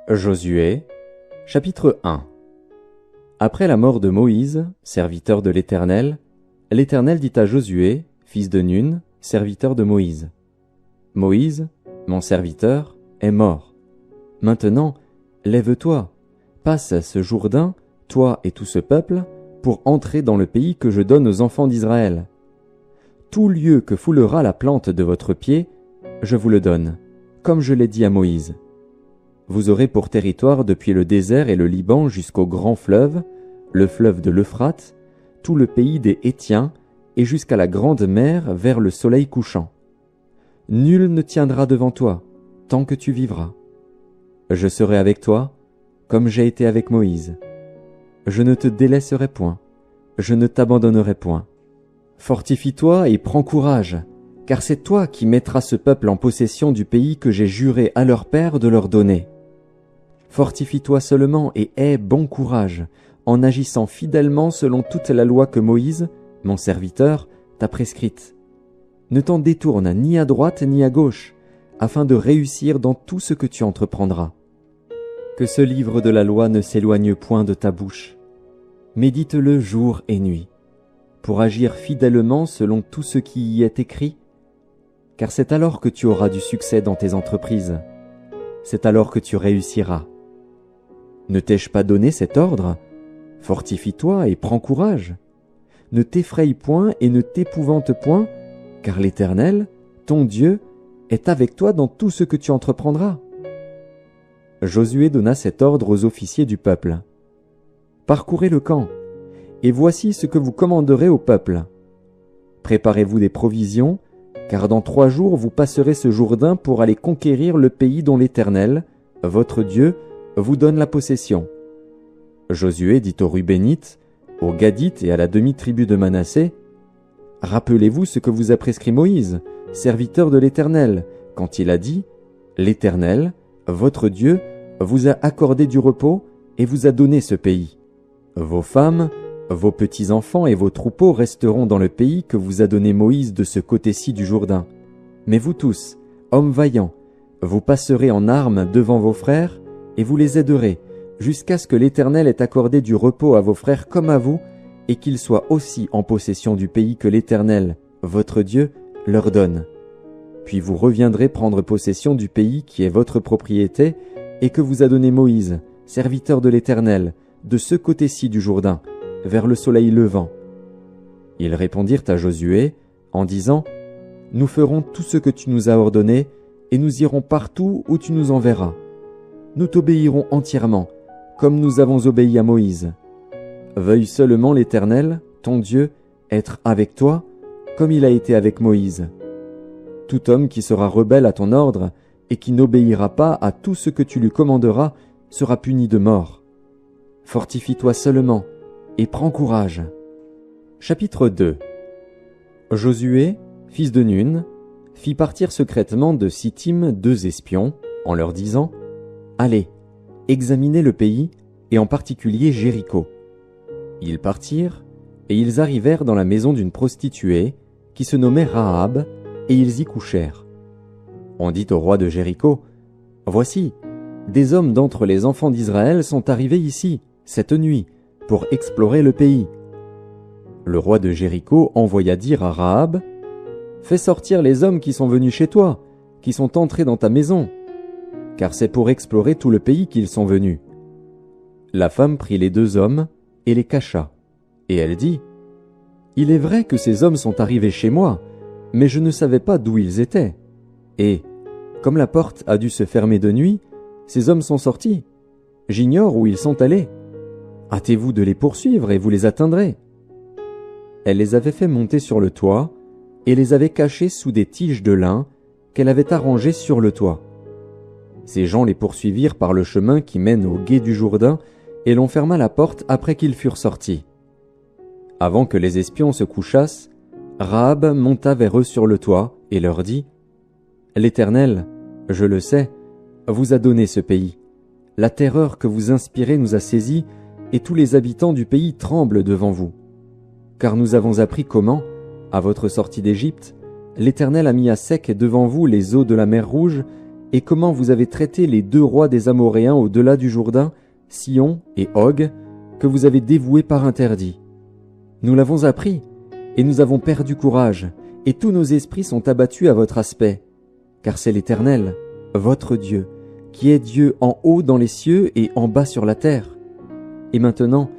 Josué, chapitre 1. Après la mort de Moïse, serviteur de l'Éternel, l'Éternel dit à Josué, fils de Nun, serviteur de Moïse: Moïse, mon serviteur, est mort. Maintenant, lève-toi, passe ce Jourdain, toi et tout ce peuple, pour entrer dans le pays que je donne aux enfants d'Israël. Tout lieu que foulera la plante de votre pied, je vous le donne, comme je l'ai dit à Moïse. Vous aurez pour territoire depuis le désert et le Liban jusqu'au grand fleuve, le fleuve de l'Euphrate, tout le pays des Hétiens, et jusqu'à la grande mer vers le soleil couchant. Nul ne tiendra devant toi, tant que tu vivras. Je serai avec toi, comme j'ai été avec Moïse. Je ne te délaisserai point, je ne t'abandonnerai point. Fortifie-toi et prends courage, car c'est toi qui mettras ce peuple en possession du pays que j'ai juré à leur père de leur donner. Fortifie-toi seulement et aie bon courage, en agissant fidèlement selon toute la loi que Moïse, mon serviteur, t'a prescrite. Ne t'en détourne ni à droite ni à gauche, afin de réussir dans tout ce que tu entreprendras. Que ce livre de la loi ne s'éloigne point de ta bouche. Médite-le jour et nuit, pour agir fidèlement selon tout ce qui y est écrit, car c'est alors que tu auras du succès dans tes entreprises. C'est alors que tu réussiras. Ne t'ai-je pas donné cet ordre? Fortifie-toi et prends courage. Ne t'effraie point et ne t'épouvante point, car l'Éternel, ton Dieu, est avec toi dans tout ce que tu entreprendras. Josué donna cet ordre aux officiers du peuple. Parcourez le camp, et voici ce que vous commanderez au peuple. Préparez-vous des provisions, car dans 3 jours vous passerez ce Jourdain pour aller conquérir le pays dont l'Éternel, votre Dieu, vous donne la possession. Josué dit aux Rubénites, aux Gadites et à la demi-tribu de Manassé: Rappelez-vous ce que vous a prescrit Moïse, serviteur de l'Éternel, quand il a dit: L'Éternel, votre Dieu, vous a accordé du repos et vous a donné ce pays. Vos femmes, vos petits-enfants et vos troupeaux resteront dans le pays que vous a donné Moïse de ce côté-ci du Jourdain. Mais vous tous, hommes vaillants, vous passerez en armes devant vos frères et vous les aiderez, jusqu'à ce que l'Éternel ait accordé du repos à vos frères comme à vous, et qu'ils soient aussi en possession du pays que l'Éternel, votre Dieu, leur donne. Puis vous reviendrez prendre possession du pays qui est votre propriété et que vous a donné Moïse, serviteur de l'Éternel, de ce côté-ci du Jourdain, vers le soleil levant. Ils répondirent à Josué en disant: Nous ferons tout ce que tu nous as ordonné et nous irons partout où tu nous enverras. Nous t'obéirons entièrement, comme nous avons obéi à Moïse. Veuille seulement l'Éternel, ton Dieu, être avec toi, comme il a été avec Moïse. Tout homme qui sera rebelle à ton ordre et qui n'obéira pas à tout ce que tu lui commanderas sera puni de mort. Fortifie-toi seulement et prends courage. Chapitre 2. Josué, fils de Nun, fit partir secrètement de Sittim 2 espions, en leur disant: Allez, examinez le pays, et en particulier Jéricho. Ils partirent, et ils arrivèrent dans la maison d'une prostituée, qui se nommait Rahab, et ils y couchèrent. On dit au roi de Jéricho: Voici, des hommes d'entre les enfants d'Israël sont arrivés ici, cette nuit, pour explorer le pays. Le roi de Jéricho envoya dire à Rahab: Fais sortir les hommes qui sont venus chez toi, qui sont entrés dans ta maison, car c'est pour explorer tout le pays qu'ils sont venus. La femme prit les 2 hommes et les cacha, et elle dit: Il est vrai que ces hommes sont arrivés chez moi, mais je ne savais pas d'où ils étaient. Et, comme la porte a dû se fermer de nuit, ces hommes sont sortis. J'ignore où ils sont allés. Hâtez-vous de les poursuivre et vous les atteindrez. Elle les avait fait monter sur le toit et les avait cachés sous des tiges de lin qu'elle avait arrangées sur le toit. Ces gens les poursuivirent par le chemin qui mène au gué du Jourdain et l'on ferma la porte après qu'ils furent sortis. Avant que les espions se couchassent, Rahab monta vers eux sur le toit et leur dit: L'Éternel, je le sais, vous a donné ce pays. La terreur que vous inspirez nous a saisis et tous les habitants du pays tremblent devant vous. Car nous avons appris comment, à votre sortie d'Égypte, l'Éternel a mis à sec devant vous les eaux de la mer Rouge et comment vous avez traité les 2 rois des Amoréens au-delà du Jourdain, Sihon et Og, que vous avez dévoués par interdit. Nous l'avons appris, et nous avons perdu courage, et tous nos esprits sont abattus à votre aspect, car c'est l'Éternel, votre Dieu, qui est Dieu en haut dans les cieux et en bas sur la terre. Et maintenant,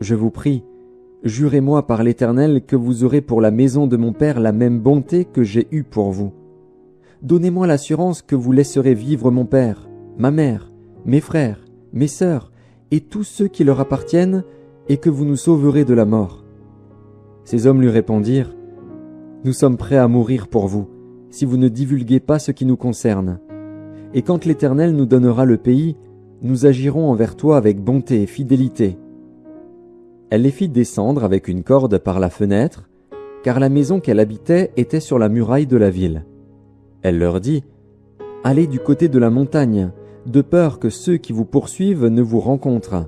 je vous prie, jurez-moi par l'Éternel que vous aurez pour la maison de mon Père la même bonté que j'ai eue pour vous. Donnez-moi l'assurance que vous laisserez vivre mon père, ma mère, mes frères, mes sœurs, et tous ceux qui leur appartiennent, et que vous nous sauverez de la mort. » Ces hommes lui répondirent, « Nous sommes prêts à mourir pour vous, si vous ne divulguez pas ce qui nous concerne. Et quand l'Éternel nous donnera le pays, nous agirons envers toi avec bonté et fidélité. » Elle les fit descendre avec une corde par la fenêtre, car la maison qu'elle habitait était sur la muraille de la ville. Elle leur dit, « Allez du côté de la montagne, de peur que ceux qui vous poursuivent ne vous rencontrent.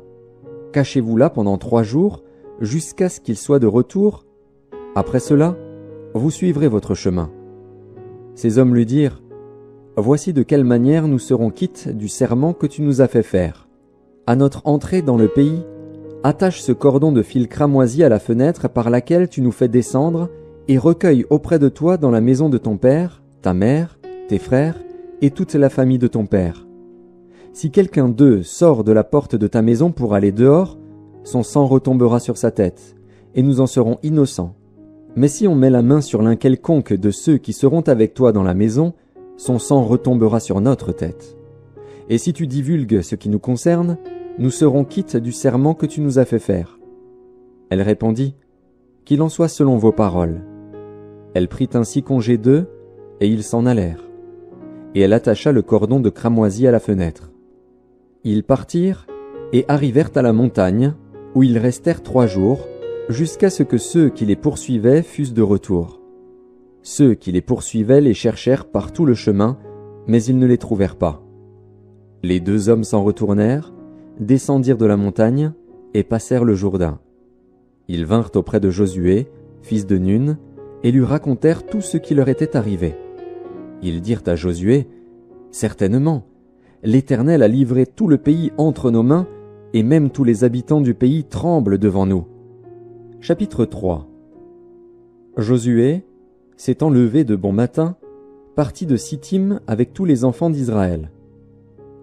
Cachez-vous là pendant 3 jours, jusqu'à ce qu'ils soient de retour. Après cela, vous suivrez votre chemin. » Ces hommes lui dirent, « Voici de quelle manière nous serons quittes du serment que tu nous as fait faire. À notre entrée dans le pays, attache ce cordon de fil cramoisi à la fenêtre par laquelle tu nous fais descendre et recueille auprès de toi dans la maison de ton père, ta mère, tes frères et toute la famille de ton père. Si quelqu'un d'eux sort de la porte de ta maison pour aller dehors, son sang retombera sur sa tête, et nous en serons innocents. Mais si on met la main sur l'un quelconque de ceux qui seront avec toi dans la maison, son sang retombera sur notre tête. Et si tu divulgues ce qui nous concerne, nous serons quittes du serment que tu nous as fait faire. » Elle répondit, « Qu'il en soit selon vos paroles. » Elle prit ainsi congé d'eux, et ils s'en allèrent. Et elle attacha le cordon de cramoisi à la fenêtre. Ils partirent et arrivèrent à la montagne, où ils restèrent 3 jours, jusqu'à ce que ceux qui les poursuivaient fussent de retour. Ceux qui les poursuivaient les cherchèrent par tout le chemin, mais ils ne les trouvèrent pas. Les 2 hommes s'en retournèrent, descendirent de la montagne et passèrent le Jourdain. Ils vinrent auprès de Josué, fils de Nun, et lui racontèrent tout ce qui leur était arrivé. Ils dirent à Josué, « Certainement, l'Éternel a livré tout le pays entre nos mains, et même tous les habitants du pays tremblent devant nous. » Chapitre 3. Josué, s'étant levé de bon matin, partit de Sittim avec tous les enfants d'Israël.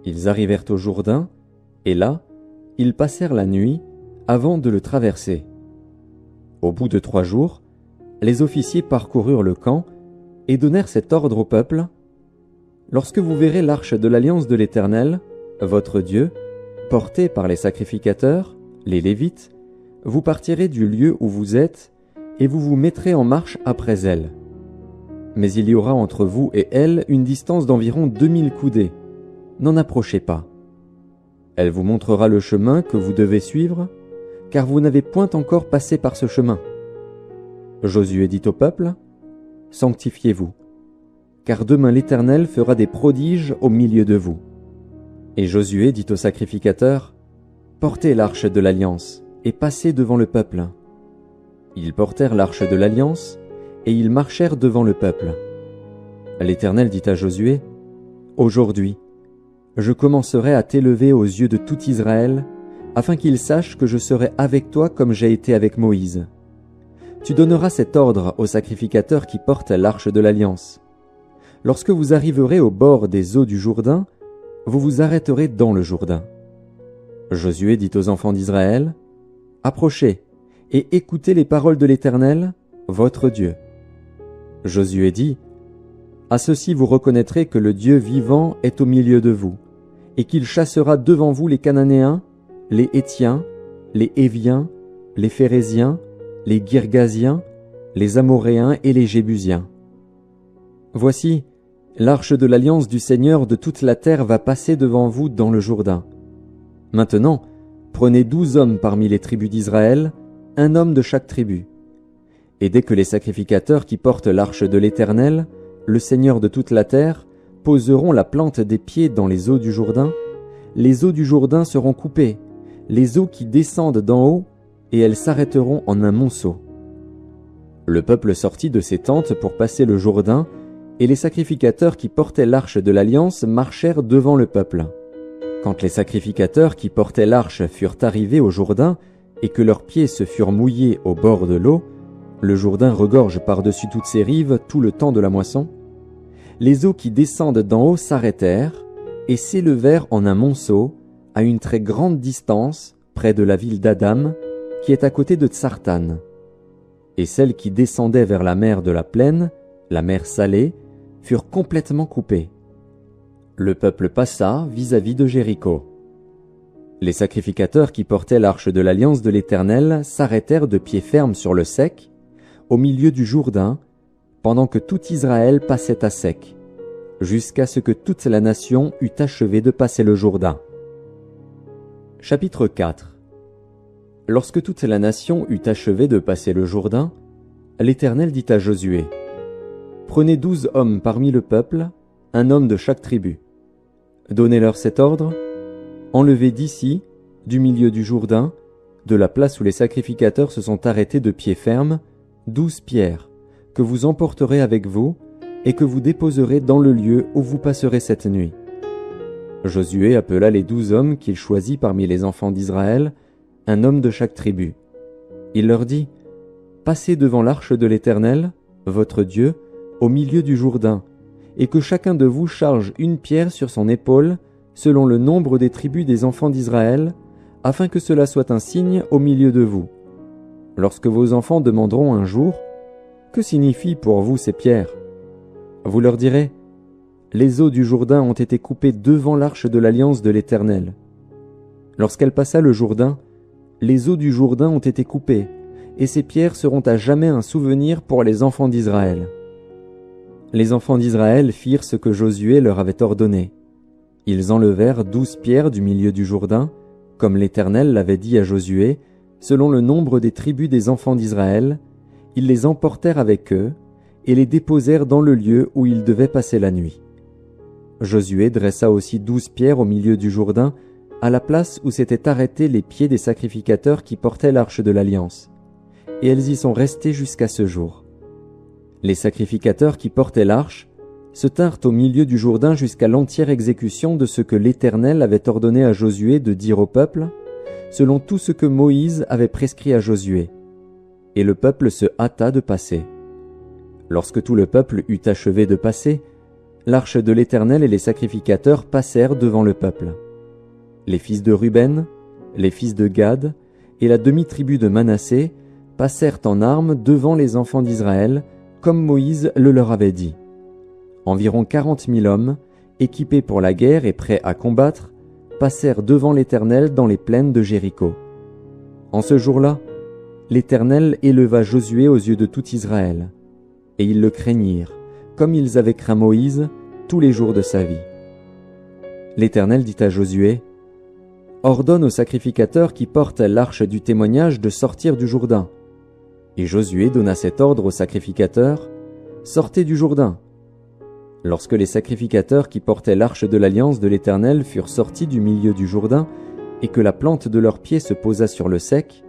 Ils arrivèrent au Jourdain, et là, ils passèrent la nuit avant de le traverser. Au bout de 3 jours, les officiers parcoururent le camp et donnèrent cet ordre au peuple. « Lorsque vous verrez l'arche de l'alliance de l'Éternel, votre Dieu, portée par les sacrificateurs, les Lévites, vous partirez du lieu où vous êtes et vous vous mettrez en marche après elle. Mais il y aura entre vous et elle une distance d'environ 2000 coudées. N'en approchez pas. Elle vous montrera le chemin que vous devez suivre, car vous n'avez point encore passé par ce chemin. » Josué dit au peuple, « Sanctifiez-vous, car demain l'Éternel fera des prodiges au milieu de vous. » Et Josué dit aux sacrificateurs, « Portez l'arche de l'alliance et passez devant le peuple. » Ils portèrent l'arche de l'alliance et ils marchèrent devant le peuple. L'Éternel dit à Josué, « Aujourd'hui, je commencerai à t'élever aux yeux de tout Israël, afin qu'ils sachent que je serai avec toi comme j'ai été avec Moïse. Tu donneras cet ordre aux sacrificateurs qui portent l'arche de l'alliance. Lorsque vous arriverez au bord des eaux du Jourdain, vous vous arrêterez dans le Jourdain. » Josué dit aux enfants d'Israël, « Approchez et écoutez les paroles de l'Éternel, votre Dieu. » Josué dit, « À ceci vous reconnaîtrez que le Dieu vivant est au milieu de vous, et qu'il chassera devant vous les Cananéens, les Hétiens, les Héviens, les Phéréziens, les Girgasiens, les Amoréens et les Jébusiens. Voici, l'arche de l'alliance du Seigneur de toute la terre va passer devant vous dans le Jourdain. Maintenant, prenez 12 hommes parmi les tribus d'Israël, un homme de chaque tribu. Et dès que les sacrificateurs qui portent l'arche de l'Éternel, le Seigneur de toute la terre, poseront la plante des pieds dans les eaux du Jourdain, les eaux du Jourdain seront coupées, les eaux qui descendent d'en haut, et elles s'arrêteront en un monceau. » Le peuple sortit de ses tentes pour passer le Jourdain, Et les sacrificateurs qui portaient l'arche de l'Alliance marchèrent devant le peuple. Quand les sacrificateurs qui portaient l'arche furent arrivés au Jourdain, et que leurs pieds se furent mouillés au bord de l'eau, le Jourdain regorge par-dessus toutes ses rives tout le temps de la moisson, les eaux qui descendent d'en haut s'arrêtèrent et s'élevèrent en un monceau à une très grande distance près de la ville d'Adam, qui est à côté de Tsartan. Et celles qui descendaient vers la mer de la plaine, la mer Salée, furent complètement coupées. Le peuple passa vis-à-vis de Jéricho. Les sacrificateurs qui portaient l'arche de l'Alliance de l'Éternel s'arrêtèrent de pied ferme sur le sec, au milieu du Jourdain, pendant que tout Israël passait à sec, jusqu'à ce que toute la nation eût achevé de passer le Jourdain. Chapitre 4. Lorsque toute la nation eut achevé de passer le Jourdain, l'Éternel dit à Josué, « Prenez 12 hommes parmi le peuple, un homme de chaque tribu. Donnez-leur cet ordre, enlevez d'ici, du milieu du Jourdain, de la place où les sacrificateurs se sont arrêtés de pied ferme, 12 pierres, que vous emporterez avec vous, et que vous déposerez dans le lieu où vous passerez cette nuit. » Josué appela les 12 hommes qu'il choisit parmi les enfants d'Israël, un homme de chaque tribu. Il leur dit, « Passez devant l'arche de l'Éternel, votre Dieu, au milieu du Jourdain, et que chacun de vous charge une pierre sur son épaule, selon le nombre des tribus des enfants d'Israël, afin que cela soit un signe au milieu de vous. Lorsque vos enfants demanderont un jour, « Que signifient pour vous ces pierres ?» Vous leur direz, « Les eaux du Jourdain ont été coupées devant l'arche de l'Alliance de l'Éternel. » Lorsqu'elle passa le Jourdain, les eaux du Jourdain ont été coupées, et ces pierres seront à jamais un souvenir pour les enfants d'Israël. Les enfants d'Israël firent ce que Josué leur avait ordonné. Ils enlevèrent 12 pierres du milieu du Jourdain, comme l'Éternel l'avait dit à Josué, selon le nombre des tribus des enfants d'Israël. Ils les emportèrent avec eux, et les déposèrent dans le lieu où ils devaient passer la nuit. Josué dressa aussi 12 pierres au milieu du Jourdain, à la place où s'étaient arrêtés les pieds des sacrificateurs qui portaient l'arche de l'Alliance, et elles y sont restées jusqu'à ce jour. Les sacrificateurs qui portaient l'arche se tinrent au milieu du Jourdain jusqu'à l'entière exécution de ce que l'Éternel avait ordonné à Josué de dire au peuple, selon tout ce que Moïse avait prescrit à Josué. Et le peuple se hâta de passer. Lorsque tout le peuple eut achevé de passer, l'arche de l'Éternel et les sacrificateurs passèrent devant le peuple. Les fils de Ruben, les fils de Gad et la demi-tribu de Manassé passèrent en armes devant les enfants d'Israël, comme Moïse le leur avait dit. Environ 40 000 hommes, équipés pour la guerre et prêts à combattre, passèrent devant l'Éternel dans les plaines de Jéricho. En ce jour-là, l'Éternel éleva Josué aux yeux de tout Israël, et ils le craignirent, comme ils avaient craint Moïse tous les jours de sa vie. L'Éternel dit à Josué, « Ordonne aux sacrificateurs qui portent l'arche du témoignage de sortir du Jourdain. » Et Josué donna cet ordre aux sacrificateurs, « Sortez du Jourdain. » Lorsque les sacrificateurs qui portaient l'arche de l'Alliance de l'Éternel furent sortis du milieu du Jourdain, et que la plante de leurs pieds se posa sur le sec,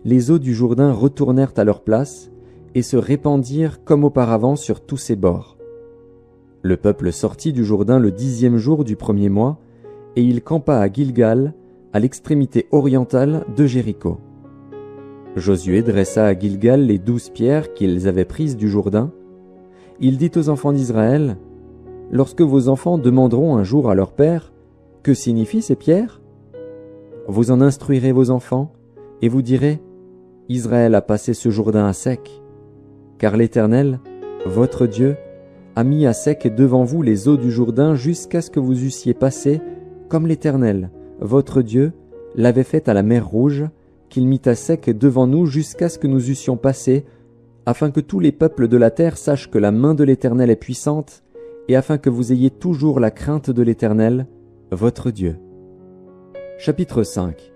les eaux du Jourdain retournèrent à leur place, et se répandirent comme auparavant sur tous ses bords. Le peuple sortit du Jourdain le 10e jour du 1er mois, et il campa à Gilgal, à l'extrémité orientale de Jéricho. Josué dressa à Gilgal les 12 pierres qu'ils avaient prises du Jourdain. Il dit aux enfants d'Israël, « Lorsque vos enfants demanderont un jour à leur père, « Que signifient ces pierres ?» Vous en instruirez vos enfants, et vous direz, « Israël a passé ce Jourdain à sec. » Car l'Éternel, votre Dieu, a mis à sec devant vous les eaux du Jourdain jusqu'à ce que vous eussiez passé, comme l'Éternel, votre Dieu, l'avait fait à la mer Rouge, qu'il mit à sec devant nous jusqu'à ce que nous eussions passé, afin que tous les peuples de la terre sachent que la main de l'Éternel est puissante, et afin que vous ayez toujours la crainte de l'Éternel, votre Dieu. Chapitre 5.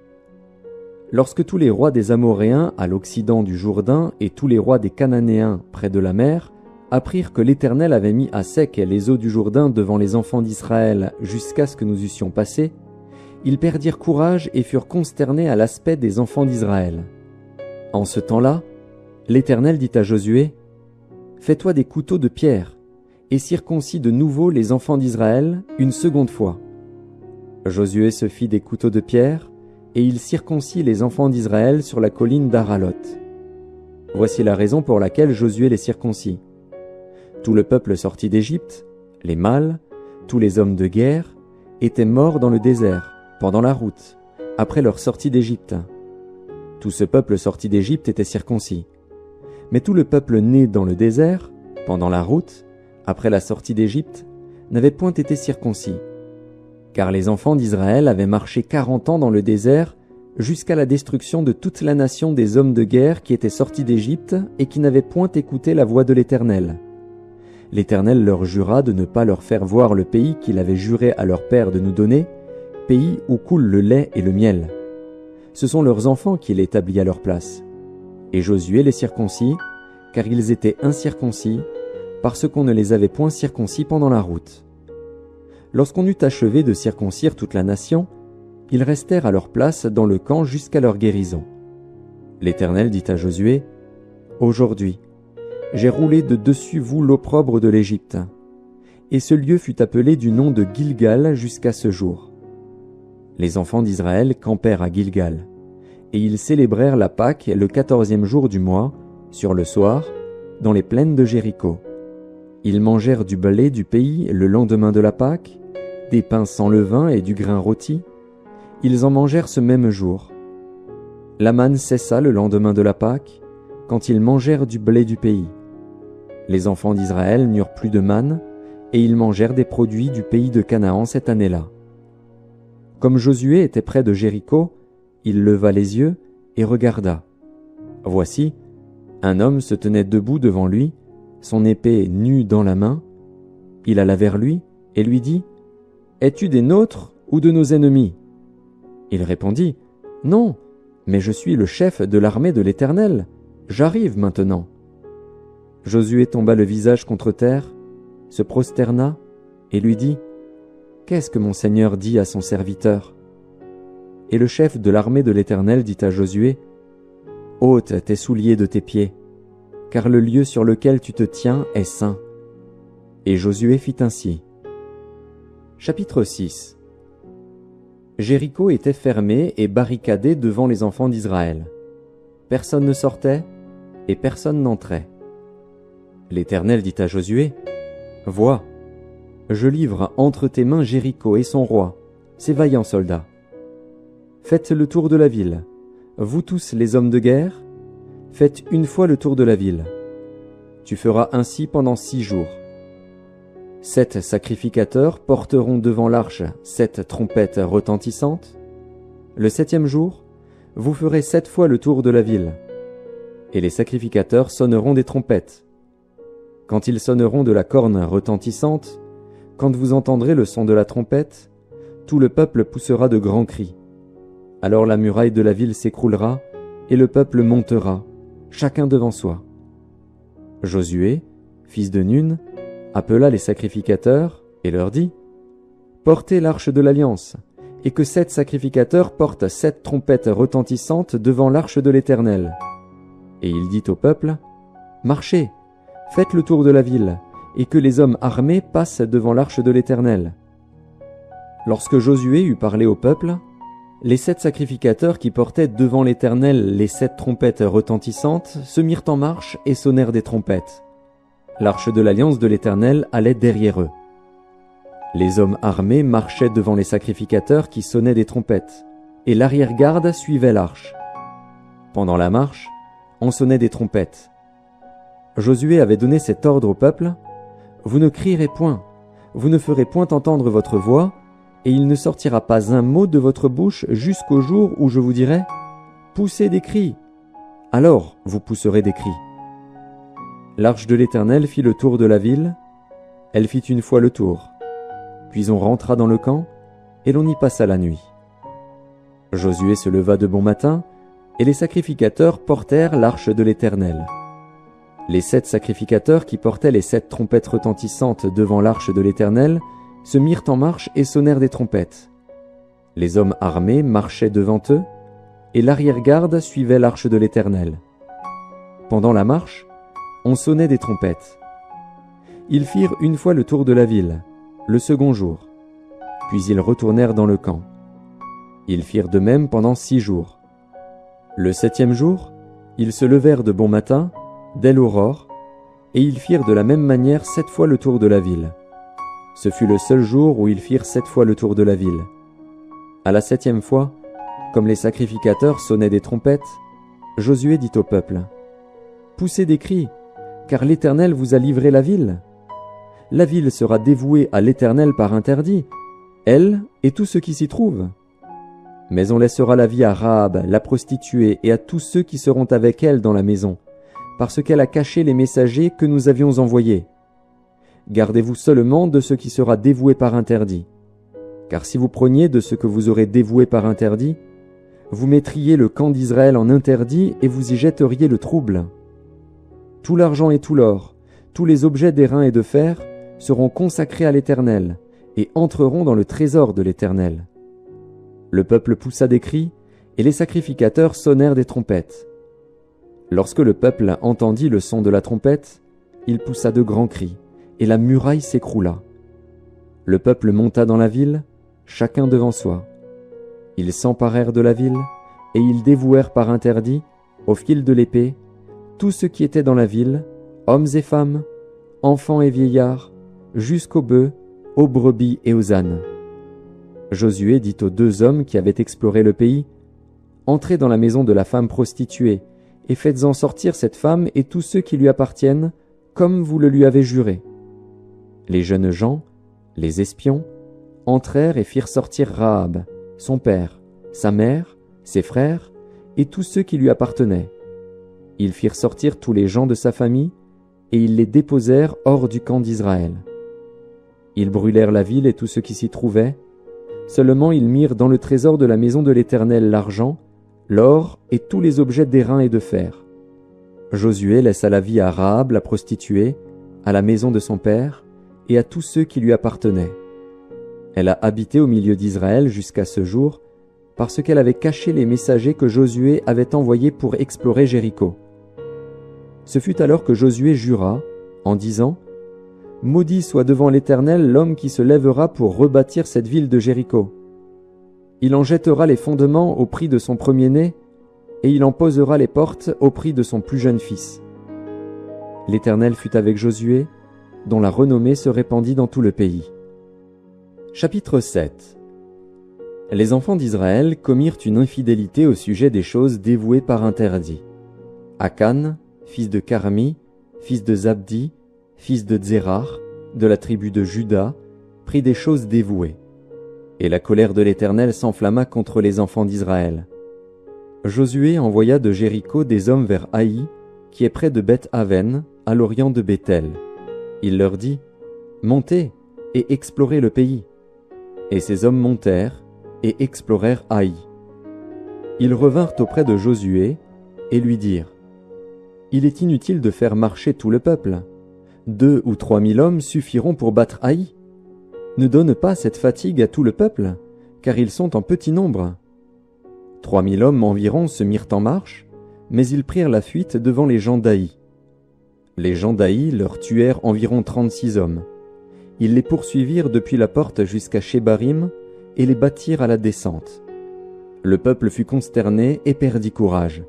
Lorsque tous les rois des Amoréens à l'occident du Jourdain et tous les rois des Cananéens près de la mer apprirent que l'Éternel avait mis à sec les eaux du Jourdain devant les enfants d'Israël jusqu'à ce que nous eussions passé, ils perdirent courage et furent consternés à l'aspect des enfants d'Israël. En ce temps-là, l'Éternel dit à Josué, « Fais-toi des couteaux de pierre, et circoncit de nouveau les enfants d'Israël une seconde fois. Josué se fit des couteaux de pierre, et il circoncit les enfants d'Israël sur la colline d'Aralot. Voici la raison pour laquelle Josué les circoncit. Tout le peuple sorti d'Égypte, les mâles, tous les hommes de guerre, étaient morts dans le désert, pendant la route, après leur sortie d'Égypte. Tout ce peuple sorti d'Égypte était circoncis. Mais tout le peuple né dans le désert, pendant la route, après la sortie d'Égypte, n'avait point été circoncis. Car les enfants d'Israël avaient marché 40 ans dans le désert, jusqu'à la destruction de toute la nation des hommes de guerre qui étaient sortis d'Égypte et qui n'avaient point écouté la voix de l'Éternel. L'Éternel leur jura de ne pas leur faire voir le pays qu'il avait juré à leur père de nous donner, pays où coule le lait et le miel. Ce sont leurs enfants qu'il établit à leur place. Et Josué les circoncit, car ils étaient incirconcis, parce qu'on ne les avait point circoncis pendant la route. Lorsqu'on eut achevé de circoncire toute la nation, ils restèrent à leur place dans le camp jusqu'à leur guérison. L'Éternel dit à Josué, « Aujourd'hui, j'ai roulé de dessus vous l'opprobre de l'Égypte. » Et ce lieu fut appelé du nom de Gilgal jusqu'à ce jour. Les enfants d'Israël campèrent à Gilgal, et ils célébrèrent la Pâque le 14e jour du mois, sur le soir, dans les plaines de Jéricho. Ils mangèrent du blé du pays le lendemain de la Pâque, des pains sans levain et du grain rôti. Ils en mangèrent ce même jour. La manne cessa le lendemain de la Pâque, quand ils mangèrent du blé du pays. Les enfants d'Israël n'eurent plus de manne, et ils mangèrent des produits du pays de Canaan cette année-là. Comme Josué était près de Jéricho, il leva les yeux et regarda. Voici, un homme se tenait debout devant lui, son épée nue dans la main. Il alla vers lui et lui dit, « Es-tu des nôtres ou de nos ennemis ?» Il répondit, « Non, mais je suis le chef de l'armée de l'Éternel. J'arrive maintenant. » Josué tomba le visage contre terre, se prosterna et lui dit, « Qu'est-ce que mon Seigneur dit à son serviteur ?» Et le chef de l'armée de l'Éternel dit à Josué, « Ôte tes souliers de tes pieds, car le lieu sur lequel tu te tiens est saint. » Et Josué fit ainsi. Chapitre 6. Jéricho était fermé et barricadé devant les enfants d'Israël. Personne ne sortait et personne n'entrait. L'Éternel dit à Josué, « Vois, je livre entre tes mains Jéricho et son roi, ses vaillants soldats. Faites le tour de la ville, vous tous les hommes de guerre, faites une fois le tour de la ville. Tu feras ainsi pendant 6 jours. 7 sacrificateurs porteront devant l'arche 7 trompettes retentissantes. Le 7e jour, vous ferez 7 fois le tour de la ville. Et les sacrificateurs sonneront des trompettes. Quand ils sonneront de la corne retentissante, quand vous entendrez le son de la trompette, tout le peuple poussera de grands cris. Alors la muraille de la ville s'écroulera, et le peuple montera, chacun devant soi. » Josué, fils de Nun, appela les sacrificateurs et leur dit, « Portez l'arche de l'Alliance, et que 7 sacrificateurs portent 7 trompettes retentissantes devant l'arche de l'Éternel. » Et il dit au peuple, « Marchez, faites le tour de la ville, et que les hommes armés passent devant l'arche de l'Éternel. » Lorsque Josué eut parlé au peuple, les 7 sacrificateurs qui portaient devant l'Éternel les 7 trompettes retentissantes se mirent en marche et sonnèrent des trompettes. L'arche de l'Alliance de l'Éternel allait derrière eux. Les hommes armés marchaient devant les sacrificateurs qui sonnaient des trompettes, et l'arrière-garde suivait l'arche. Pendant la marche, on sonnait des trompettes. Josué avait donné cet ordre au peuple, « Vous ne crierez point, vous ne ferez point entendre votre voix, et il ne sortira pas un mot de votre bouche jusqu'au jour où je vous dirai, « Poussez des cris !» Alors vous pousserez des cris. » L'arche de l'Éternel fit le tour de la ville, elle fit une fois le tour. Puis on rentra dans le camp, et l'on y passa la nuit. Josué se leva de bon matin, et les sacrificateurs portèrent l'arche de l'Éternel. Les 7 sacrificateurs qui portaient les 7 trompettes retentissantes devant l'arche de l'Éternel se mirent en marche et sonnèrent des trompettes. Les hommes armés marchaient devant eux, et l'arrière-garde suivait l'arche de l'Éternel. Pendant la marche, on sonnait des trompettes. Ils firent une fois le tour de la ville, le second jour. Puis ils retournèrent dans le camp. Ils firent de même pendant 6 jours. Le 7e jour, ils se levèrent de bon matin, dès l'aurore, et ils firent de la même manière 7 fois le tour de la ville. Ce fut le seul jour où ils firent 7 fois le tour de la ville. À la 7e fois, comme les sacrificateurs sonnaient des trompettes, Josué dit au peuple: « Poussez des cris, car l'Éternel vous a livré la ville. La ville sera dévouée à l'Éternel par interdit, elle et tout ce qui s'y trouve. Mais on laissera la vie à Rahab, la prostituée, et à tous ceux qui seront avec elle dans la maison, parce qu'elle a caché les messagers que nous avions envoyés. Gardez-vous seulement de ce qui sera dévoué par interdit. Car si vous preniez de ce que vous aurez dévoué par interdit, vous mettriez le camp d'Israël en interdit et vous y jetteriez le trouble. Tout l'argent et tout l'or, tous les objets d'airain et de fer seront consacrés à l'Éternel et entreront dans le trésor de l'Éternel. » Le peuple poussa des cris, et les sacrificateurs sonnèrent des trompettes. Lorsque le peuple entendit le son de la trompette, il poussa de grands cris, et la muraille s'écroula. Le peuple monta dans la ville, chacun devant soi. Ils s'emparèrent de la ville, et ils dévouèrent par interdit, au fil de l'épée, tout ce qui était dans la ville, hommes et femmes, enfants et vieillards, jusqu'aux bœufs, aux brebis et aux ânes. Josué dit aux 2 hommes qui avaient exploré le pays: « Entrez dans la maison de la femme prostituée, et faites-en sortir cette femme et tous ceux qui lui appartiennent, comme vous le lui avez juré. » Les jeunes gens, les espions, entrèrent et firent sortir Rahab, son père, sa mère, ses frères, et tous ceux qui lui appartenaient. Ils firent sortir tous les gens de sa famille, et ils les déposèrent hors du camp d'Israël. Ils brûlèrent la ville et tout ce qui s'y trouvait. Seulement ils mirent dans le trésor de la maison de l'Éternel l'argent, l'or et tous les objets d'airain et de fer. Josué laissa la vie à Rahab la prostituée, à la maison de son père, et à tous ceux qui lui appartenaient. Elle a habité au milieu d'Israël jusqu'à ce jour, parce qu'elle avait caché les messagers que Josué avait envoyés pour explorer Jéricho. Ce fut alors que Josué jura, en disant: « Maudit soit devant l'Éternel l'homme qui se lèvera pour rebâtir cette ville de Jéricho. Il en jettera les fondements au prix de son premier-né, et il en posera les portes au prix de son plus jeune fils. » L'Éternel fut avec Josué, dont la renommée se répandit dans tout le pays. Chapitre 7. Les enfants d'Israël commirent une infidélité au sujet des choses dévouées par interdit. Akan, fils de Carmi, fils de Zabdi, fils de Zérar, de la tribu de Juda, prit des choses dévouées. Et la colère de l'Éternel s'enflamma contre les enfants d'Israël. Josué envoya de Jéricho des hommes vers Haï, qui est près de Beth-Aven, à l'orient de Béthel. Il leur dit: « Montez et explorez le pays. » Et ces hommes montèrent et explorèrent Haï. Ils revinrent auprès de Josué et lui dirent: « Il est inutile de faire marcher tout le peuple. 2 ou 3 000 hommes suffiront pour battre Haï. Ne donne pas cette fatigue à tout le peuple, car ils sont en petit nombre. » 3 000 hommes environ se mirent en marche, mais ils prirent la fuite devant les gens d'Haï. Les gens d'Haï leur tuèrent environ 36 hommes. Ils les poursuivirent depuis la porte jusqu'à Shebarim et les battirent à la descente. Le peuple fut consterné et perdit courage.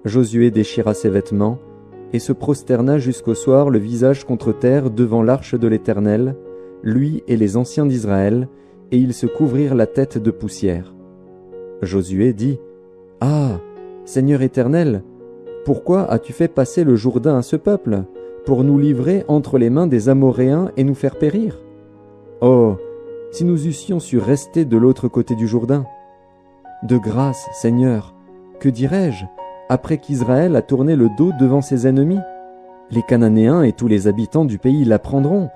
Josué déchira ses vêtements et se prosterna jusqu'au soir le visage contre terre devant l'arche de l'Éternel, lui et les anciens d'Israël, et ils se couvrirent la tête de poussière. Josué dit: « Ah, Seigneur Éternel, pourquoi as-tu fait passer le Jourdain à ce peuple, pour nous livrer entre les mains des Amoréens et nous faire périr? Oh, si nous eussions su rester de l'autre côté du Jourdain! De grâce, Seigneur, que dirais-je, après qu'Israël a tourné le dos devant ses ennemis? Les Cananéens et tous les habitants du pays l'apprendront,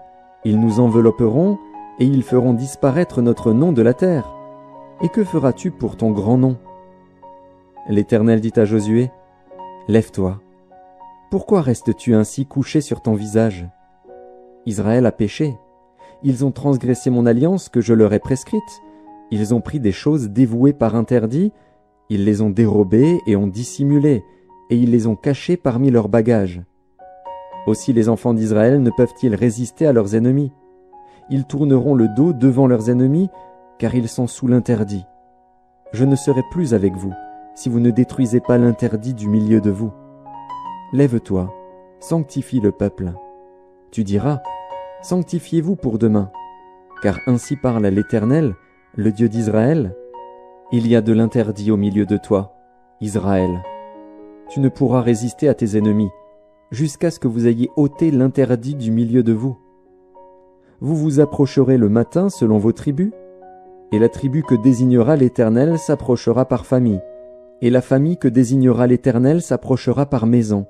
ils nous envelopperont et ils feront disparaître notre nom de la terre. Et que feras-tu pour ton grand nom? » L'Éternel dit à Josué: « Lève-toi. Pourquoi restes-tu ainsi couché sur ton visage? Israël a péché. Ils ont transgressé mon alliance que je leur ai prescrite. Ils ont pris des choses dévouées par interdit. Ils les ont dérobées et ont dissimulées, et ils les ont cachées parmi leurs bagages. Aussi les enfants d'Israël ne peuvent-ils résister à leurs ennemis. Ils tourneront le dos devant leurs ennemis, car ils sont sous l'interdit. Je ne serai plus avec vous, si vous ne détruisez pas l'interdit du milieu de vous. Lève-toi, sanctifie le peuple. Tu diras, sanctifiez-vous pour demain, car ainsi parle l'Éternel, le Dieu d'Israël. Il y a de l'interdit au milieu de toi, Israël. Tu ne pourras résister à tes ennemis, jusqu'à ce que vous ayez ôté l'interdit du milieu de vous. Vous vous approcherez le matin selon vos tribus, et la tribu que désignera l'Éternel s'approchera par famille, et la famille que désignera l'Éternel s'approchera par maison,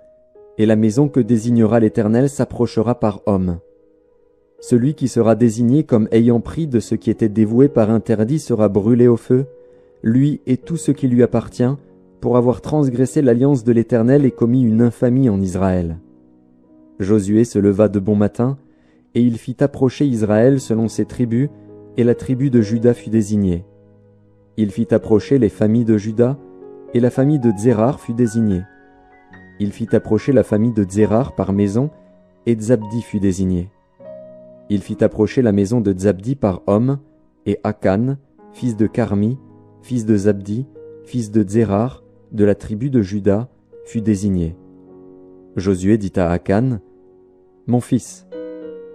et la maison que désignera l'Éternel s'approchera par homme. Celui qui sera désigné comme ayant pris de ce qui était dévoué par interdit sera brûlé au feu, lui et tout ce qui lui appartient, pour avoir transgressé l'alliance de l'Éternel et commis une infamie en Israël. Josué se leva de bon matin, et il fit approcher Israël selon ses tribus, et la tribu de Juda fut désignée. Il fit approcher les familles de Juda, et la famille de Tsérar fut désignée. Il fit approcher la famille de Tsérar par maison, et Zabdi fut désigné. Il fit approcher la maison de Zabdi par homme, et Akan, fils de Carmi, fils de Zabdi, fils de Tsérar, de la tribu de Juda, fut désigné. Josué dit à Akan, « Mon fils,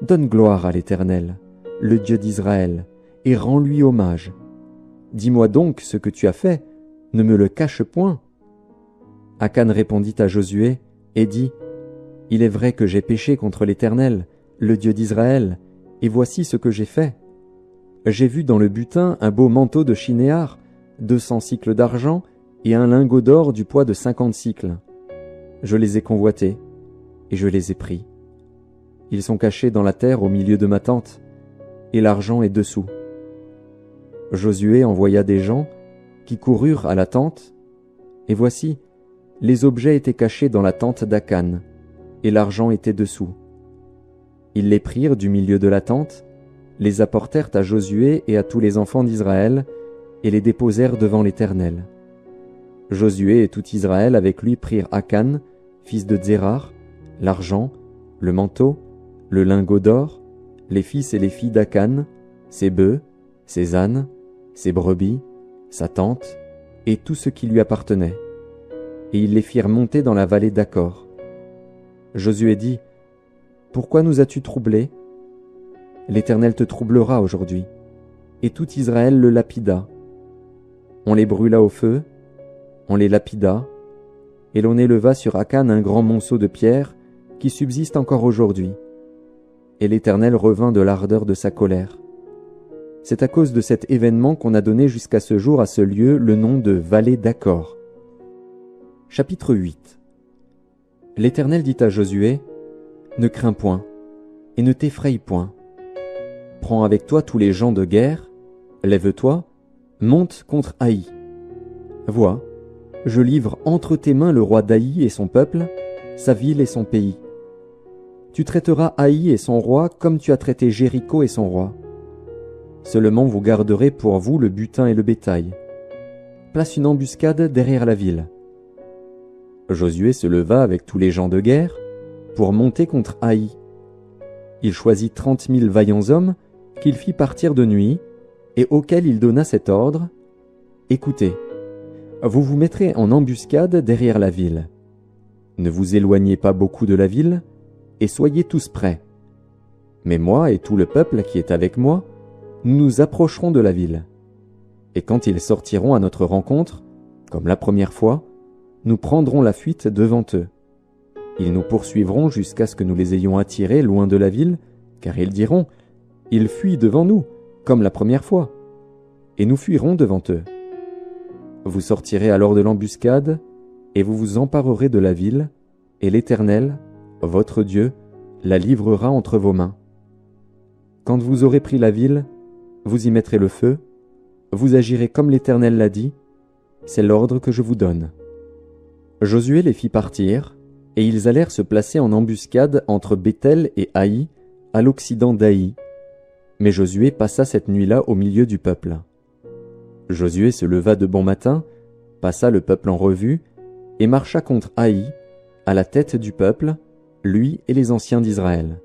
donne gloire à l'Éternel, le Dieu d'Israël, et rends-lui hommage. Dis-moi donc ce que tu as fait, ne me le cache point. » Akan répondit à Josué et dit, « Il est vrai que j'ai péché contre l'Éternel, le Dieu d'Israël, et voici ce que j'ai fait. J'ai vu dans le butin un beau manteau de chinéar, 200 cycles d'argent, et un lingot d'or du poids de 50 cycles. Je les ai convoités, et je les ai pris. Ils sont cachés dans la terre au milieu de ma tente, et l'argent est dessous. » Josué envoya des gens qui coururent à la tente, et voici, les objets étaient cachés dans la tente d'Akan, et l'argent était dessous. Ils les prirent du milieu de la tente, les apportèrent à Josué et à tous les enfants d'Israël, et les déposèrent devant l'Éternel. Josué et tout Israël avec lui prirent Akan, fils de Tsérar, l'argent, le manteau, le lingot d'or, les fils et les filles d'Akan, ses bœufs, ses ânes, ses brebis, sa tente, et tout ce qui lui appartenait. Et ils les firent monter dans la vallée d'Accor. Josué dit, « Pourquoi nous as-tu troublés ? L'Éternel te troublera aujourd'hui. » Et tout Israël le lapida. On les brûla au feu, on les lapida, et l'on éleva sur Akan un grand monceau de pierres qui subsiste encore aujourd'hui. Et l'Éternel revint de l'ardeur de sa colère. C'est à cause de cet événement qu'on a donné jusqu'à ce jour à ce lieu le nom de vallée d'Accor. Chapitre 8. L'Éternel dit à Josué, « Ne crains point, et ne t'effraie point. Prends avec toi tous les gens de guerre, lève-toi, monte contre Haï. Vois, je livre entre tes mains le roi d'Haï et son peuple, sa ville et son pays. Tu traiteras Haï et son roi comme tu as traité Jéricho et son roi. Seulement vous garderez pour vous le butin et le bétail. Place une embuscade derrière la ville. » Josué se leva avec tous les gens de guerre pour monter contre Haï. Il choisit 30 000 vaillants hommes qu'il fit partir de nuit et auxquels il donna cet ordre, « Écoutez, vous vous mettrez en embuscade derrière la ville. Ne vous éloignez pas beaucoup de la ville, et soyez tous prêts. Mais moi et tout le peuple qui est avec moi, nous nous approcherons de la ville. Et quand ils sortiront à notre rencontre, comme la première fois, nous prendrons la fuite devant eux. Ils nous poursuivront jusqu'à ce que nous les ayons attirés loin de la ville, car ils diront, « Ils fuient devant nous, comme la première fois. » Et nous fuirons devant eux. Vous sortirez alors de l'embuscade, et vous vous emparerez de la ville, et l'Éternel, votre Dieu, la livrera entre vos mains. Quand vous aurez pris la ville, vous y mettrez le feu, vous agirez comme l'Éternel l'a dit, c'est l'ordre que je vous donne. » Josué les fit partir, et ils allèrent se placer en embuscade entre Béthel et Haï, à l'occident d'Haï. Mais Josué passa cette nuit-là au milieu du peuple. Josué se leva de bon matin, passa le peuple en revue, et marcha contre Haï, à la tête du peuple, lui et les anciens d'Israël.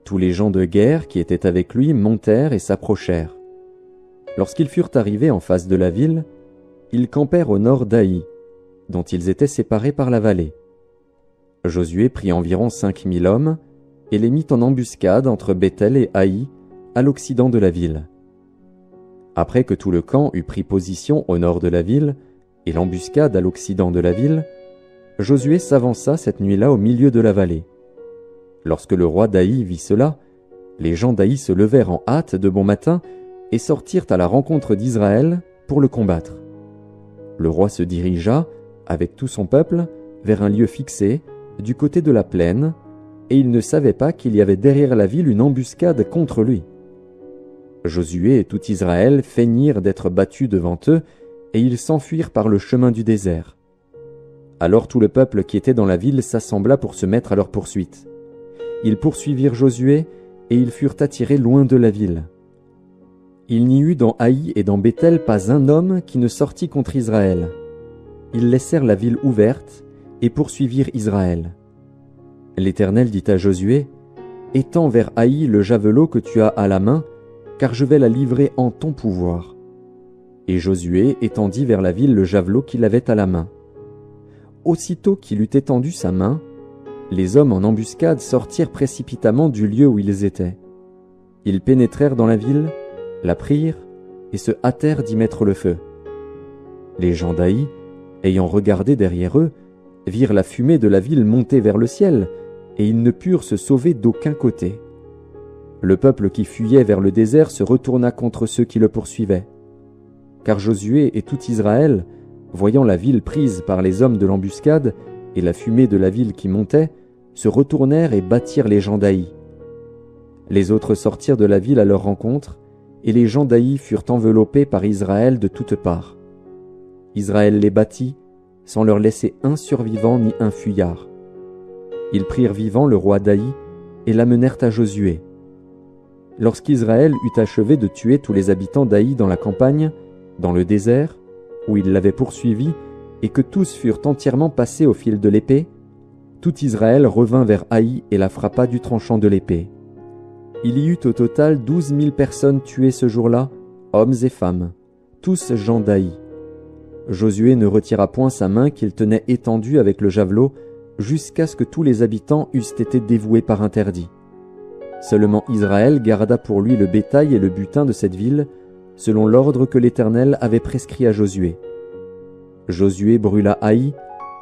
Tous les gens de guerre qui étaient avec lui montèrent et s'approchèrent. Lorsqu'ils furent arrivés en face de la ville, ils campèrent au nord d'Aï, dont ils étaient séparés par la vallée. Josué prit environ 5000 hommes et les mit en embuscade entre Béthel et Aï, à l'occident de la ville. Après que tout le camp eut pris position au nord de la ville et l'embuscade à l'occident de la ville, Josué s'avança cette nuit-là au milieu de la vallée. Lorsque le roi d'Aï vit cela, les gens d'Aï se levèrent en hâte de bon matin et sortirent à la rencontre d'Israël pour le combattre. Le roi se dirigea, avec tout son peuple, vers un lieu fixé, du côté de la plaine, et il ne savait pas qu'il y avait derrière la ville une embuscade contre lui. Josué et tout Israël feignirent d'être battus devant eux, et ils s'enfuirent par le chemin du désert. Alors tout le peuple qui était dans la ville s'assembla pour se mettre à leur poursuite. Ils poursuivirent Josué, et ils furent attirés loin de la ville. Il n'y eut dans Aï et dans Béthel pas un homme qui ne sortit contre Israël. Ils laissèrent la ville ouverte et poursuivirent Israël. L'Éternel dit à Josué, « Étends vers Aï le javelot que tu as à la main, car je vais la livrer en ton pouvoir. » Et Josué étendit vers la ville le javelot qu'il avait à la main. Aussitôt qu'il eut étendu sa main, les hommes en embuscade sortirent précipitamment du lieu où ils étaient. Ils pénétrèrent dans la ville, la prirent et se hâtèrent d'y mettre le feu. Les gens d'Aï, ayant regardé derrière eux, virent la fumée de la ville monter vers le ciel, et ils ne purent se sauver d'aucun côté. Le peuple qui fuyait vers le désert se retourna contre ceux qui le poursuivaient. Car Josué et tout Israël, voyant la ville prise par les hommes de l'embuscade et la fumée de la ville qui montait, se retournèrent et battirent les gens d'Aï. Les autres sortirent de la ville à leur rencontre, et les gens d'Aï furent enveloppés par Israël de toutes parts. Israël les battit, sans leur laisser un survivant ni un fuyard. Ils prirent vivant le roi d'Aï et l'amenèrent à Josué. Lorsqu'Israël eut achevé de tuer tous les habitants d'Aï dans la campagne, dans le désert, où il l'avait poursuivi, et que tous furent entièrement passés au fil de l'épée, tout Israël revint vers Aï et la frappa du tranchant de l'épée. Il y eut au total 12 000 personnes tuées ce jour-là, hommes et femmes, tous gens d'Aï. Josué ne retira point sa main qu'il tenait étendue avec le javelot, jusqu'à ce que tous les habitants eussent été dévoués par interdit. Seulement Israël garda pour lui le bétail et le butin de cette ville, selon l'ordre que l'Éternel avait prescrit à Josué. Josué brûla Aï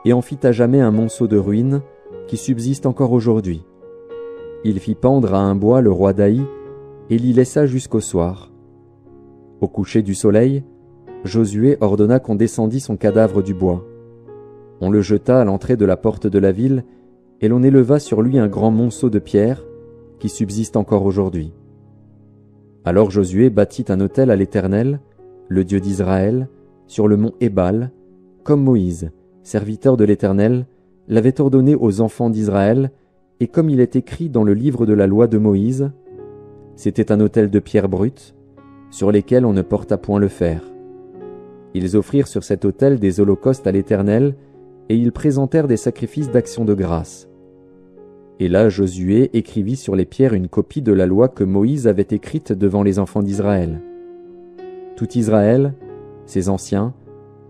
et en fit à jamais un monceau de ruines qui subsiste encore aujourd'hui. Il fit pendre à un bois le roi d'Aï et l'y laissa jusqu'au soir. Au coucher du soleil, Josué ordonna qu'on descendît son cadavre du bois. On le jeta à l'entrée de la porte de la ville et l'on éleva sur lui un grand monceau de pierre qui subsiste encore aujourd'hui. Alors Josué bâtit un autel à l'Éternel, le Dieu d'Israël, sur le mont Ébal, comme Moïse, serviteur de l'Éternel, l'avait ordonné aux enfants d'Israël, et comme il est écrit dans le livre de la loi de Moïse. C'était un autel de pierre brute, sur lesquels on ne porta point le fer. Ils offrirent sur cet autel des holocaustes à l'Éternel, et ils présentèrent des sacrifices d'action de grâce. Et là Josué écrivit sur les pierres une copie de la loi que Moïse avait écrite devant les enfants d'Israël. Tout Israël, ses anciens,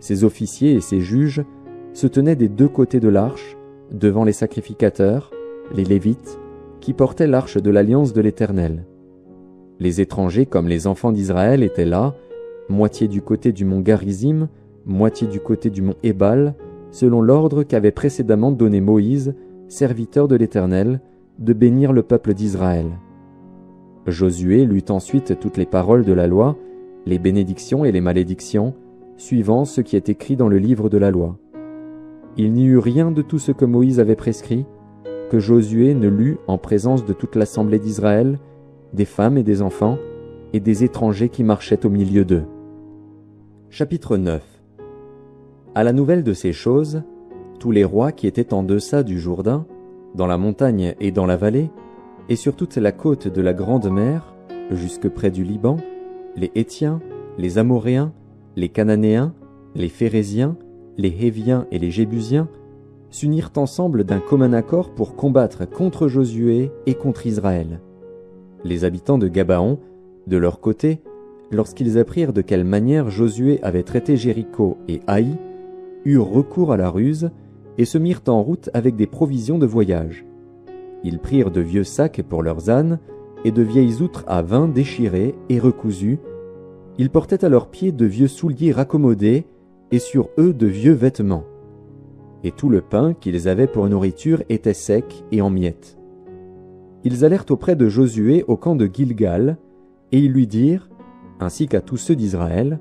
ses officiers et ses juges se tenaient des deux côtés de l'arche, devant les sacrificateurs, les Lévites, qui portaient l'arche de l'alliance de l'Éternel. Les étrangers comme les enfants d'Israël étaient là, moitié du côté du mont Garizim, moitié du côté du mont Ébal, selon l'ordre qu'avait précédemment donné Moïse, serviteur de l'Éternel, de bénir le peuple d'Israël. Josué lut ensuite toutes les paroles de la loi, les bénédictions et les malédictions, suivant ce qui est écrit dans le livre de la loi. Il n'y eut rien de tout ce que Moïse avait prescrit, que Josué ne lut en présence de toute l'assemblée d'Israël, des femmes et des enfants, et des étrangers qui marchaient au milieu d'eux. Chapitre 9. À la nouvelle de ces choses, tous les rois qui étaient en deçà du Jourdain, dans la montagne et dans la vallée, et sur toute la côte de la grande mer, jusque près du Liban, les Hétiens, les Amoréens, les Cananéens, les Phéréziens, les Héviens et les Jébusiens, s'unirent ensemble d'un commun accord pour combattre contre Josué et contre Israël. Les habitants de Gabaon, de leur côté, lorsqu'ils apprirent de quelle manière Josué avait traité Jéricho et Haï, eurent recours à la ruse et se mirent en route avec des provisions de voyage. Ils prirent de vieux sacs pour leurs ânes et de vieilles outres à vin déchirées et recousues. Ils portaient à leurs pieds de vieux souliers raccommodés et sur eux de vieux vêtements. Et tout le pain qu'ils avaient pour nourriture était sec et en miettes. Ils allèrent auprès de Josué au camp de Gilgal, et ils lui dirent, ainsi qu'à tous ceux d'Israël,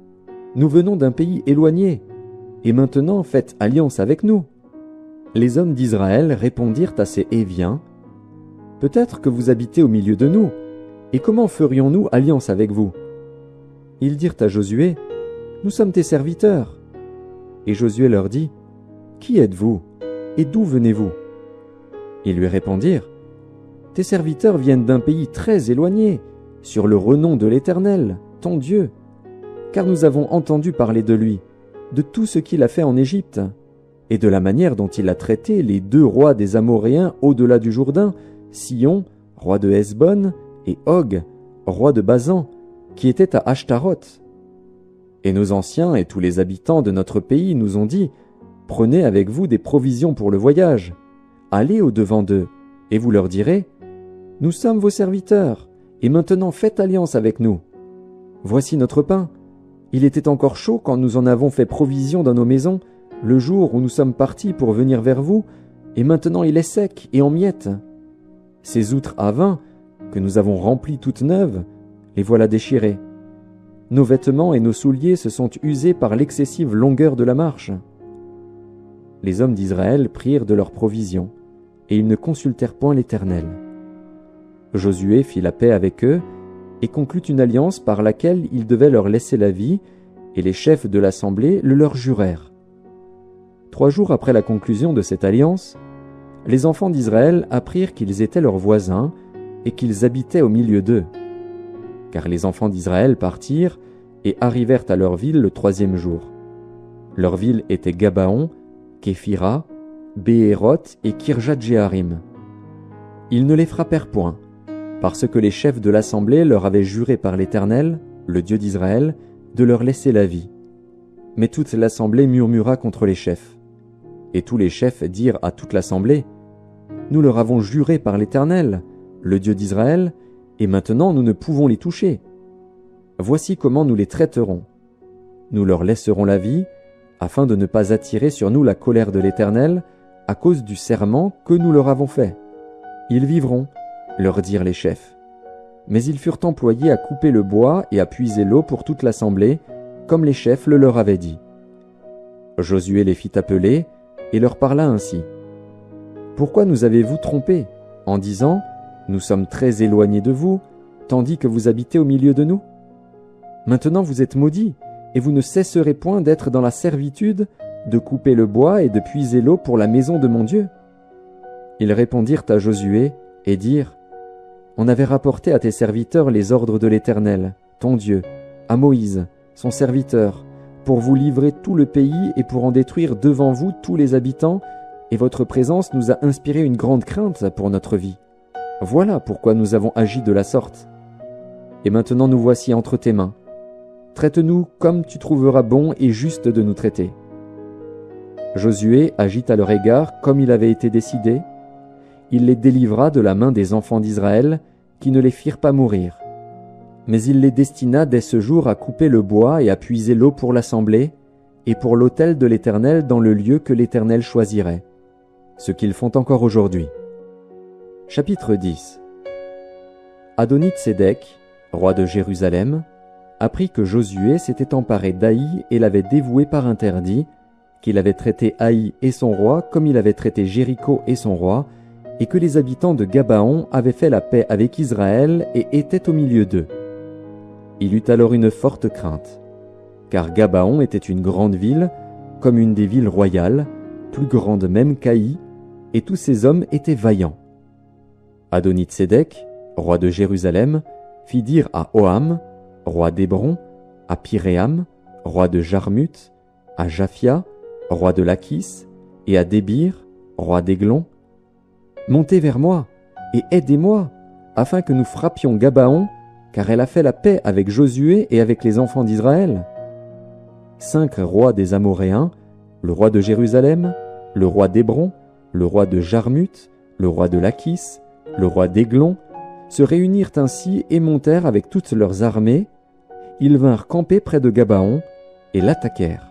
« Nous venons d'un pays éloigné, et maintenant faites alliance avec nous. » Les hommes d'Israël répondirent à ces Héviens, « Peut-être que vous habitez au milieu de nous, et comment ferions-nous alliance avec vous ?» Ils dirent à Josué, « Nous sommes tes serviteurs. » Et Josué leur dit, « Qui êtes-vous, et d'où venez-vous » Ils lui répondirent, « Tes serviteurs viennent d'un pays très éloigné, sur le renom de l'Éternel, ton Dieu, car nous avons entendu parler de lui, de tout ce qu'il a fait en Égypte, et de la manière dont il a traité les 2 rois des Amoréens au-delà du Jourdain, Sihon, roi de Hesbon, et Og, roi de Basan, qui était à Ashtaroth. Et nos anciens et tous les habitants de notre pays nous ont dit, « Prenez avec vous des provisions pour le voyage, allez au-devant d'eux, et vous leur direz, « Nous sommes vos serviteurs, et maintenant faites alliance avec nous. Voici notre pain. Il était encore chaud quand nous en avons fait provision dans nos maisons, le jour où nous sommes partis pour venir vers vous, et maintenant il est sec et en miettes. Ces outres à vin, que nous avons remplies toutes neuves, les voilà déchirées. Nos vêtements et nos souliers se sont usés par l'excessive longueur de la marche. » Les hommes d'Israël prirent de leurs provisions, et ils ne consultèrent point l'Éternel. Josué fit la paix avec eux, et conclut une alliance par laquelle il devait leur laisser la vie, et les chefs de l'assemblée le leur jurèrent. 3 jours après la conclusion de cette alliance, les enfants d'Israël apprirent qu'ils étaient leurs voisins, et qu'ils habitaient au milieu d'eux. Car les enfants d'Israël partirent, et arrivèrent à leur ville le 3e jour. Leur ville était Gabaon, Képhira, Béhéroth et Kirjat-Jéarim. Ils ne les frappèrent point, parce que les chefs de l'assemblée leur avaient juré par l'Éternel, le Dieu d'Israël, de leur laisser la vie. Mais toute l'assemblée murmura contre les chefs. Et tous les chefs dirent à toute l'assemblée, « Nous leur avons juré par l'Éternel, le Dieu d'Israël, et maintenant nous ne pouvons les toucher. Voici comment nous les traiterons. Nous leur laisserons la vie, afin de ne pas attirer sur nous la colère de l'Éternel, à cause du serment que nous leur avons fait. Ils vivront, leur dirent les chefs. Mais ils furent employés à couper le bois et à puiser l'eau pour toute l'assemblée, comme les chefs le leur avaient dit. Josué les fit appeler, et leur parla ainsi. « Pourquoi nous avez-vous trompés, en disant, nous sommes très éloignés de vous, tandis que vous habitez au milieu de nous? Maintenant vous êtes maudits, et vous ne cesserez point d'être dans la servitude, de couper le bois et de puiser l'eau pour la maison de mon Dieu. » Ils répondirent à Josué et dirent, « On avait rapporté à tes serviteurs les ordres de l'Éternel, ton Dieu, à Moïse, son serviteur, pour vous livrer tout le pays et pour en détruire devant vous tous les habitants, et votre présence nous a inspiré une grande crainte pour notre vie. Voilà pourquoi nous avons agi de la sorte. Et maintenant nous voici entre tes mains. Traite-nous comme tu trouveras bon et juste de nous traiter. » Josué agit à leur égard comme il avait été décidé. Il les délivra de la main des enfants d'Israël, qui ne les firent pas mourir. Mais il les destina dès ce jour à couper le bois et à puiser l'eau pour l'assemblée, et pour l'autel de l'Éternel dans le lieu que l'Éternel choisirait, ce qu'ils font encore aujourd'hui. Chapitre 10. Adonit-Sédec, roi de Jérusalem, apprit que Josué s'était emparé d'Haï et l'avait dévoué par interdit, qu'il avait traité Haï et son roi comme il avait traité Jéricho et son roi, et que les habitants de Gabaon avaient fait la paix avec Israël et étaient au milieu d'eux. Il eut alors une forte crainte, car Gabaon était une grande ville, comme une des villes royales, plus grande même qu'Haï, et tous ses hommes étaient vaillants. Adonit-Sédec, roi de Jérusalem, fit dire à Oham, roi d'Hébron, à Piréam, roi de Jarmuth, à Japhia, roi de Lachis, et à Débir, roi d'Églon, « Montez vers moi et aidez-moi, afin que nous frappions Gabaon, car elle a fait la paix avec Josué et avec les enfants d'Israël. » 5 rois des Amoréens, le roi de Jérusalem, le roi d'Hébron, le roi de Jarmuth, le roi de Lachis, le roi d'Églon, se réunirent ainsi et montèrent avec toutes leurs armées. Ils vinrent camper près de Gabaon et l'attaquèrent.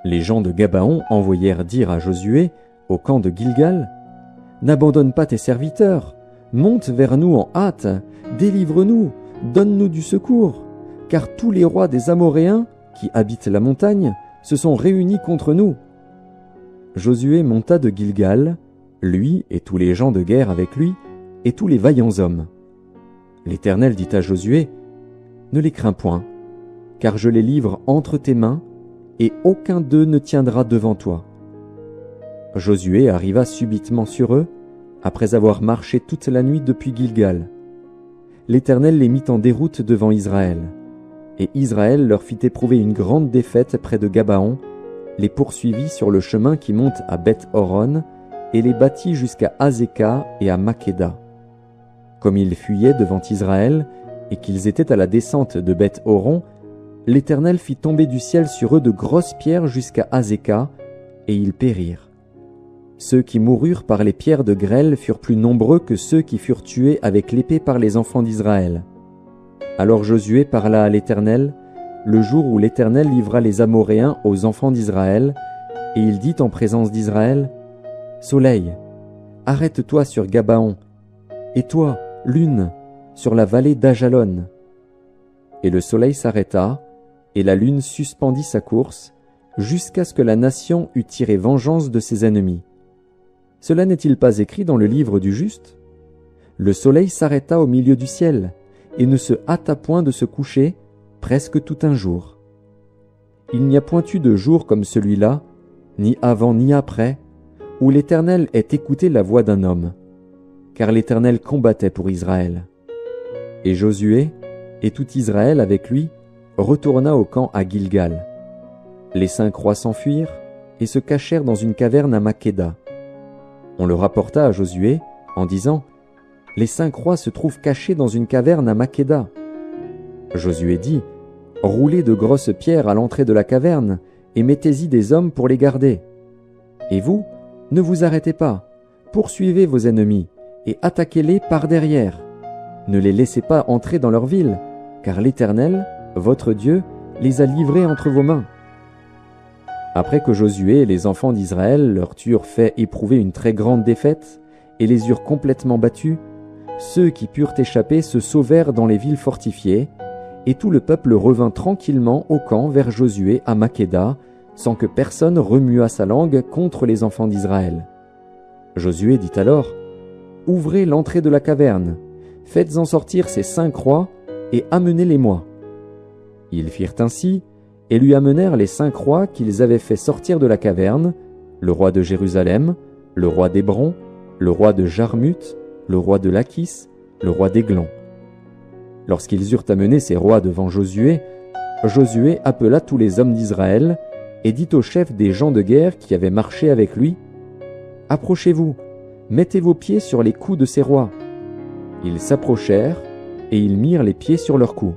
Les gens de Gabaon envoyèrent dire à Josué, au camp de Gilgal, « N'abandonne pas tes serviteurs, monte vers nous en hâte, délivre-nous, donne-nous du secours, car tous les rois des Amoréens, qui habitent la montagne, se sont réunis contre nous. » Josué monta de Gilgal, lui et tous les gens de guerre avec lui, et tous les vaillants hommes. L'Éternel dit à Josué, « Ne les crains point, car je les livre entre tes mains, et aucun d'eux ne tiendra devant toi. » Josué arriva subitement sur eux, après avoir marché toute la nuit depuis Gilgal. L'Éternel les mit en déroute devant Israël, et Israël leur fit éprouver une grande défaite près de Gabaon, les poursuivit sur le chemin qui monte à Beth-Horon, et les battit jusqu'à Azéka et à Makeda. Comme ils fuyaient devant Israël, et qu'ils étaient à la descente de Beth-Horon, l'Éternel fit tomber du ciel sur eux de grosses pierres jusqu'à Azéka, et ils périrent. Ceux qui moururent par les pierres de grêle furent plus nombreux que ceux qui furent tués avec l'épée par les enfants d'Israël. Alors Josué parla à l'Éternel, le jour où l'Éternel livra les Amoréens aux enfants d'Israël, et il dit en présence d'Israël, « Soleil, arrête-toi sur Gabaon, et toi, lune, sur la vallée d'Ajalon. » Et le soleil s'arrêta, et la lune suspendit sa course, jusqu'à ce que la nation eût tiré vengeance de ses ennemis. Cela n'est-il pas écrit dans le livre du juste? Le soleil s'arrêta au milieu du ciel, et ne se hâta point de se coucher, presque tout un jour. Il n'y a point eu de jour comme celui-là, ni avant ni après, où l'Éternel ait écouté la voix d'un homme, car l'Éternel combattait pour Israël. Et Josué, et tout Israël avec lui, retourna au camp à Gilgal. Les 5 rois s'enfuirent et se cachèrent dans une caverne à Makeda. On le rapporta à Josué en disant, « Les 5 rois se trouvent cachés dans une caverne à Makeda. » Josué dit, « Roulez de grosses pierres à l'entrée de la caverne et mettez-y des hommes pour les garder. Et vous, ne vous arrêtez pas, poursuivez vos ennemis et attaquez-les par derrière. Ne les laissez pas entrer dans leur ville, car l'Éternel, votre Dieu, les a livrés entre vos mains. » Après que Josué et les enfants d'Israël leur eurent fait éprouver une très grande défaite et les eurent complètement battus, ceux qui purent échapper se sauvèrent dans les villes fortifiées, et tout le peuple revint tranquillement au camp vers Josué à Makeda, sans que personne remuât sa langue contre les enfants d'Israël. Josué dit alors, « Ouvrez l'entrée de la caverne, faites-en sortir ces 5 rois, et amenez-les-moi. » Ils firent ainsi, et lui amenèrent les 5 rois qu'ils avaient fait sortir de la caverne, le roi de Jérusalem, le roi d'Hébron, le roi de Jarmuth, le roi de Lachis, le roi d'Églon. Lorsqu'ils eurent amené ces rois devant Josué, Josué appela tous les hommes d'Israël et dit aux chefs des gens de guerre qui avaient marché avec lui, « Approchez-vous, mettez vos pieds sur les coups de ces rois. » Ils s'approchèrent et ils mirent les pieds sur leurs coups.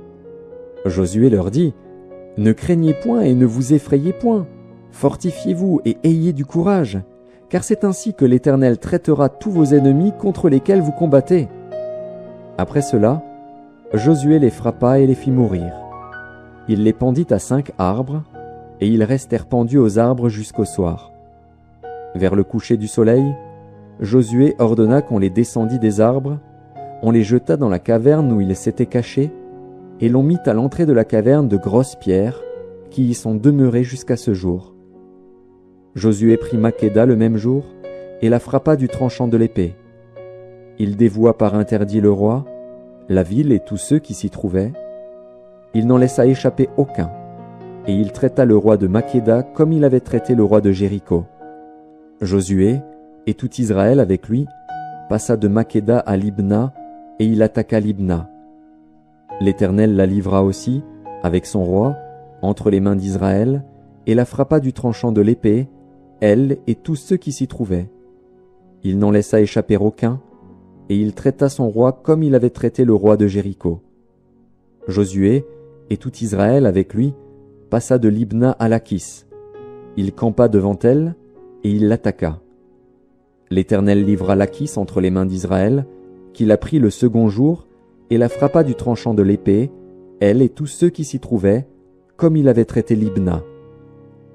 Josué leur dit, « Ne craignez point et ne vous effrayez point, fortifiez-vous et ayez du courage, car c'est ainsi que l'Éternel traitera tous vos ennemis contre lesquels vous combattez. » Après cela, Josué les frappa et les fit mourir. Il les pendit à 5 arbres, et ils restèrent pendus aux arbres jusqu'au soir. Vers le coucher du soleil, Josué ordonna qu'on les descendît des arbres, on les jeta dans la caverne où ils s'étaient cachés, et l'on mit à l'entrée de la caverne de grosses pierres, qui y sont demeurées jusqu'à ce jour. Josué prit Makeda le même jour, et la frappa du tranchant de l'épée. Il dévoua par interdit le roi, la ville et tous ceux qui s'y trouvaient. Il n'en laissa échapper aucun, et il traita le roi de Makeda comme il avait traité le roi de Jéricho. Josué, et tout Israël avec lui, passa de Makeda à Libna, et il attaqua Libna. L'Éternel la livra aussi, avec son roi, entre les mains d'Israël, et la frappa du tranchant de l'épée, elle et tous ceux qui s'y trouvaient. Il n'en laissa échapper aucun, et il traita son roi comme il avait traité le roi de Jéricho. Josué et tout Israël avec lui passa de Libna à Lachis. Il campa devant elle, et il l'attaqua. L'Éternel livra Lachis entre les mains d'Israël, qui la prit le second jour, et la frappa du tranchant de l'épée, elle et tous ceux qui s'y trouvaient, comme il avait traité Libna.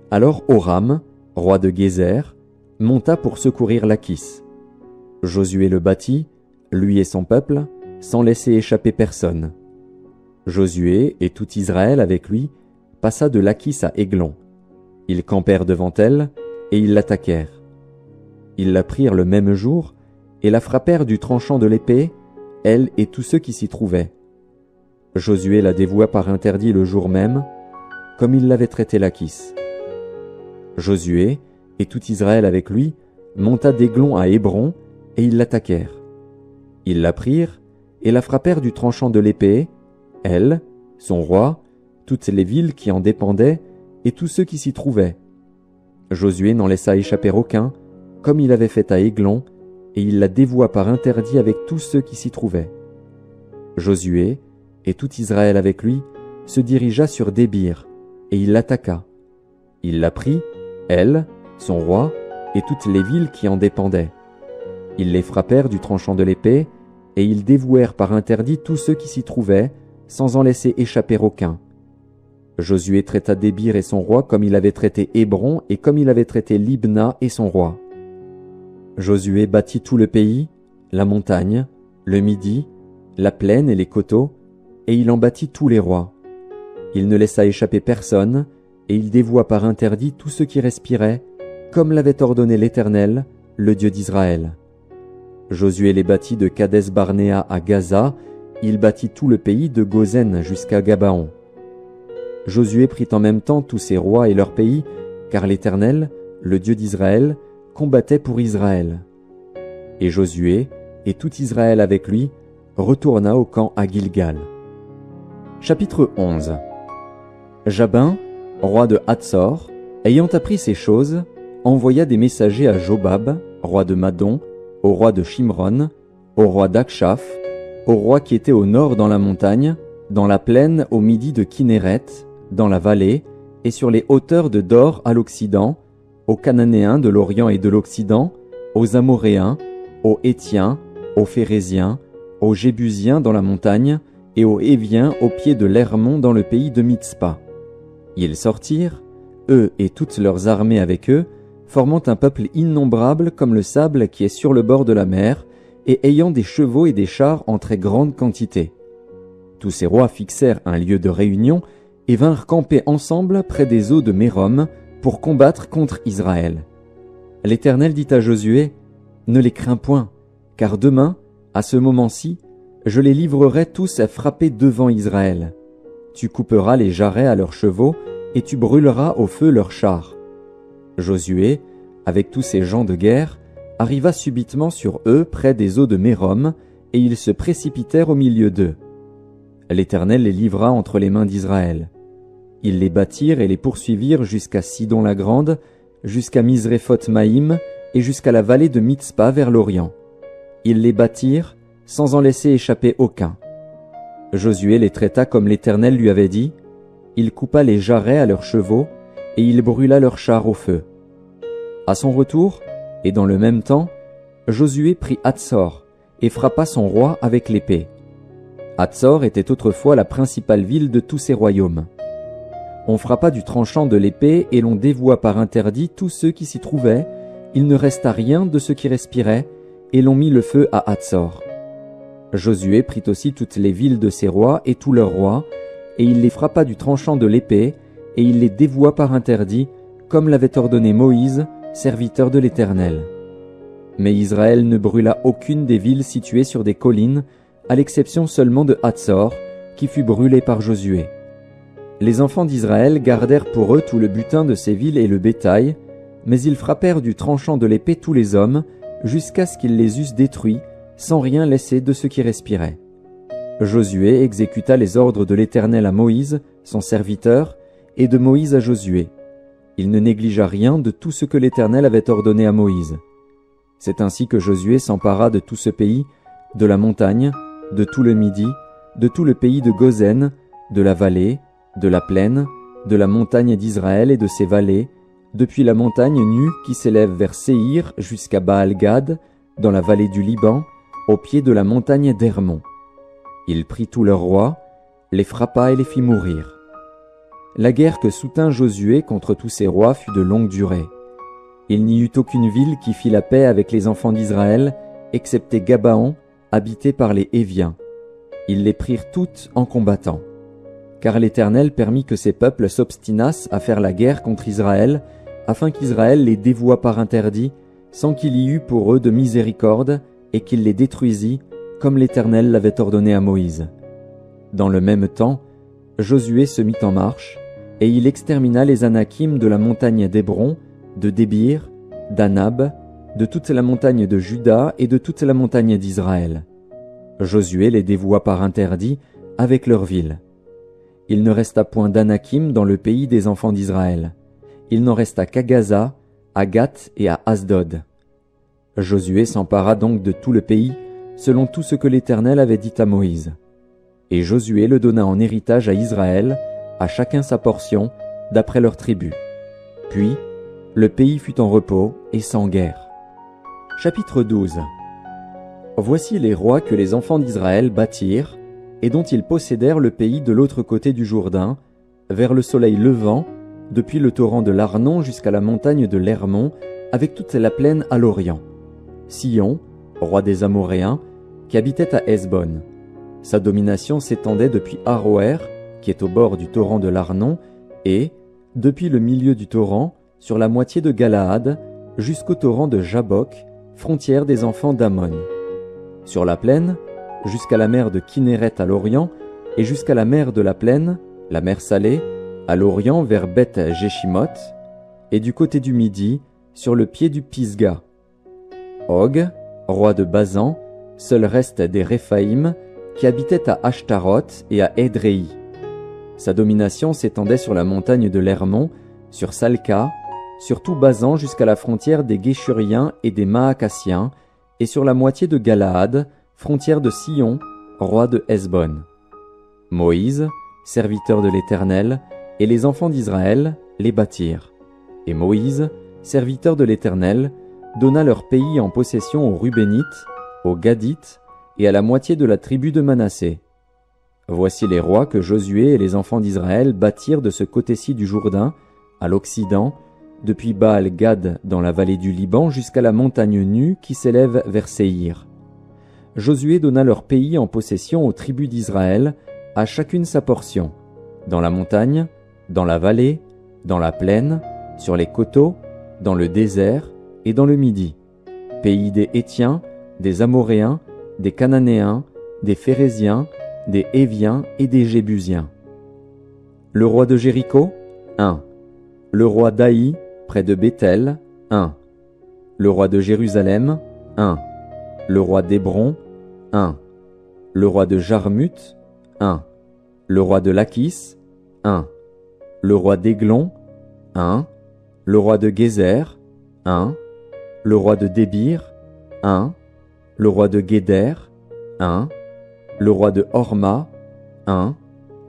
Alors Horam, roi de Gézer, monta pour secourir Lachis. Josué le battit, lui et son peuple, sans laisser échapper personne. Josué et tout Israël avec lui passa de Lachis à Églon. Ils campèrent devant elle, et ils l'attaquèrent. Ils la prirent le même jour, et la frappèrent du tranchant de l'épée, elle et tous ceux qui s'y trouvaient. Josué la dévoua par interdit le jour même, comme il l'avait traité Lachis. Josué et tout Israël avec lui monta d'Églon à Hébron, et ils l'attaquèrent. Ils la prirent, et la frappèrent du tranchant de l'épée, elle, son roi, toutes les villes qui en dépendaient, et tous ceux qui s'y trouvaient. Josué n'en laissa échapper aucun, comme il avait fait à Églon, et il la dévoua par interdit avec tous ceux qui s'y trouvaient. Josué, et tout Israël avec lui, se dirigea sur Débir, et il l'attaqua. Il la prit, elle, son roi, et toutes les villes qui en dépendaient. Ils les frappèrent du tranchant de l'épée, et ils dévouèrent par interdit tous ceux qui s'y trouvaient, sans en laisser échapper aucun. Josué traita Débir et son roi comme il avait traité Hébron et comme il avait traité Libna et son roi. Josué bâtit tout le pays, la montagne, le Midi, la plaine et les coteaux, et il en bâtit tous les rois. Il ne laissa échapper personne, et il dévoua par interdit tous ceux qui respiraient, comme l'avait ordonné l'Éternel, le Dieu d'Israël. Josué les bâtit de Kadès-Barnéa à Gaza, il bâtit tout le pays de Gozen jusqu'à Gabaon. Josué prit en même temps tous ses rois et leurs pays, car l'Éternel, le Dieu d'Israël, combattait pour Israël. Et Josué, et tout Israël avec lui, retourna au camp à Gilgal. Chapitre 11. Jabin, roi de Hatzor, ayant appris ces choses, envoya des messagers à Jobab, roi de Madon, au roi de Shimron, au roi d'Akshaph, au roi qui était au nord dans la montagne, dans la plaine au midi de Kinéret, dans la vallée, et sur les hauteurs de Dor à l'occident, aux Cananéens de l'Orient et de l'Occident, aux Amoréens, aux Hétiens, aux Phéréziens, aux Jébusiens dans la montagne, et aux Héviens au pied de l'Hermon dans le pays de Mitzpa. Ils sortirent, eux et toutes leurs armées avec eux, formant un peuple innombrable comme le sable qui est sur le bord de la mer, et ayant des chevaux et des chars en très grande quantité. Tous ces rois fixèrent un lieu de réunion, et vinrent camper ensemble près des eaux de Mérom, pour combattre contre Israël. L'Éternel dit à Josué, « Ne les crains point, car demain, à ce moment-ci, je les livrerai tous à frapper devant Israël. Tu couperas les jarrets à leurs chevaux, et tu brûleras au feu leurs chars. » Josué, avec tous ses gens de guerre, arriva subitement sur eux près des eaux de Mérom, et ils se précipitèrent au milieu d'eux. L'Éternel les livra entre les mains d'Israël. Ils les battirent et les poursuivirent jusqu'à Sidon-la-Grande, jusqu'à Misréphoth-Maïm et jusqu'à la vallée de Mitzpa vers l'Orient. Ils les battirent sans en laisser échapper aucun. Josué les traita comme l'Éternel lui avait dit. Il coupa les jarrets à leurs chevaux et il brûla leurs chars au feu. À son retour, et dans le même temps, Josué prit Hatzor et frappa son roi avec l'épée. Hatzor était autrefois la principale ville de tous ces royaumes. On frappa du tranchant de l'épée et l'on dévoua par interdit tous ceux qui s'y trouvaient, il ne resta rien de ceux qui respiraient, et l'on mit le feu à Hatzor. Josué prit aussi toutes les villes de ses rois et tous leurs rois, et il les frappa du tranchant de l'épée, et il les dévoua par interdit, comme l'avait ordonné Moïse, serviteur de l'Éternel. Mais Israël ne brûla aucune des villes situées sur des collines, à l'exception seulement de Hatzor, qui fut brûlée par Josué. Les enfants d'Israël gardèrent pour eux tout le butin de ces villes et le bétail, mais ils frappèrent du tranchant de l'épée tous les hommes, jusqu'à ce qu'ils les eussent détruits, sans rien laisser de ceux qui respiraient. Josué exécuta les ordres de l'Éternel à Moïse, son serviteur, et de Moïse à Josué. Il ne négligea rien de tout ce que l'Éternel avait ordonné à Moïse. C'est ainsi que Josué s'empara de tout ce pays, de la montagne, de tout le Midi, de tout le pays de Gozen, de la vallée, de la plaine, de la montagne d'Israël et de ses vallées, depuis la montagne nue qui s'élève vers Séhir jusqu'à Baal-Gad, dans la vallée du Liban, au pied de la montagne d'Hermon. Il prit tous leurs rois, les frappa et les fit mourir. La guerre que soutint Josué contre tous ces rois fut de longue durée. Il n'y eut aucune ville qui fit la paix avec les enfants d'Israël, excepté Gabaon, habité par les Héviens. Ils les prirent toutes en combattant. Car l'Éternel permit que ces peuples s'obstinassent à faire la guerre contre Israël, afin qu'Israël les dévouât par interdit, sans qu'il y eût pour eux de miséricorde, et qu'il les détruisit, comme l'Éternel l'avait ordonné à Moïse. Dans le même temps, Josué se mit en marche, et il extermina les Anakim de la montagne d'Hébron, de Débir, d'Anab, de toute la montagne de Juda et de toute la montagne d'Israël. Josué les dévoua par interdit avec leurs villes. Il ne resta point d'Anakim dans le pays des enfants d'Israël. Il n'en resta qu'à Gaza, à Gath et à Asdod. Josué s'empara donc de tout le pays, selon tout ce que l'Éternel avait dit à Moïse. Et Josué le donna en héritage à Israël, à chacun sa portion, d'après leur tribu. Puis, le pays fut en repos et sans guerre. Chapitre 12. Voici les rois que les enfants d'Israël bâtirent, et dont ils possédèrent le pays de l'autre côté du Jourdain, vers le soleil levant, depuis le torrent de l'Arnon jusqu'à la montagne de l'Hermon, avec toute la plaine à l'orient. Sihon, roi des Amoréens, qui habitait à Hesbon. Sa domination s'étendait depuis Aroër, qui est au bord du torrent de l'Arnon, et, depuis le milieu du torrent, sur la moitié de Galaad, jusqu'au torrent de Jabbok, frontière des enfants d'Ammon. Sur la plaine, jusqu'à la mer de Kinneret à l'orient, et jusqu'à la mer de la plaine, la mer Salée, à l'orient vers Beth-Jéchimoth, et du côté du Midi, sur le pied du Pisga. Og, roi de Basan, seul reste des Réphaïm, qui habitait à Ashtaroth et à Édréi. Sa domination s'étendait sur la montagne de l'Hermon, sur Salca, sur tout Basan jusqu'à la frontière des Guéchuriens et des Maacassiens, et sur la moitié de Galaad, frontière de Sihon, roi de Hesbon. Moïse, serviteur de l'Éternel, et les enfants d'Israël les bâtirent. Et Moïse, serviteur de l'Éternel, donna leur pays en possession aux Rubénites, aux Gadites, et à la moitié de la tribu de Manassé. Voici les rois que Josué et les enfants d'Israël bâtirent de ce côté-ci du Jourdain, à l'Occident, depuis Baal-Gad dans la vallée du Liban jusqu'à la montagne nue qui s'élève vers Séhir. Josué donna leur pays en possession aux tribus d'Israël, à chacune sa portion, dans la montagne, dans la vallée, dans la plaine, sur les coteaux, dans le désert et dans le Midi, pays des Hétiens, des Amoréens, des Cananéens, des Phéréziens, des Héviens et des Jébusiens. Le roi de Jéricho, 1. Le roi d'Aï, près de Béthel, 1. Le roi de Jérusalem, 1. Le roi d'Hébron, 1. Le roi de Jarmuth, 1. Le roi de Lachis, 1. Le roi d'Églon, 1. Le roi de Gézer, 1. Le roi de Débir, 1. Le roi de Guéder, 1. Le roi de Horma, 1.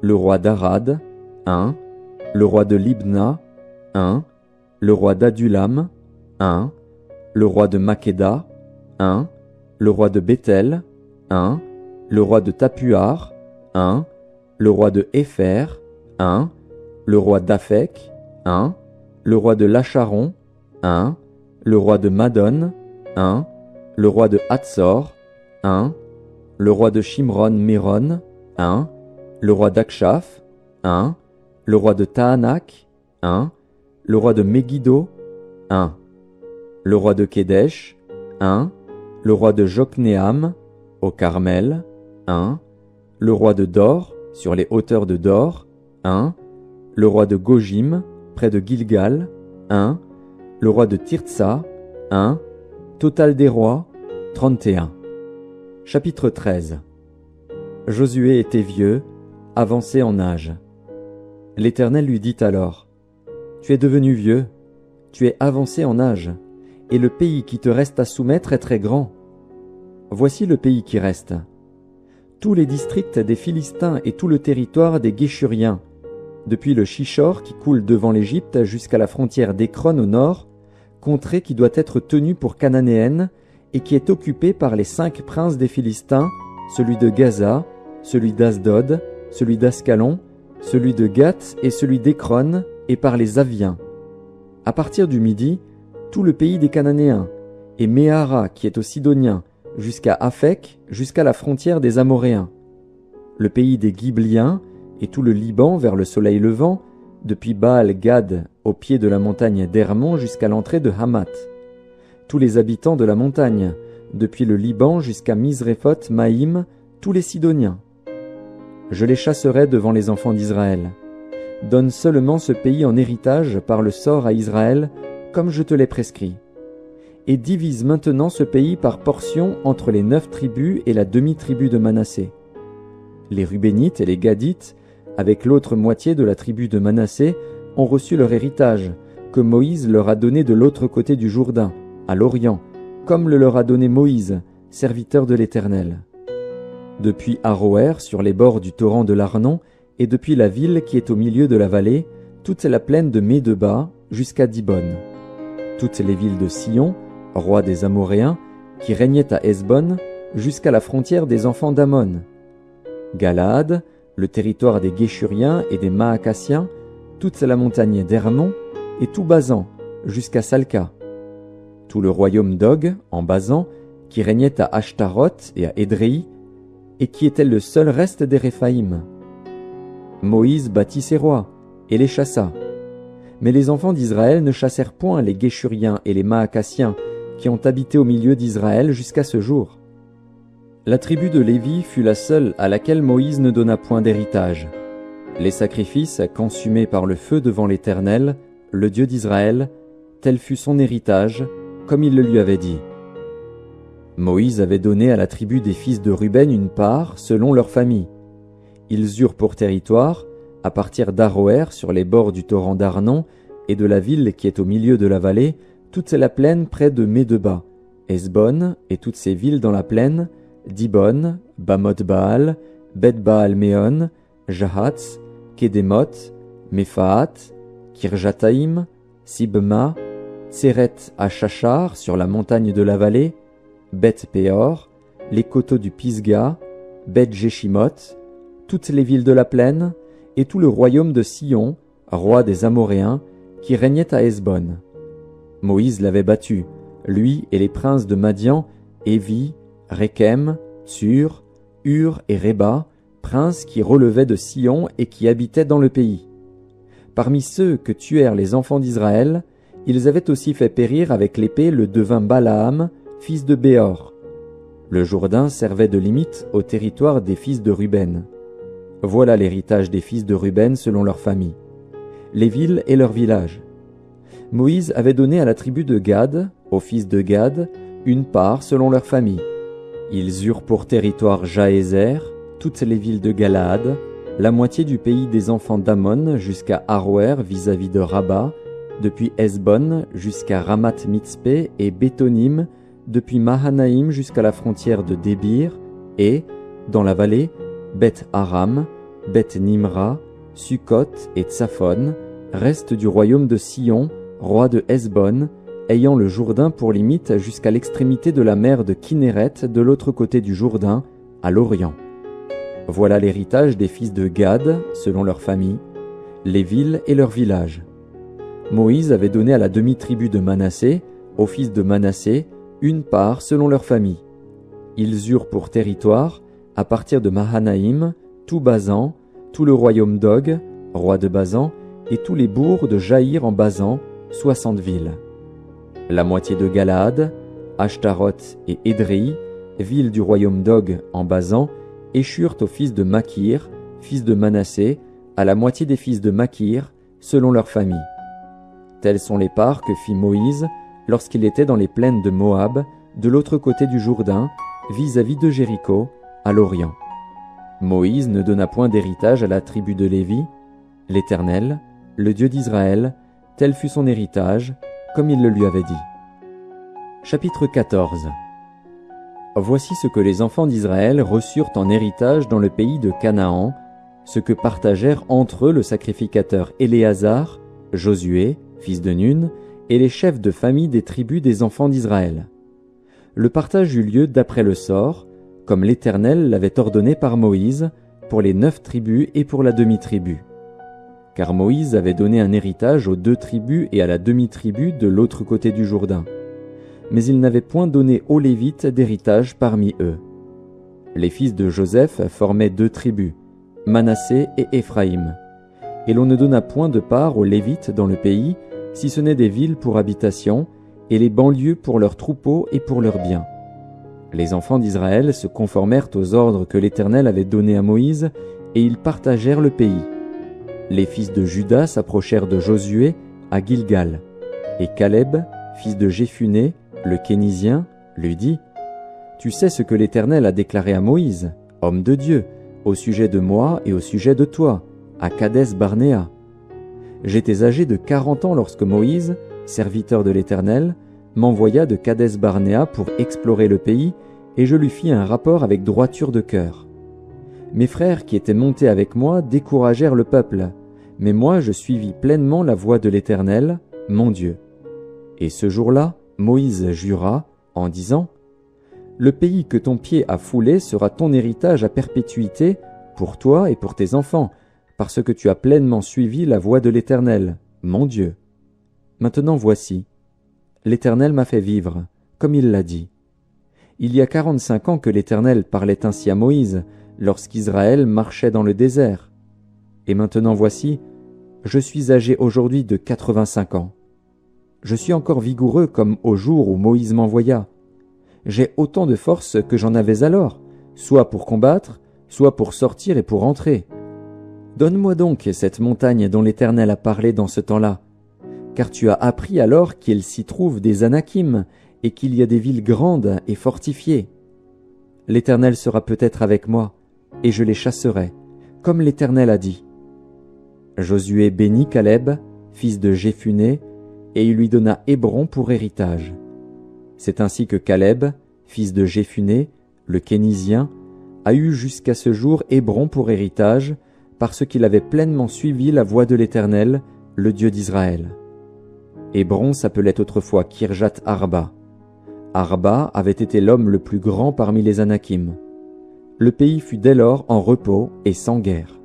Le roi d'Arad, 1. Le roi de Libna, 1. Le roi d'Adulam, 1. Le roi de Makeda, 1. Le roi de Béthel, 1. Le roi de Tapuar, 1. Le roi de Épher, 1. Le roi d'Aphek, 1. Le roi de Lacharon, 1. Le roi de Madon, 1. Le roi de Hatzor, 1. Le roi de Shimron-Méron, 1. Le roi d'Akshaph, 1. Le roi de Tahanak, 1. Le roi de Megiddo, 1. Le roi de Kédesh, 1. Le roi de Joknéam, au Carmel, 1. Le roi de Dor, sur les hauteurs de Dor, 1. Le roi de Gojim, près de Gilgal, 1. Le roi de Tirtsa, 1. Total des rois, 31. Chapitre 13. Josué était vieux, avancé en âge. L'Éternel lui dit alors: Tu es devenu vieux, tu es avancé en âge, et le pays qui te reste à soumettre est très grand. Voici le pays qui reste. Tous les districts des Philistins et tout le territoire des Guéshuriens, depuis le Shishor qui coule devant l'Égypte jusqu'à la frontière d'Écron au nord, contrée qui doit être tenue pour cananéenne et qui est occupée par les 5 princes des Philistins, celui de Gaza, celui d'Asdod, celui d'Ascalon, celui de Gath et celui d'Écron, et par les Aviens. À partir du midi, tout le pays des Cananéens, et Méhara qui est aux Sidoniens, jusqu'à Aphek, jusqu'à la frontière des Amoréens. Le pays des Ghibliens, et tout le Liban vers le soleil levant, depuis Baal-Gad au pied de la montagne d'Hermon jusqu'à l'entrée de Hamath. Tous les habitants de la montagne, depuis le Liban jusqu'à Misréphoth-Maïm, tous les Sidoniens. Je les chasserai devant les enfants d'Israël. Donne seulement ce pays en héritage par le sort à Israël, comme je te l'ai prescrit. Et divise maintenant ce pays par portions entre les 9 tribus et la demi-tribu de Manassé. Les Rubénites et les Gadites, avec l'autre moitié de la tribu de Manassé, ont reçu leur héritage, que Moïse leur a donné de l'autre côté du Jourdain, à l'Orient, comme le leur a donné Moïse, serviteur de l'Éternel. Depuis Aroër, sur les bords du torrent de l'Arnon, et depuis la ville qui est au milieu de la vallée, toute la plaine de Médeba, jusqu'à Dibon. Toutes les villes de Sion, roi des Amoréens, qui régnait à Hesbon, jusqu'à la frontière des enfants d'Ammon. Galaad, le territoire des Guéshuriens et des Maacassiens, toute la montagne d'Hermon, et tout Basan, jusqu'à Salca. Tout le royaume d'Og, en Basan, qui régnait à Ashtaroth et à Édréi, et qui était le seul reste des Réphaïm. Moïse bâtit ses rois, et les chassa. Mais les enfants d'Israël ne chassèrent point les Guéshuriens et les Maacassiens, qui ont habité au milieu d'Israël jusqu'à ce jour. La tribu de Lévi fut la seule à laquelle Moïse ne donna point d'héritage. Les sacrifices consumés par le feu devant l'Éternel, le Dieu d'Israël, tel fut son héritage, comme il le lui avait dit. Moïse avait donné à la tribu des fils de Ruben une part selon leur famille. Ils eurent pour territoire, à partir d'Aroër sur les bords du torrent d'Arnon et de la ville qui est au milieu de la vallée, toute la plaine près de Médeba, Hesbon et toutes ses villes dans la plaine, Dibon, Bamoth-Baal, Beth-Baal-Méon, Jahatz, Kédémoth, Méphaat, Kirjataïm, Sibma, Tseret à Chachar sur la montagne de la vallée, Beth-Péor, les coteaux du Pisga, Beth-Jéchimoth, toutes les villes de la plaine, et tout le royaume de Sion, roi des Amoréens, qui régnait à Hesbon. Moïse l'avait battu, lui et les princes de Madian, Évi, Rékem, Tsur, Hur et Réba, princes qui relevaient de Sion et qui habitaient dans le pays. Parmi ceux que tuèrent les enfants d'Israël, ils avaient aussi fait périr avec l'épée le devin Balaam, fils de Béor. Le Jourdain servait de limite au territoire des fils de Ruben. Voilà l'héritage des fils de Ruben selon leur famille, les villes et leurs villages. Moïse avait donné à la tribu de Gad, aux fils de Gad, une part selon leur famille. Ils eurent pour territoire Jaézer, toutes les villes de Galaad, la moitié du pays des enfants d'Ammon jusqu'à Aroër vis-à-vis de Rabat, depuis Hesbon jusqu'à Ramath-Mitzpé et Bétonim, depuis Mahanaïm jusqu'à la frontière de Débir, et, dans la vallée, Beth-Aram, Beth-Nimra, Sukkot et Tsaphon, reste du royaume de Sion, roi de Hesbon, ayant le Jourdain pour limite jusqu'à l'extrémité de la mer de Kinéret de l'autre côté du Jourdain, à l'Orient. Voilà l'héritage des fils de Gad, selon leur famille, les villes et leurs villages. Moïse avait donné à la demi-tribu de Manassé, aux fils de Manassé, une part selon leur famille. Ils eurent pour territoire, à partir de Mahanaïm, tout Basan, tout le royaume d'Og, roi de Basan, et tous les bourgs de Jaïr en Basan, 60 villes. La moitié de Galaad, Ashtaroth et Édréi, villes du royaume d'Og en Basan, échurent aux fils de Makir, fils de Manassé, à la moitié des fils de Makir, selon leur famille. Telles sont les parts que fit Moïse lorsqu'il était dans les plaines de Moab, de l'autre côté du Jourdain, vis-à-vis de Jéricho, à l'Orient. Moïse ne donna point d'héritage à la tribu de Lévi. L'Éternel, le Dieu d'Israël, tel fut son héritage, comme il le lui avait dit. Chapitre 14. Voici ce que les enfants d'Israël reçurent en héritage dans le pays de Canaan, ce que partagèrent entre eux le sacrificateur Éléazar, Josué, fils de Nun, et les chefs de famille des tribus des enfants d'Israël. Le partage eut lieu d'après le sort, comme l'Éternel l'avait ordonné par Moïse, pour les 9 tribus et pour la demi-tribu. Car Moïse avait donné un héritage aux 2 tribus et à la demi-tribu de l'autre côté du Jourdain. Mais il n'avait point donné aux Lévites d'héritage parmi eux. Les fils de Joseph formaient 2 tribus, Manassé et Éphraïm. Et l'on ne donna point de part aux Lévites dans le pays, si ce n'est des villes pour habitation, et les banlieues pour leurs troupeaux et pour leurs biens. Les enfants d'Israël se conformèrent aux ordres que l'Éternel avait donnés à Moïse, et ils partagèrent le pays. Les fils de Juda s'approchèrent de Josué à Gilgal, et Caleb, fils de Jéphuné, le Kénizien, lui dit : « Tu sais ce que l'Éternel a déclaré à Moïse, homme de Dieu, au sujet de moi et au sujet de toi, à Kadès-Barnéa. J'étais âgé de 40 ans lorsque Moïse, serviteur de l'Éternel, m'envoya de Kadès-Barnéa pour explorer le pays, et je lui fis un rapport avec droiture de cœur. Mes frères qui étaient montés avec moi découragèrent le peuple, mais moi je suivis pleinement la voie de l'Éternel, mon Dieu. Et ce jour-là, Moïse jura, en disant : « Le pays que ton pied a foulé sera ton héritage à perpétuité pour toi et pour tes enfants, parce que tu as pleinement suivi la voie de l'Éternel, mon Dieu. Maintenant voici, l'Éternel m'a fait vivre, comme il l'a dit. Il y a 45 ans que l'Éternel parlait ainsi à Moïse, lorsqu'Israël marchait dans le désert. Et maintenant voici, je suis âgé aujourd'hui de 85 ans. Je suis encore vigoureux comme au jour où Moïse m'envoya. J'ai autant de force que j'en avais alors, soit pour combattre, soit pour sortir et pour entrer. Donne-moi donc cette montagne dont l'Éternel a parlé dans ce temps-là, car tu as appris alors qu'il s'y trouve des Anakim et qu'il y a des villes grandes et fortifiées. L'Éternel sera peut-être avec moi, et je les chasserai, comme l'Éternel a dit. » Josué bénit Caleb, fils de Jéphuné, et il lui donna Hébron pour héritage. C'est ainsi que Caleb, fils de Jéphuné, le Kénizien, a eu jusqu'à ce jour Hébron pour héritage, parce qu'il avait pleinement suivi la voie de l'Éternel, le Dieu d'Israël. Hébron s'appelait autrefois Kirjat Arba. Arba avait été l'homme le plus grand parmi les Anakim. Le pays fut dès lors en repos et sans guerre.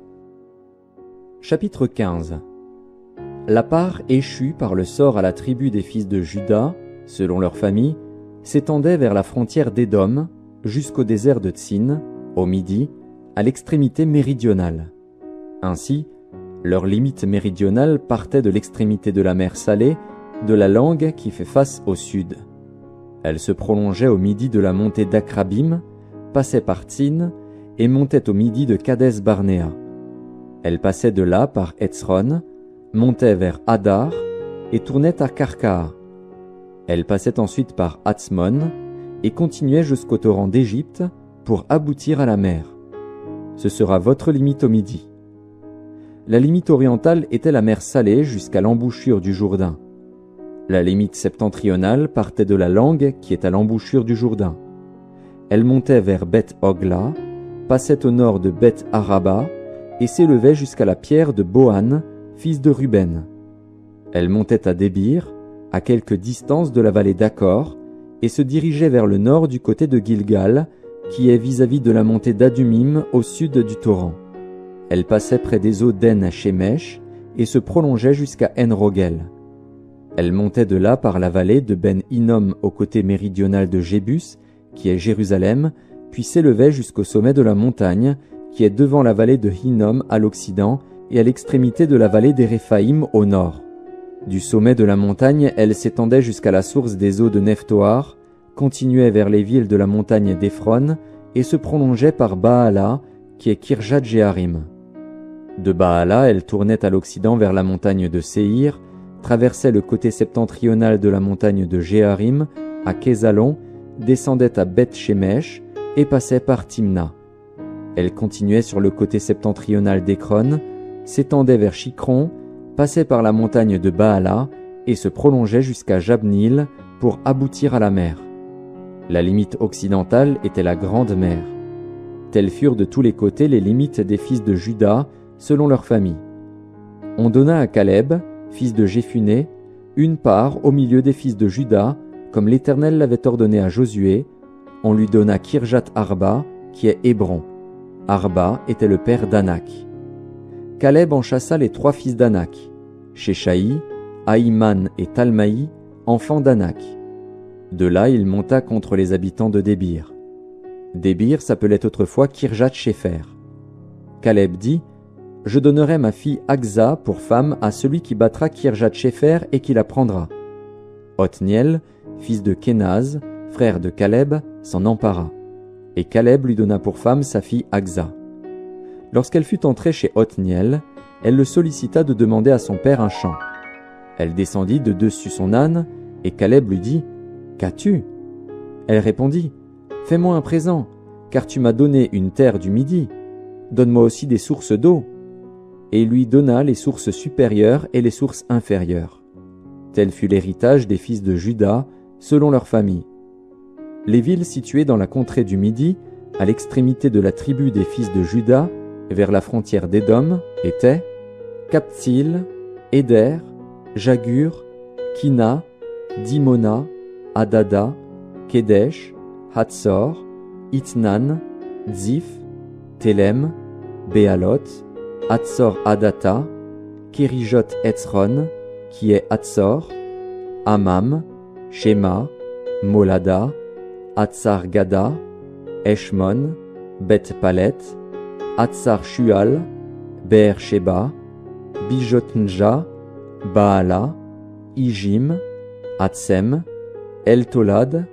Chapitre 15. La part échue par le sort à la tribu des fils de Juda, selon leur famille, s'étendait vers la frontière d'Édom, jusqu'au désert de Tsin, au midi, à l'extrémité méridionale. Ainsi, leur limite méridionale partait de l'extrémité de la mer Salée, de la langue qui fait face au sud. Elle se prolongeait au midi de la montée d'Akrabim, passait par Tsin et montait au midi de Kadès-Barnéa. Elle passait de là par Etzron, montait vers Hadar et tournait à Karkaa. Elle passait ensuite par Hatzmon et continuait jusqu'au torrent d'Égypte pour aboutir à la mer. Ce sera votre limite au midi. La limite orientale était la mer Salée jusqu'à l'embouchure du Jourdain. La limite septentrionale partait de la langue qui est à l'embouchure du Jourdain. Elle montait vers Beth-Hogla, passait au nord de Beth-Araba et s'élevait jusqu'à la pierre de Bohan, fils de Ruben. Elle montait à Débir, à quelque distance de la vallée d'Accor, et se dirigeait vers le nord du côté de Gilgal, qui est vis-à-vis de la montée d'Adumim au sud du torrent. Elle passait près des eaux d'En-Shemesh et se prolongeait jusqu'à En-Rogel. Elle montait de là par la vallée de Ben-Hinnom au côté méridional de Jébus, qui est Jérusalem, puis s'élevait jusqu'au sommet de la montagne, qui est devant la vallée de Hinnom à l'occident et à l'extrémité de la vallée des Réphaïm au nord. Du sommet de la montagne, elle s'étendait jusqu'à la source des eaux de Nephtoar, continuait vers les villes de la montagne d'Ephron et se prolongeait par Baala, qui est Kirjat-Jéarim. De Baala, elle tournait à l'occident vers la montagne de Séhir, traversait le côté septentrional de la montagne de Jéarim, à Kézalon, descendait à Beth-Shemesh et passait par Timna. Elle continuait sur le côté septentrional d'Écron, s'étendait vers Chicron, passait par la montagne de Baala et se prolongeait jusqu'à Jabneel pour aboutir à la mer. La limite occidentale était la Grande Mer. Telles furent de tous les côtés les limites des fils de Juda selon leur famille. On donna à Caleb, fils de Jéphuné, une part au milieu des fils de Juda, comme l'Éternel l'avait ordonné à Josué. On lui donna Kirjat Arba, qui est Hébron. Arba était le père d'Anak. Caleb en chassa les 3 fils d'Anak, Sheshaï, Ahiman et Talmaï, enfants d'Anak. De là il monta contre les habitants de Débir. Débir s'appelait autrefois Kirjat Shépher. Caleb dit, « Je donnerai ma fille Aksa pour femme à celui qui battra Kirjat Shépher et qui la prendra. » Othniel, fils de Kénaz, frère de Caleb, s'en empara. Et Caleb lui donna pour femme sa fille Aksa. Lorsqu'elle fut entrée chez Othniel, elle le sollicita de demander à son père un champ. Elle descendit de dessus son âne, et Caleb lui dit, « Qu'as-tu » Elle répondit, « Fais-moi un présent, car tu m'as donné une terre du Midi. Donne-moi aussi des sources d'eau. » Et il lui donna les sources supérieures et les sources inférieures. Tel fut l'héritage des fils de Juda, selon leur famille. Les villes situées dans la contrée du Midi, à l'extrémité de la tribu des fils de Juda, vers la frontière d'Édom, étaient Kaptsil, Éder, Jagur, Kina, Dimona, Adada, Kedesh, Hatzor, Itnan, Zif, Telem, Béalot, Hatzor Adata, Kérijot Etzron, qui est Hatzor, Amam, Shema, Molada, Hatzar Gada, Eshmon, Bet Palet, Hatzar Shual, Be'er Sheba, Bijotnja, Baala, Ijim, Hatsem, El-Tolad,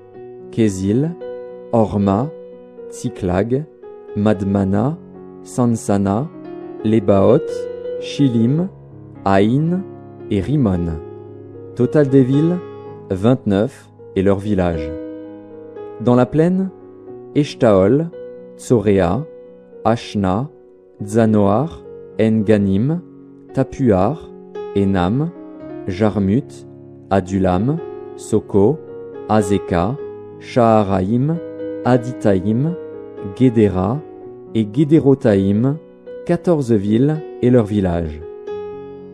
Kézil, Orma, Tsiklag, Madmana, Sansana, Lebaot, Shilim, Aïn et Rimon. Total des villes, 29 et leurs villages. Dans la plaine, Eshtaol, Tsoréa, Ashna, Zanoar, En-Ganim, Tapuar, Enam, Jarmut, Adulam, Soko, Azeka, Shaharaïm, Aditaïm, Guédéra et Guédérotaïm, 14 villes et leurs villages.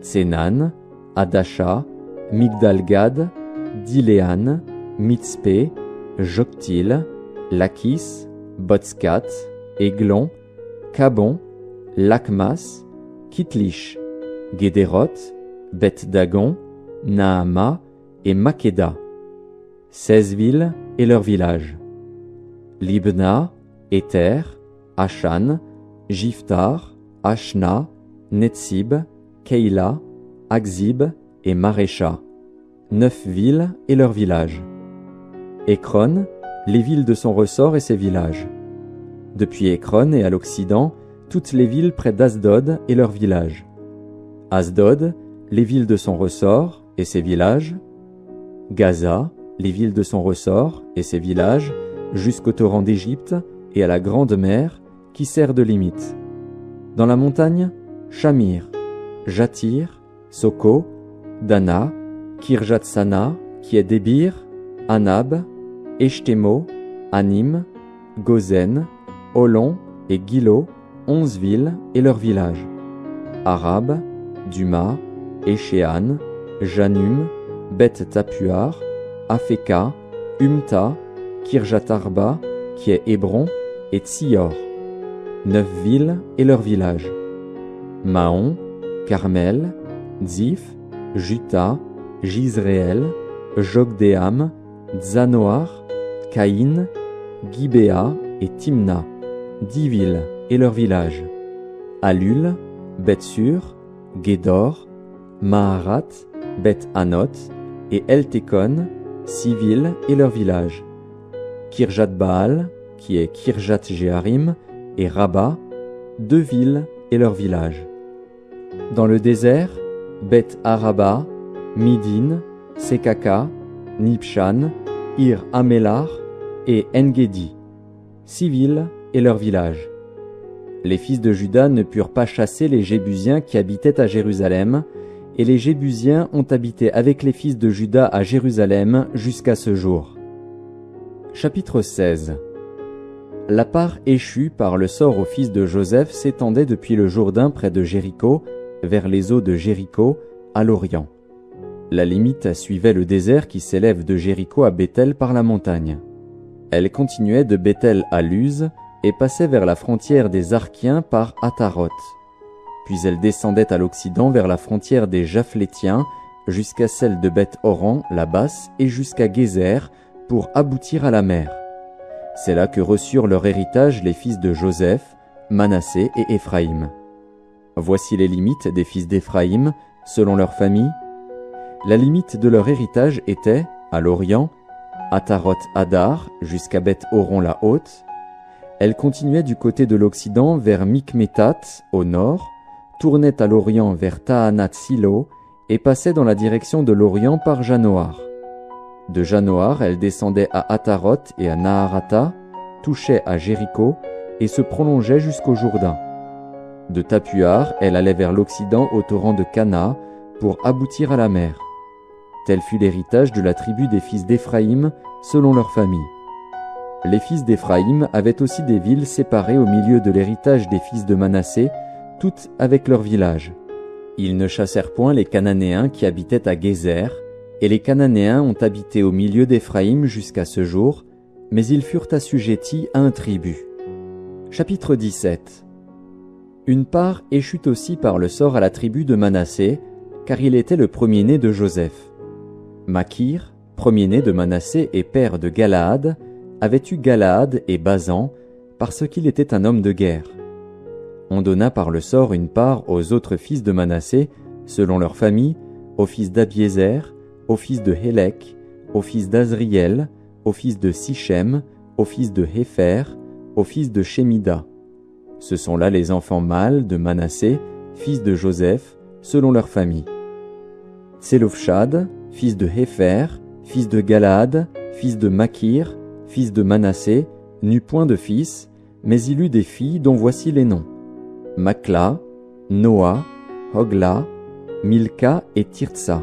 Tsenan, Adasha, Migdalgad, Diléan, Mitzpé, Joktil, Lakis, Botskat, Églon, Kabon, Lakmas, Kitlish, Guédéroth, Beth-Dagon, Naama et Makeda. 16 villes et leurs villages. Libna, Éther, Ashan, Jiftar, Ashna, Netsib, Keila, Akzib et Marécha. 9 villes et leurs villages. Écron, les villes de son ressort et ses villages. Depuis Écron et à l'occident, toutes les villes près d'Asdod et leurs villages. Asdod, les villes de son ressort et ses villages. Gaza, les villes de son ressort et ses villages, jusqu'au torrent d'Égypte et à la Grande Mer, qui sert de limite. Dans la montagne, Shamir, Jatir, Soko, Dana, Kirjatsana, qui est Débir, Anab, Eshtemo, Anim, Gozen, Olon et Gilo, 11 villes et leurs villages. Arab, Duma, Échéan, Janum, Beth Tapuar, Afeka, Umta, Kirjatarba, qui est Hébron, et Tsior. 9 villes et leurs villages. Maon, Carmel, Zif, Juta, Jizréel, Jokdeam, Zanoar, Caïn, Gibéa et Timna. 10 villes et leurs villages. Alul, Beth-Sur, Gédor, Maharat, Beth-Anot et El-Tekon, 6 villes et leurs villages. Kirjat-Baal, qui est Kirjat-Jéharim, et Rabat, 2 villes et leurs villages. Dans le désert, Beth-Araba, Midin, Sekaka, Nibshan, Ir-Amélar et En-Gedi, 6 villes et leurs villages. Les fils de Juda ne purent pas chasser les Jébusiens qui habitaient à Jérusalem, et les Jébusiens ont habité avec les fils de Juda à Jérusalem jusqu'à ce jour. Chapitre 16. La part échue par le sort aux fils de Joseph s'étendait depuis le Jourdain près de Jéricho, vers les eaux de Jéricho, à l'Orient. La limite suivait le désert qui s'élève de Jéricho à Béthel par la montagne. Elle continuait de Béthel à Luz et passait vers la frontière des Arkiens par Ataroth. Puis elle descendait à l'occident vers la frontière des Japhlétiens jusqu'à celle de Beth-Horon, la basse, et jusqu'à Gézer pour aboutir à la mer. C'est là que reçurent leur héritage les fils de Joseph, Manassé et Éphraïm. Voici les limites des fils d'Éphraïm, selon leur famille. La limite de leur héritage était, à l'Orient, Ataroth-Adar jusqu'à Beth-Horon la Haute. Elle continuait du côté de l'Occident vers Mikmétat, au nord, tournait à l'Orient vers Taanath-Silo et passait dans la direction de l'Orient par Janoar. De Janoar, elle descendait à Ataroth et à Naharata, touchait à Jéricho et se prolongeait jusqu'au Jourdain. De Tapuar, elle allait vers l'Occident au torrent de Cana pour aboutir à la mer. Tel fut l'héritage de la tribu des fils d'Éphraïm selon leur famille. Les fils d'Éphraïm avaient aussi des villes séparées au milieu de l'héritage des fils de Manassé, toutes avec leurs villages. Ils ne chassèrent point les Cananéens qui habitaient à Gézer, et les Cananéens ont habité au milieu d'Éphraïm jusqu'à ce jour, mais ils furent assujettis à un tribut. Chapitre 17. Une part échut aussi par le sort à la tribu de Manassé, car il était le premier-né de Joseph. Makir, premier-né de Manassé et père de Galaad, avait eu Galaad et Basan, parce qu'il était un homme de guerre. On donna par le sort une part aux autres fils de Manassé, selon leur famille, aux fils d'Abiézer, aux fils de Hélek, aux fils d'Azriel, aux fils de Sichem, aux fils de Hépher, aux fils de Shemida. Ce sont là les enfants mâles de Manassé, fils de Joseph, selon leur famille. Tselofshad, fils de Hépher, fils de Galaad, fils de Makir, fils de Manassé, n'eut point de fils, mais il eut des filles dont voici les noms. Makla, Noa, Hogla, Milka et Tirtsa.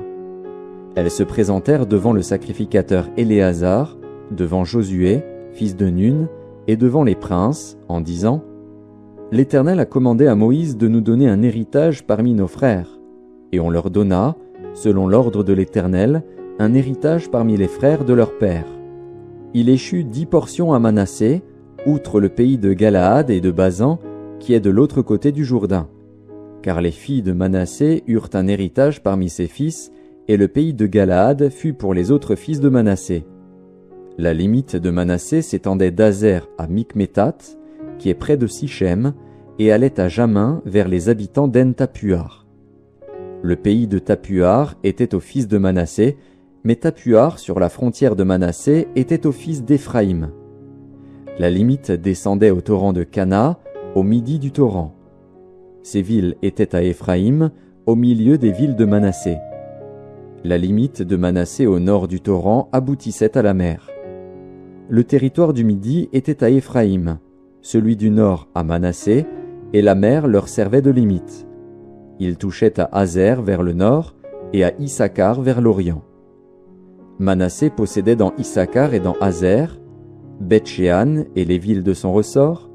Elles se présentèrent devant le sacrificateur Éléazar, devant Josué, fils de Nun, et devant les princes, en disant « L'Éternel a commandé à Moïse de nous donner un héritage parmi nos frères. » Et on leur donna, selon l'ordre de l'Éternel, un héritage parmi les frères de leur père. Il échut 10 portions à Manassé, outre le pays de Galaad et de Basan, qui est de l'autre côté du Jourdain. Car les filles de Manassé eurent un héritage parmi ses fils, et le pays de Galaad fut pour les autres fils de Manassé. La limite de Manassé s'étendait d'Azer à Mikmétat, qui est près de Sichem, et allait à Jamin vers les habitants d'En-Tapuar. Le pays de Tapuar était aux fils de Manassé, mais Tapuar, sur la frontière de Manassé, était aux fils d'Éphraïm. La limite descendait au torrent de Cana, au midi du torrent. Ces villes étaient à Éphraïm, au milieu des villes de Manassé. La limite de Manassé au nord du torrent aboutissait à la mer. Le territoire du midi était à Éphraïm, celui du nord à Manassé, et la mer leur servait de limite. Ils touchaient à Azer vers le nord et à Issachar vers l'orient. Manassé possédait dans Issachar et dans Azer, Beth-Shean et les villes de son ressort,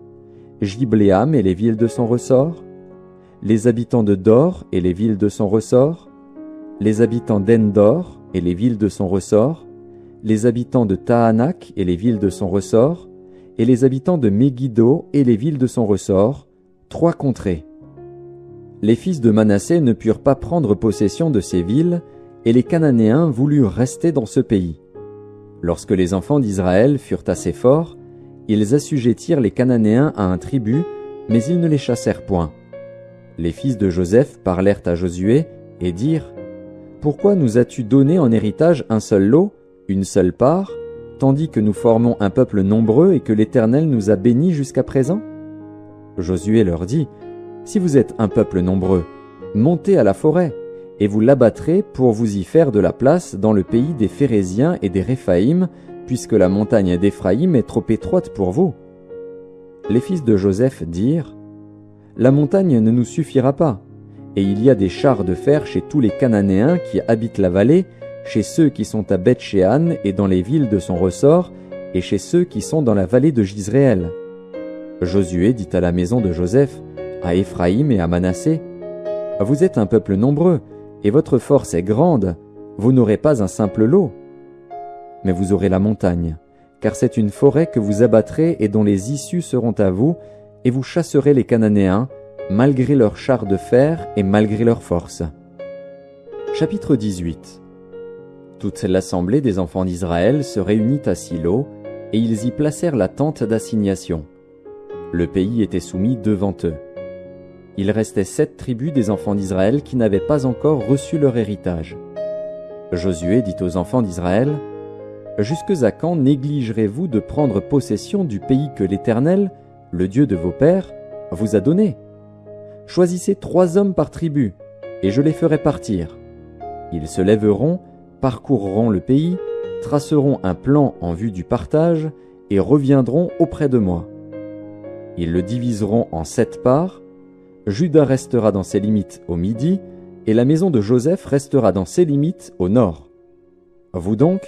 Jibléam et les villes de son ressort, les habitants de Dor et les villes de son ressort, les habitants d'Endor et les villes de son ressort, les habitants de Tahanak et les villes de son ressort, et les habitants de Megiddo et les villes de son ressort, 3 contrées. Les fils de Manassé ne purent pas prendre possession de ces villes, et les Cananéens voulurent rester dans ce pays. Lorsque les enfants d'Israël furent assez forts, ils assujettirent les Cananéens à un tribut, mais ils ne les chassèrent point. Les fils de Joseph parlèrent à Josué et dirent « Pourquoi nous as-tu donné en héritage un seul lot, une seule part, tandis que nous formons un peuple nombreux et que l'Éternel nous a bénis jusqu'à présent ?» Josué leur dit « Si vous êtes un peuple nombreux, montez à la forêt, et vous l'abattrez pour vous y faire de la place dans le pays des Phéréziens et des Réphaïm, puisque la montagne d'Éphraïm est trop étroite pour vous. » Les fils de Joseph dirent « La montagne ne nous suffira pas, et il y a des chars de fer chez tous les Cananéens qui habitent la vallée, chez ceux qui sont à Beth-Shean et dans les villes de son ressort, et chez ceux qui sont dans la vallée de Jizréel. Josué dit à la maison de Joseph, à Éphraïm et à Manassé, « Vous êtes un peuple nombreux, et votre force est grande, vous n'aurez pas un simple lot. Mais vous aurez la montagne, car c'est une forêt que vous abattrez et dont les issues seront à vous, et vous chasserez les Cananéens, malgré leurs chars de fer et malgré leur force. » Chapitre 18. Toute l'assemblée des enfants d'Israël se réunit à Silo, et ils y placèrent la tente d'assignation. Le pays était soumis devant eux. Il restait 7 tribus des enfants d'Israël qui n'avaient pas encore reçu leur héritage. Josué dit aux enfants d'Israël, « Jusque à quand négligerez-vous de prendre possession du pays que l'Éternel, le Dieu de vos pères, vous a donné? Choisissez 3 hommes par tribu, et je les ferai partir. Ils se lèveront, parcourront le pays, traceront un plan en vue du partage, et reviendront auprès de moi. Ils le diviseront en 7 parts. Juda restera dans ses limites au midi, et la maison de Joseph restera dans ses limites au nord. Vous donc,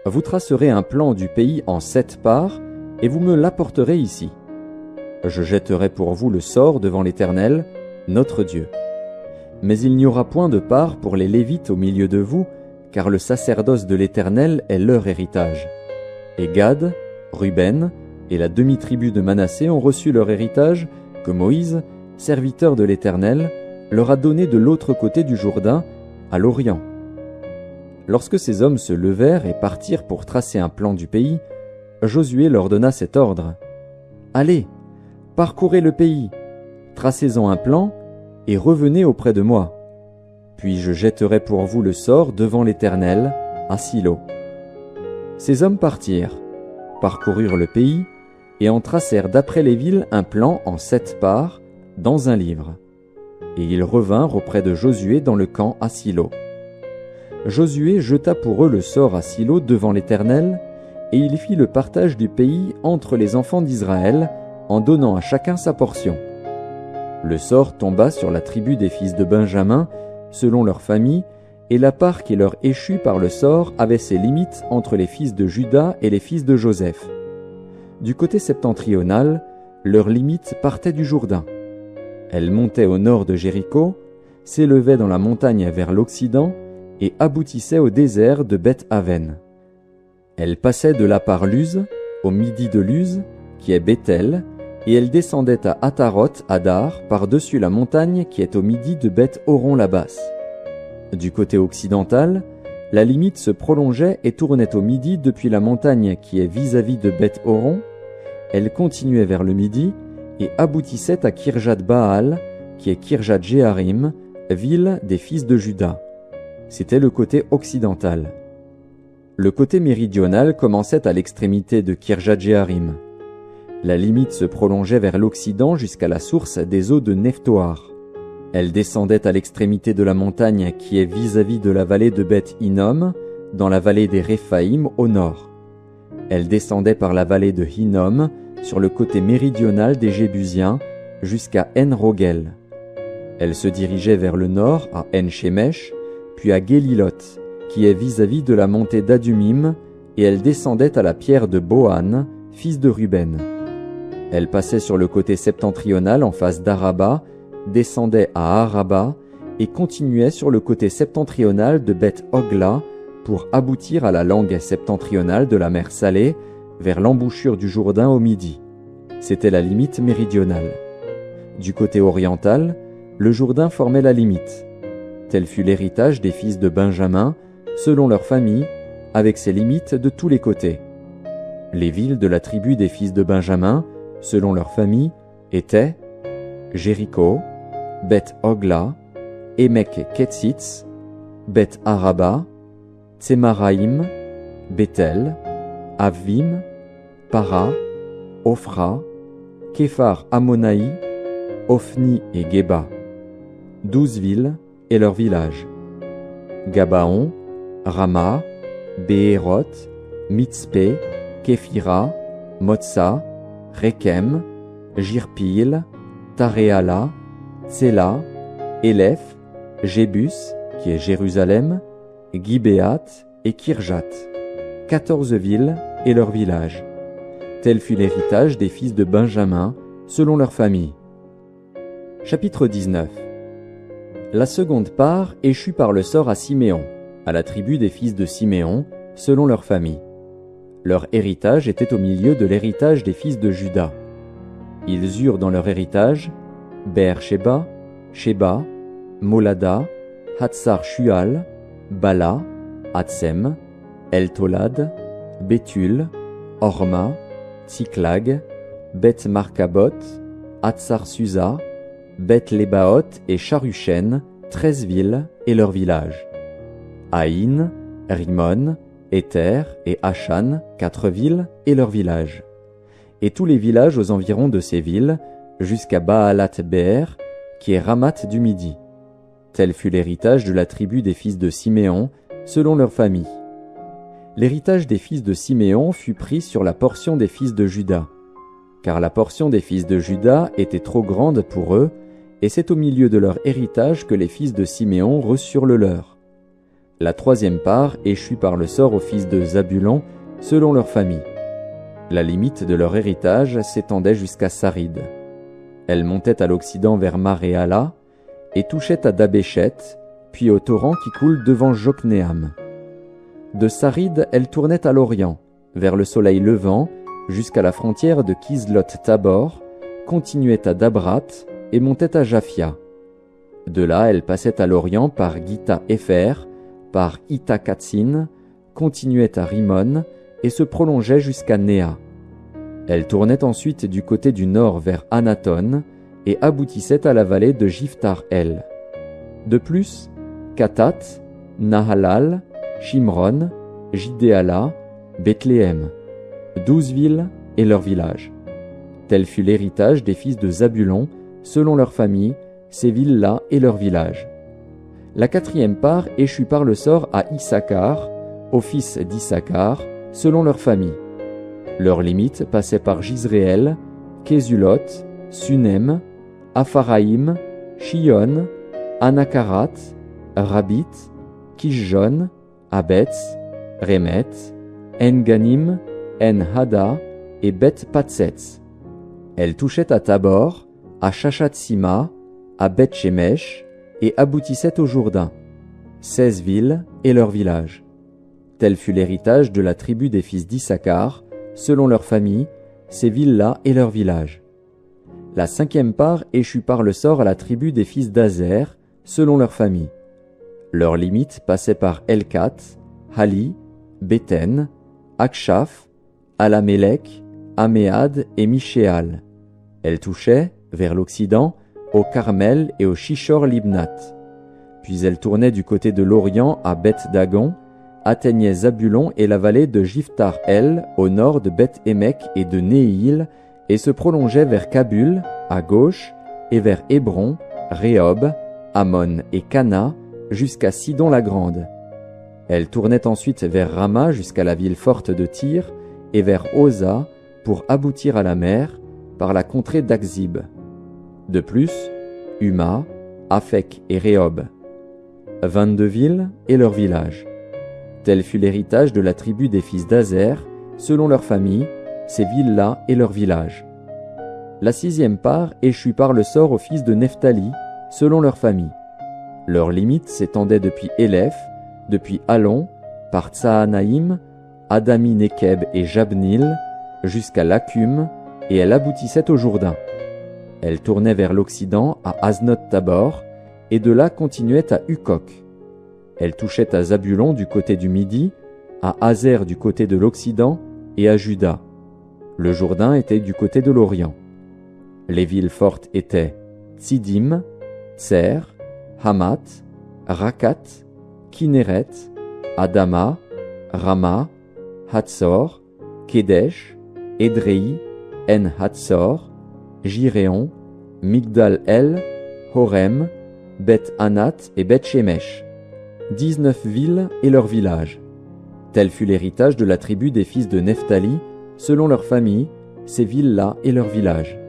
vous tracerez un plan du pays en 7 parts, et vous me l'apporterez ici. Je jetterai pour vous le sort devant l'Éternel, notre Dieu. Mais il n'y aura point de part pour les Lévites au milieu de vous, car le sacerdoce de l'Éternel est leur héritage. Et Gad, Ruben et la demi-tribu de Manassé ont reçu leur héritage que Moïse, serviteur de l'Éternel, leur a donné de l'autre côté du Jourdain, à l'Orient. Lorsque ces hommes se levèrent et partirent pour tracer un plan du pays, Josué leur donna cet ordre. « Allez, parcourez le pays, tracez-en un plan, et revenez auprès de moi. Puis je jetterai pour vous le sort devant l'Éternel, à Silo. » Ces hommes partirent, parcoururent le pays, et en tracèrent d'après les villes un plan en 7 parts, dans un livre. Et ils revinrent auprès de Josué dans le camp à Silo. Josué jeta pour eux le sort à Silo devant l'Éternel, et il fit le partage du pays entre les enfants d'Israël, en donnant à chacun sa portion. Le sort tomba sur la tribu des fils de Benjamin, selon leur famille, et la part qui leur échut par le sort avait ses limites entre les fils de Juda et les fils de Joseph. Du côté septentrional, leur limite partait du Jourdain. Elle montait au nord de Jéricho, s'élevait dans la montagne vers l'Occident et aboutissait au désert de Beth-Aven. Elle passait de là par Luz, au midi de Luz, qui est Béthel, et elle descendait à Ataroth Adar par-dessus la montagne qui est au midi de Beth-Horon-la-Basse. Du côté occidental, la limite se prolongeait et tournait au midi depuis la montagne qui est vis-à-vis de Beth-Horon. Elle continuait vers le midi et aboutissait à Kirjat-Baal, qui est Kirjat-Jéarim, ville des fils de Juda. C'était le côté occidental. Le côté méridional commençait à l'extrémité de Kirjat-Jéarim. La limite se prolongeait vers l'Occident jusqu'à la source des eaux de Nephtoar. Elle descendait à l'extrémité de la montagne qui est vis-à-vis de la vallée de Beth-Hinnom, dans la vallée des Réphaïm au nord. Elle descendait par la vallée de Hinnom, sur le côté méridional des Jébusiens, jusqu'à En-Rogel. Elle se dirigeait vers le nord à En-Shemesh, puis à Guélilot, qui est vis-à-vis de la montée d'Adumim, et elle descendait à la pierre de Bohan, fils de Ruben. Elle passait sur le côté septentrional en face d'Araba, descendait à Araba et continuait sur le côté septentrional de Beth-Hogla pour aboutir à la langue septentrionale de la mer Salée, vers l'embouchure du Jourdain au midi. C'était la limite méridionale. Du côté oriental, le Jourdain formait la limite. Tel fut l'héritage des fils de Benjamin, selon leur famille, avec ses limites de tous les côtés. Les villes de la tribu des fils de Benjamin, selon leur famille, étaient Jéricho, Beth-Hogla, Émek-Kétzitz, Beth-Araba, Tsémaraïm, Béthel, Avvim, Para, Ophra, Képhar Ammonaï, Ophni et Géba, 12 villes et leurs villages. Gabaon, Rama, Béhéroth, Mitzpé, Képhira, Motsa, Rékem, Jirpil, Taréala, Tséla, Éléph, Jébus, qui est Jérusalem, Gibéat et Kirjat, 14 villes et leurs villages. Tel fut l'héritage des fils de Benjamin, selon leur famille. Chapitre 19. La seconde part échut par le sort à Siméon, à la tribu des fils de Siméon, selon leur famille. Leur héritage était au milieu de l'héritage des fils de Juda. Ils eurent dans leur héritage Beer-Sheba, Sheba, Molada, Hatsar-Shual, Bala, Hatsem, El-Tolad, Béthul, Horma, Tsiklag, Beth-Markabot, Hatsar-Susa, Beth-Lébaoth et Charushen, 13 villes et leurs villages. Haïn, Rimon, Éther et Achan, 4 villes et leurs villages. Et tous les villages aux environs de ces villes, jusqu'à Baalat-Beer, qui est Ramat du Midi. Tel fut l'héritage de la tribu des fils de Siméon, selon leur famille. L'héritage des fils de Siméon fut pris sur la portion des fils de Juda, car la portion des fils de Juda était trop grande pour eux, et c'est au milieu de leur héritage que les fils de Siméon reçurent le leur. La troisième part échut par le sort aux fils de Zabulon, selon leur famille. La limite de leur héritage s'étendait jusqu'à Sarid. Elle montait à l'occident vers Maréala, et touchait à Dabéchet, puis au torrent qui coule devant Joknéam. De Sarid, elle tournait à l'orient, vers le soleil levant, jusqu'à la frontière de Kisloth-Tabor, continuait à Dabrat et montait à Japhia. De là, elle passait à l'orient par Githa-Épher, par Ita-Katsin, continuait à Rimon et se prolongeait jusqu'à Néa. Elle tournait ensuite du côté du nord vers Anaton et aboutissait à la vallée de Jiftar-El. De plus, Katat, Nahalal, Shimron, Jidéala, Bethléem, 12 villes et leurs villages. Tel fut l'héritage des fils de Zabulon, selon leur famille, ces villes-là et leurs villages. La quatrième part échut par le sort à Issachar, aux fils d'Issachar, selon leur famille. Leurs limites passaient par Jizréel, Késulot, Sunem, Apharaïm, Shion, Anakarat, Rabit, Kishjon, Abetz, Remet, En-Ganim, En-Hada et Beth-Patsetz. Elle touchait à Tabor, à Shachat-Sima, à Beth-Shemesh et aboutissait au Jourdain, 16 villes et leurs villages. Tel fut l'héritage de la tribu des fils d'Issachar, selon leur famille, ces villes-là et leurs villages. La cinquième part échut par le sort à la tribu des fils d'Azer, selon leur famille. Leurs limites passaient par Elkat, Hali, Béten, Akshaf, Alamélec, Améad et Michéal. Elle touchait, vers l'occident, au Carmel et au Shishor-Libnat. Puis elle tournait du côté de l'Orient à Beth-Dagon, atteignait Zabulon et la vallée de Jiftar-El au nord de Beth-Émec et de Néhil et se prolongeait vers Kabul, à gauche, et vers Hébron, Rehob, Ammon et Cana, jusqu'à Sidon-la-Grande. Elle tournait ensuite vers Rama jusqu'à la ville forte de Tyr et vers Oza pour aboutir à la mer par la contrée d'Akzib. De plus, Huma, Aphek et Rehob. 22 villes et leurs villages. Tel fut l'héritage de la tribu des fils d'Azer, selon leur famille, ces villes-là et leurs villages. La sixième part échut par le sort aux fils de Nephtali, selon leur famille. Leurs limites s'étendaient depuis Éléph, depuis Allon, par Tsahanaïm, Adami-Nekeb et Jabnil, jusqu'à Lakum, et elle aboutissait au Jourdain. Elle tournait vers l'occident à Aznot-Tabor, et de là continuait à Hukok. Elle touchait à Zabulon du côté du midi, à Hazer du côté de l'occident et à Juda. Le Jourdain était du côté de l'Orient. Les villes fortes étaient Tsidim, Tser, Hamat, Rakat, Kinéret, Adama, Rama, Hatzor, Kedesh, Édréi, En-Hatzor, Jiréon, Migdal-El, Horem, Beth-Anat et Beth-Shemesh. 19 villes et leurs villages. Tel fut l'héritage de la tribu des fils de Nephtali, selon leur famille, ces villes-là et leurs villages.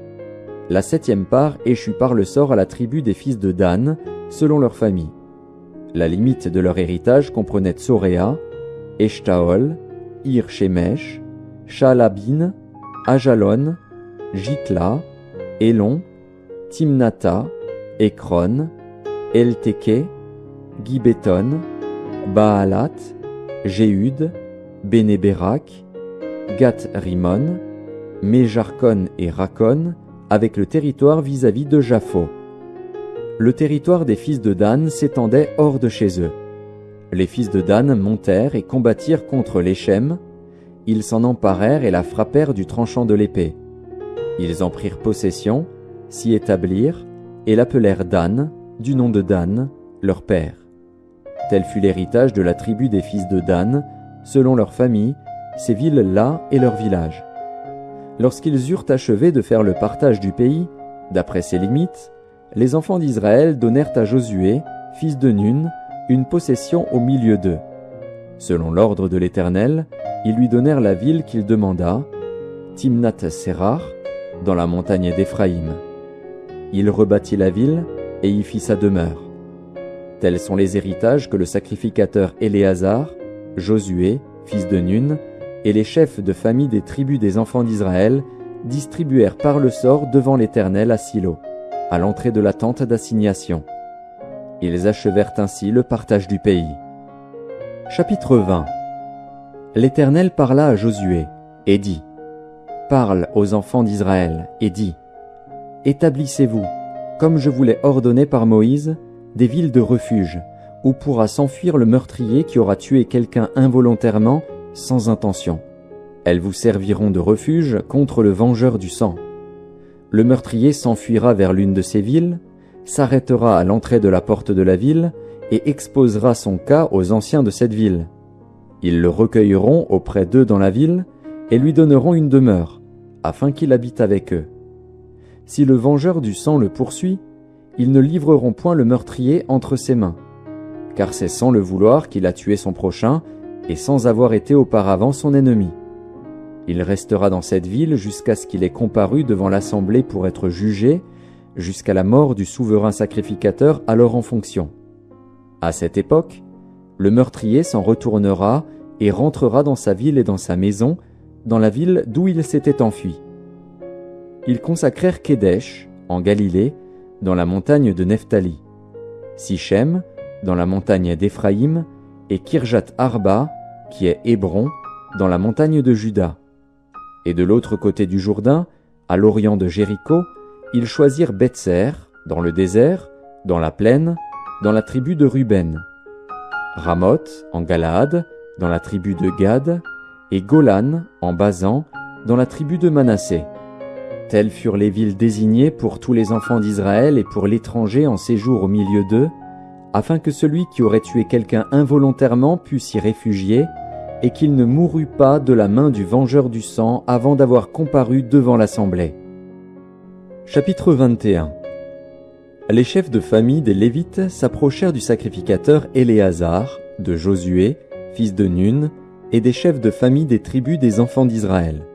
La septième part échut par le sort à la tribu des fils de Dan, selon leur famille. La limite de leur héritage comprenait Tsoréa, Eshtaol, Ir-Shemesh, Shaalabin, Ajalon, Jitla, Elon, Timnata, Ekron, Elteke, Gibéton, Baalat, Jéhud, Bénéberak, Gath-Rimon, Méjarkon et Rakon, avec le territoire vis-à-vis de Japho. Le territoire des fils de Dan s'étendait hors de chez eux. Les fils de Dan montèrent et combattirent contre l'Échem. Ils s'en emparèrent et la frappèrent du tranchant de l'épée. Ils en prirent possession, s'y établirent, et l'appelèrent Dan, du nom de Dan, leur père. Tel fut l'héritage de la tribu des fils de Dan, selon leur famille, ces villes-là et leurs villages. Lorsqu'ils eurent achevé de faire le partage du pays, d'après ses limites, les enfants d'Israël donnèrent à Josué, fils de Nun, une possession au milieu d'eux. Selon l'ordre de l'Éternel, ils lui donnèrent la ville qu'il demanda, Timnath-Sérar, dans la montagne d'Éphraïm. Il rebâtit la ville et y fit sa demeure. Tels sont les héritages que le sacrificateur Éléazar, Josué, fils de Nun, et les chefs de famille des tribus des enfants d'Israël distribuèrent par le sort devant l'Éternel à Silo, à l'entrée de la tente d'assignation. Ils achevèrent ainsi le partage du pays. Chapitre 20. L'Éternel parla à Josué, et dit, « Parle aux enfants d'Israël, et dis, « Établissez-vous, comme je vous l'ai ordonné par Moïse, des villes de refuge, où pourra s'enfuir le meurtrier qui aura tué quelqu'un involontairement, sans intention. Elles vous serviront de refuge contre le vengeur du sang. Le meurtrier s'enfuira vers l'une de ces villes, s'arrêtera à l'entrée de la porte de la ville et exposera son cas aux anciens de cette ville. Ils le recueilleront auprès d'eux dans la ville et lui donneront une demeure, afin qu'il habite avec eux. Si le vengeur du sang le poursuit, ils ne livreront point le meurtrier entre ses mains, car c'est sans le vouloir qu'il a tué son prochain et sans avoir été auparavant son ennemi. Il restera dans cette ville jusqu'à ce qu'il ait comparu devant l'assemblée pour être jugé, jusqu'à la mort du souverain sacrificateur alors en fonction. À cette époque, le meurtrier s'en retournera et rentrera dans sa ville et dans sa maison, dans la ville d'où il s'était enfui. Ils consacrèrent Kédesh, en Galilée, dans la montagne de Nephtali, Sichem, dans la montagne d'Éphraïm, et Kirjat Arba, qui est Hébron, dans la montagne de Juda. Et de l'autre côté du Jourdain, à l'orient de Jéricho, ils choisirent Bethser, dans le désert, dans la plaine, dans la tribu de Ruben, Ramoth, en Galaad, dans la tribu de Gad, et Golan, en Basan, dans la tribu de Manassé. Telles furent les villes désignées pour tous les enfants d'Israël et pour l'étranger en séjour au milieu d'eux, afin que celui qui aurait tué quelqu'un involontairement pût s'y réfugier, et qu'il ne mourût pas de la main du vengeur du sang avant d'avoir comparu devant l'assemblée. Chapitre 21. Les chefs de famille des Lévites s'approchèrent du sacrificateur Éléazar, de Josué, fils de Nun, et des chefs de famille des tribus des enfants d'Israël.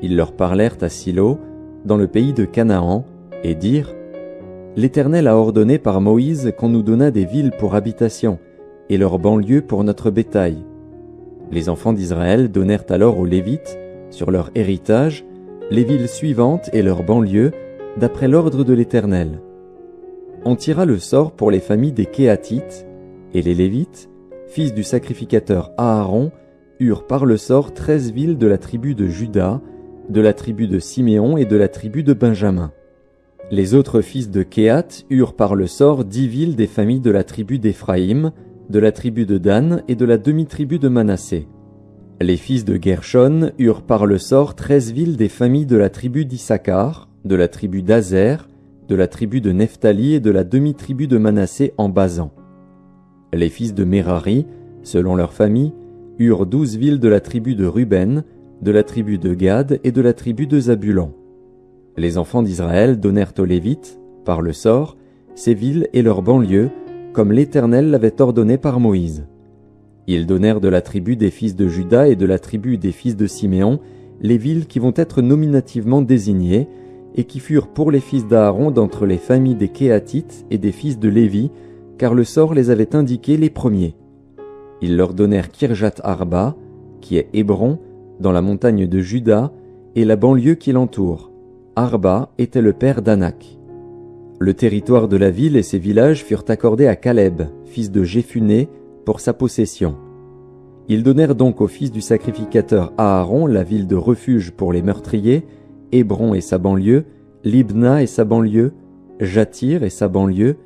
Ils leur parlèrent à Silo, dans le pays de Canaan, et dirent, « L'Éternel a ordonné par Moïse qu'on nous donnât des villes pour habitation, et leurs banlieues pour notre bétail. » Les enfants d'Israël donnèrent alors aux Lévites, sur leur héritage, les villes suivantes et leurs banlieues, d'après l'ordre de l'Éternel. On tira le sort pour les familles des Kéhatites, et les Lévites, fils du sacrificateur Aaron, eurent par le sort 13 villes de la tribu de Juda, de la tribu de Siméon et de la tribu de Benjamin. Les autres fils de Kéhat eurent par le sort 10 villes des familles de la tribu d'Éphraïm, de la tribu de Dan et de la demi-tribu de Manassé. Les fils de Gershon eurent par le sort 13 villes des familles de la tribu d'Issachar, de la tribu d'Azer, de la tribu de Nephtali et de la demi-tribu de Manassé en Basan. Les fils de Merari, selon leur famille, eurent 12 villes de la tribu de Ruben, de la tribu de Gad et de la tribu de Zabulon. Les enfants d'Israël donnèrent aux Lévites, par le sort, ces villes et leurs banlieues, comme l'Éternel l'avait ordonné par Moïse. Ils donnèrent de la tribu des fils de Juda et de la tribu des fils de Siméon les villes qui vont être nominativement désignées, et qui furent pour les fils d'Aaron d'entre les familles des Kéatites et des fils de Lévi, car le sort les avait indiqués les premiers. Ils leur donnèrent Kirjat Arba, qui est Hébron, dans la montagne de Juda, et la banlieue qui l'entoure. Arba était le père d'Anak. Le territoire de la ville et ses villages furent accordés à Caleb, fils de Jéphuné, pour sa possession. Ils donnèrent donc au fils du sacrificateur Aaron la ville de refuge pour les meurtriers, Hébron et sa banlieue, Libna et sa banlieue, Jatir et sa banlieue,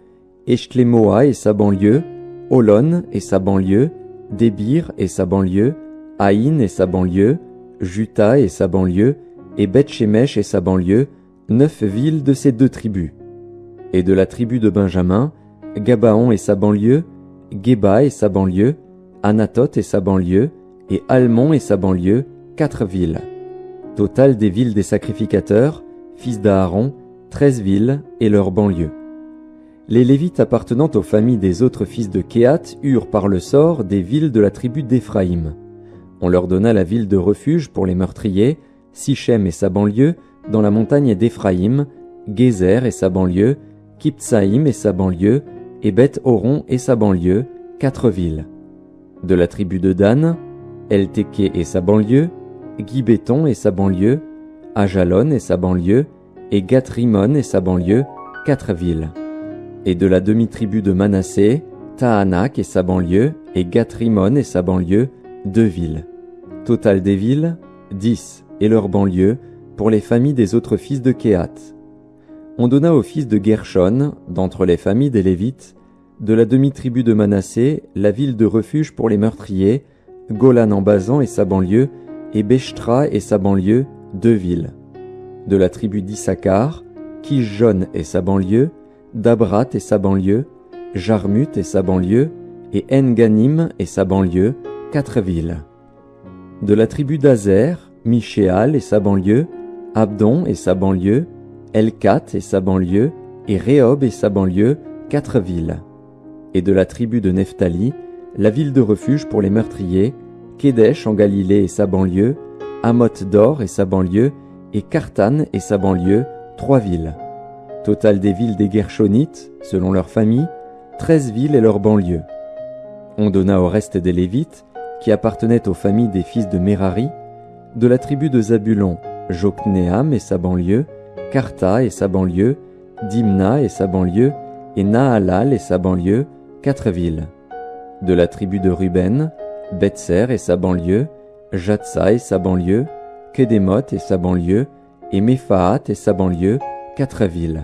Eshtlemoa et sa banlieue, Holon et sa banlieue, Débir et sa banlieue, Haïn et sa banlieue, Juta et sa banlieue, et Beth-Shemesh et sa banlieue, 9 villes de ces 2 tribus. Et de la tribu de Benjamin, Gabaon et sa banlieue, Geba et sa banlieue, Anatot et sa banlieue, et Almon et sa banlieue, 4 villes. Total des villes des sacrificateurs, fils d'Aaron, 13 villes et leurs banlieues. Les Lévites appartenant aux familles des autres fils de Kéhat eurent par le sort des villes de la tribu d'Éphraïm. On leur donna la ville de refuge pour les meurtriers, Sichem et sa banlieue, dans la montagne d'Éphraïm, Gézer et sa banlieue, Kiptsaïm et sa banlieue, et Beth-Horon et sa banlieue, 4 villes. De la tribu de Dan, El-Téké et sa banlieue, Gibéton et sa banlieue, Ajalon et sa banlieue, et Gath-Rimon et sa banlieue, 4 villes. Et de la demi-tribu de Manassé, Tahanak et sa banlieue, et Gath-Rimon et sa banlieue, 2 villes. Total des villes, 10, et leurs banlieues, pour les familles des autres fils de Kéhat. On donna aux fils de Gershon, d'entre les familles des Lévites, de la demi-tribu de Manassé, la ville de refuge pour les meurtriers, Golan en Basan et sa banlieue, et Béchtra et sa banlieue, 2 villes. De la tribu d'Issachar, Kishjon et sa banlieue, Dabrat et sa banlieue, Jarmut et sa banlieue, et En-Ganim et sa banlieue, 4 villes. De la tribu d'Azer, Michéal et sa banlieue, Abdon et sa banlieue, Elkat et sa banlieue, et Rehob et sa banlieue, 4 villes. Et de la tribu de Nephtali, la ville de refuge pour les meurtriers, Kédesh en Galilée et sa banlieue, Hamoth d'Or et sa banlieue, et Kartan et sa banlieue, 3 villes. Total des villes des Gershonites, selon leur famille, 13 villes et leurs banlieues. On donna au reste des Lévites, qui appartenaient aux familles des fils de Merari, de la tribu de Zabulon, Jokneam et sa banlieue, Karta et sa banlieue, Dimna et sa banlieue, et Nahalal et sa banlieue, 4 villes. De la tribu de Ruben, Betser et sa banlieue, Jatsa et sa banlieue, Kedemoth et sa banlieue, et Mephaat et sa banlieue, 4 villes.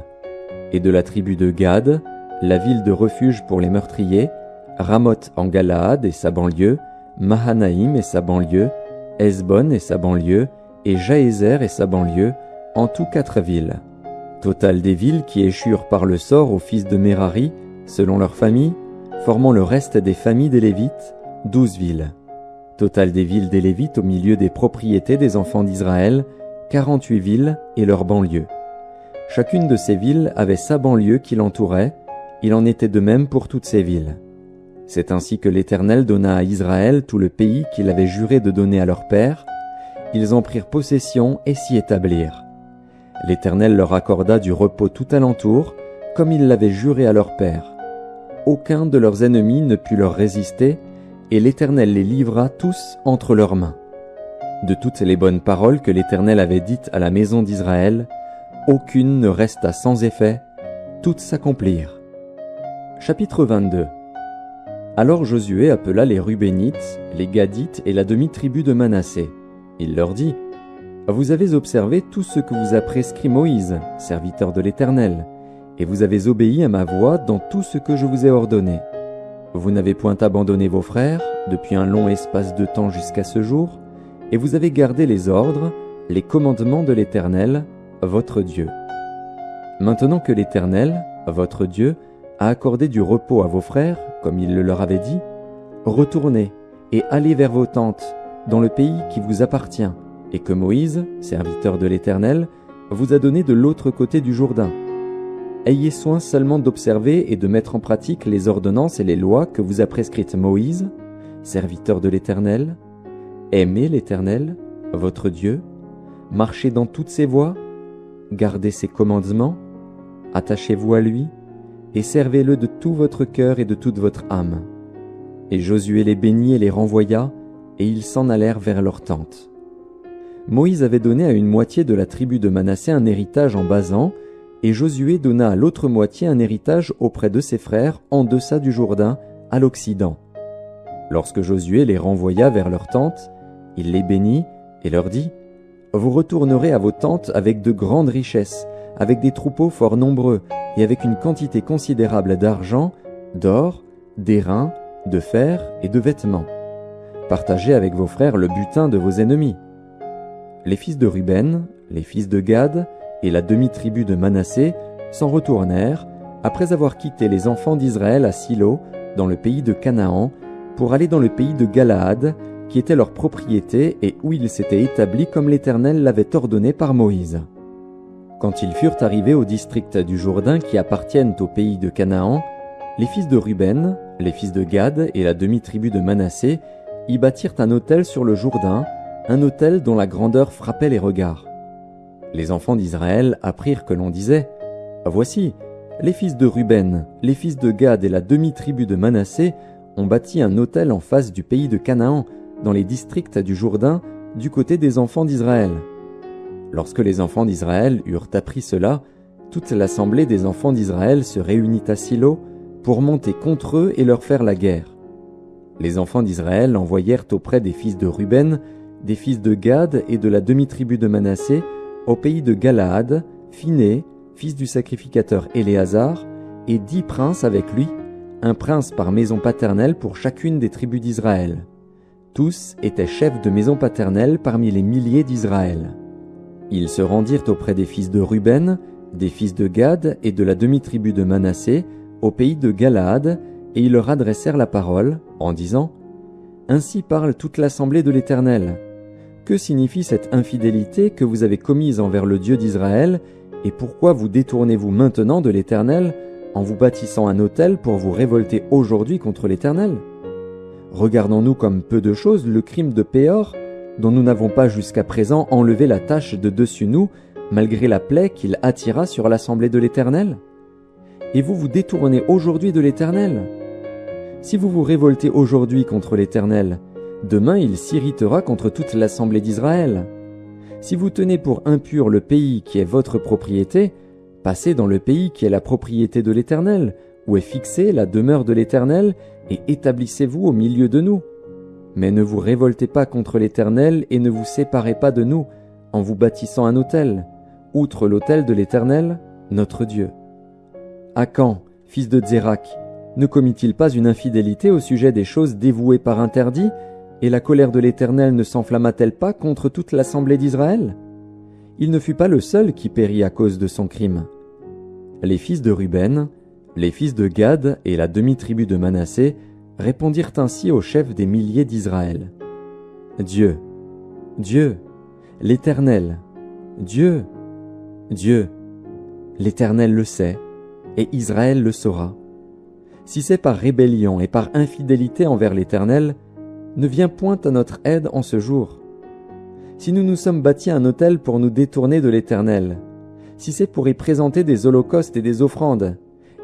Et de la tribu de Gad, la ville de refuge pour les meurtriers, Ramoth en Galaad et sa banlieue, Mahanaïm et sa banlieue, Hesbon et sa banlieue, et Jaézer et sa banlieue, en tout 4 villes. Total des villes qui échurent par le sort aux fils de Merari, selon leur famille, formant le reste des familles des Lévites, 12 villes. Total des villes des Lévites au milieu des propriétés des enfants d'Israël, 48 villes et leurs banlieues. Chacune de ces villes avait sa banlieue qui l'entourait, il en était de même pour toutes ces villes. C'est ainsi que l'Éternel donna à Israël tout le pays qu'il avait juré de donner à leur père. Ils en prirent possession et s'y établirent. L'Éternel leur accorda du repos tout alentour, comme il l'avait juré à leur père. Aucun de leurs ennemis ne put leur résister, et l'Éternel les livra tous entre leurs mains. De toutes les bonnes paroles que l'Éternel avait dites à la maison d'Israël, aucune ne resta sans effet, toutes s'accomplirent. Chapitre 22. Alors Josué appela les Rubénites, les Gadites et la demi-tribu de Manassé. Il leur dit : Vous avez observé tout ce que vous a prescrit Moïse, serviteur de l'Éternel, et vous avez obéi à ma voix dans tout ce que je vous ai ordonné. Vous n'avez point abandonné vos frères, depuis un long espace de temps jusqu'à ce jour, et vous avez gardé les ordres, les commandements de l'Éternel, votre Dieu. Maintenant que l'Éternel, votre Dieu, a accordé du repos à vos frères, comme il le leur avait dit, retournez et allez vers vos tentes, dans le pays qui vous appartient, et que Moïse, serviteur de l'Éternel, vous a donné de l'autre côté du Jourdain. Ayez soin seulement d'observer et de mettre en pratique les ordonnances et les lois que vous a prescrites Moïse, serviteur de l'Éternel. Aimez l'Éternel, votre Dieu, marchez dans toutes ses voies, gardez ses commandements, attachez-vous à lui, et servez-le de tout votre cœur et de toute votre âme. » Et Josué les bénit et les renvoya, et ils s'en allèrent vers leur tente. Moïse avait donné à une moitié de la tribu de Manassé un héritage en Basan, et Josué donna à l'autre moitié un héritage auprès de ses frères en deçà du Jourdain, à l'Occident. Lorsque Josué les renvoya vers leur tente, il les bénit et leur dit : « Vous retournerez à vos tentes avec de grandes richesses, avec des troupeaux fort nombreux et avec une quantité considérable d'argent, d'or, d'airain, de fer et de vêtements. Partagez avec vos frères le butin de vos ennemis. » Les fils de Ruben, les fils de Gad et la demi-tribu de Manassé s'en retournèrent après avoir quitté les enfants d'Israël à Silo, dans le pays de Canaan, pour aller dans le pays de Galaad, qui était leur propriété et où ils s'étaient établis comme l'Éternel l'avait ordonné par Moïse. Quand ils furent arrivés au district du Jourdain qui appartiennent au pays de Canaan, les fils de Ruben, les fils de Gad et la demi-tribu de Manassé y bâtirent un autel sur le Jourdain, un autel dont la grandeur frappait les regards. Les enfants d'Israël apprirent que l'on disait : « Voici, les fils de Ruben, les fils de Gad et la demi-tribu de Manassé ont bâti un autel en face du pays de Canaan, dans les districts du Jourdain, du côté des enfants d'Israël. » Lorsque les enfants d'Israël eurent appris cela, toute l'assemblée des enfants d'Israël se réunit à Silo pour monter contre eux et leur faire la guerre. Les enfants d'Israël envoyèrent auprès des fils de Ruben, des fils de Gad et de la demi-tribu de Manassé, au pays de Galaad, Phiné, fils du sacrificateur Éléazar, et 10 princes avec lui, un prince par maison paternelle pour chacune des tribus d'Israël. Tous étaient chefs de maison paternelle parmi les milliers d'Israël. Ils se rendirent auprès des fils de Ruben, des fils de Gad et de la demi-tribu de Manassé, au pays de Galaad, et ils leur adressèrent la parole, en disant : « Ainsi parle toute l'assemblée de l'Éternel. Que signifie cette infidélité que vous avez commise envers le Dieu d'Israël, et pourquoi vous détournez-vous maintenant de l'Éternel, en vous bâtissant un autel pour vous révolter aujourd'hui contre l'Éternel ? Regardons-nous comme peu de choses le crime de Péor, dont nous n'avons pas jusqu'à présent enlevé la tache de dessus nous, malgré la plaie qu'il attira sur l'assemblée de l'Éternel ? Et vous vous détournez aujourd'hui de l'Éternel ? Si vous vous révoltez aujourd'hui contre l'Éternel, demain il s'irritera contre toute l'assemblée d'Israël. Si vous tenez pour impur le pays qui est votre propriété, passez dans le pays qui est la propriété de l'Éternel, où est fixée la demeure de l'Éternel, et établissez-vous au milieu de nous. Mais ne vous révoltez pas contre l'Éternel et ne vous séparez pas de nous, en vous bâtissant un autel, outre l'autel de l'Éternel, notre Dieu. Akan, fils de Zérak, ne commit-il pas une infidélité au sujet des choses dévouées par interdit, et la colère de l'Éternel ne s'enflamma-t-elle pas contre toute l'assemblée d'Israël ? Il ne fut pas le seul qui périt à cause de son crime. Les fils de Ruben, les fils de Gad et la demi-tribu de Manassé répondirent ainsi au chef des milliers d'Israël : « Dieu, Dieu, l'Éternel, Dieu, Dieu, l'Éternel le sait, et Israël le saura. Si c'est par rébellion et par infidélité envers l'Éternel, ne viens point à notre aide en ce jour. Si nous nous sommes bâtis un autel pour nous détourner de l'Éternel, si c'est pour y présenter des holocaustes et des offrandes,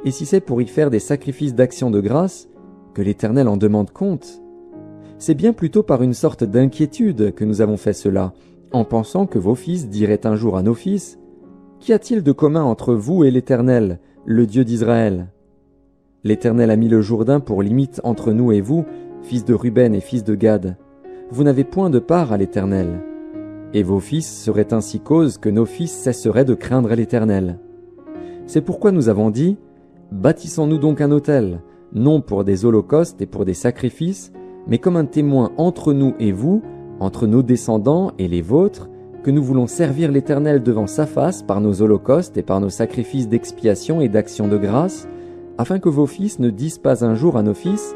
et si c'est pour y faire des sacrifices d'action de grâce, que l'Éternel en demande compte. C'est bien plutôt par une sorte d'inquiétude que nous avons fait cela, en pensant que vos fils diraient un jour à nos fils : Qu'y a-t-il de commun entre vous et l'Éternel, le Dieu d'Israël ? L'Éternel a mis le Jourdain pour limite entre nous et vous, fils de Ruben et fils de Gad. Vous n'avez point de part à l'Éternel. Et vos fils seraient ainsi cause que nos fils cesseraient de craindre l'Éternel. C'est pourquoi nous avons dit : Bâtissons-nous donc un autel, non pour des holocaustes et pour des sacrifices, mais comme un témoin entre nous et vous, entre nos descendants et les vôtres, que nous voulons servir l'Éternel devant sa face par nos holocaustes et par nos sacrifices d'expiation et d'action de grâce, afin que vos fils ne disent pas un jour à nos fils :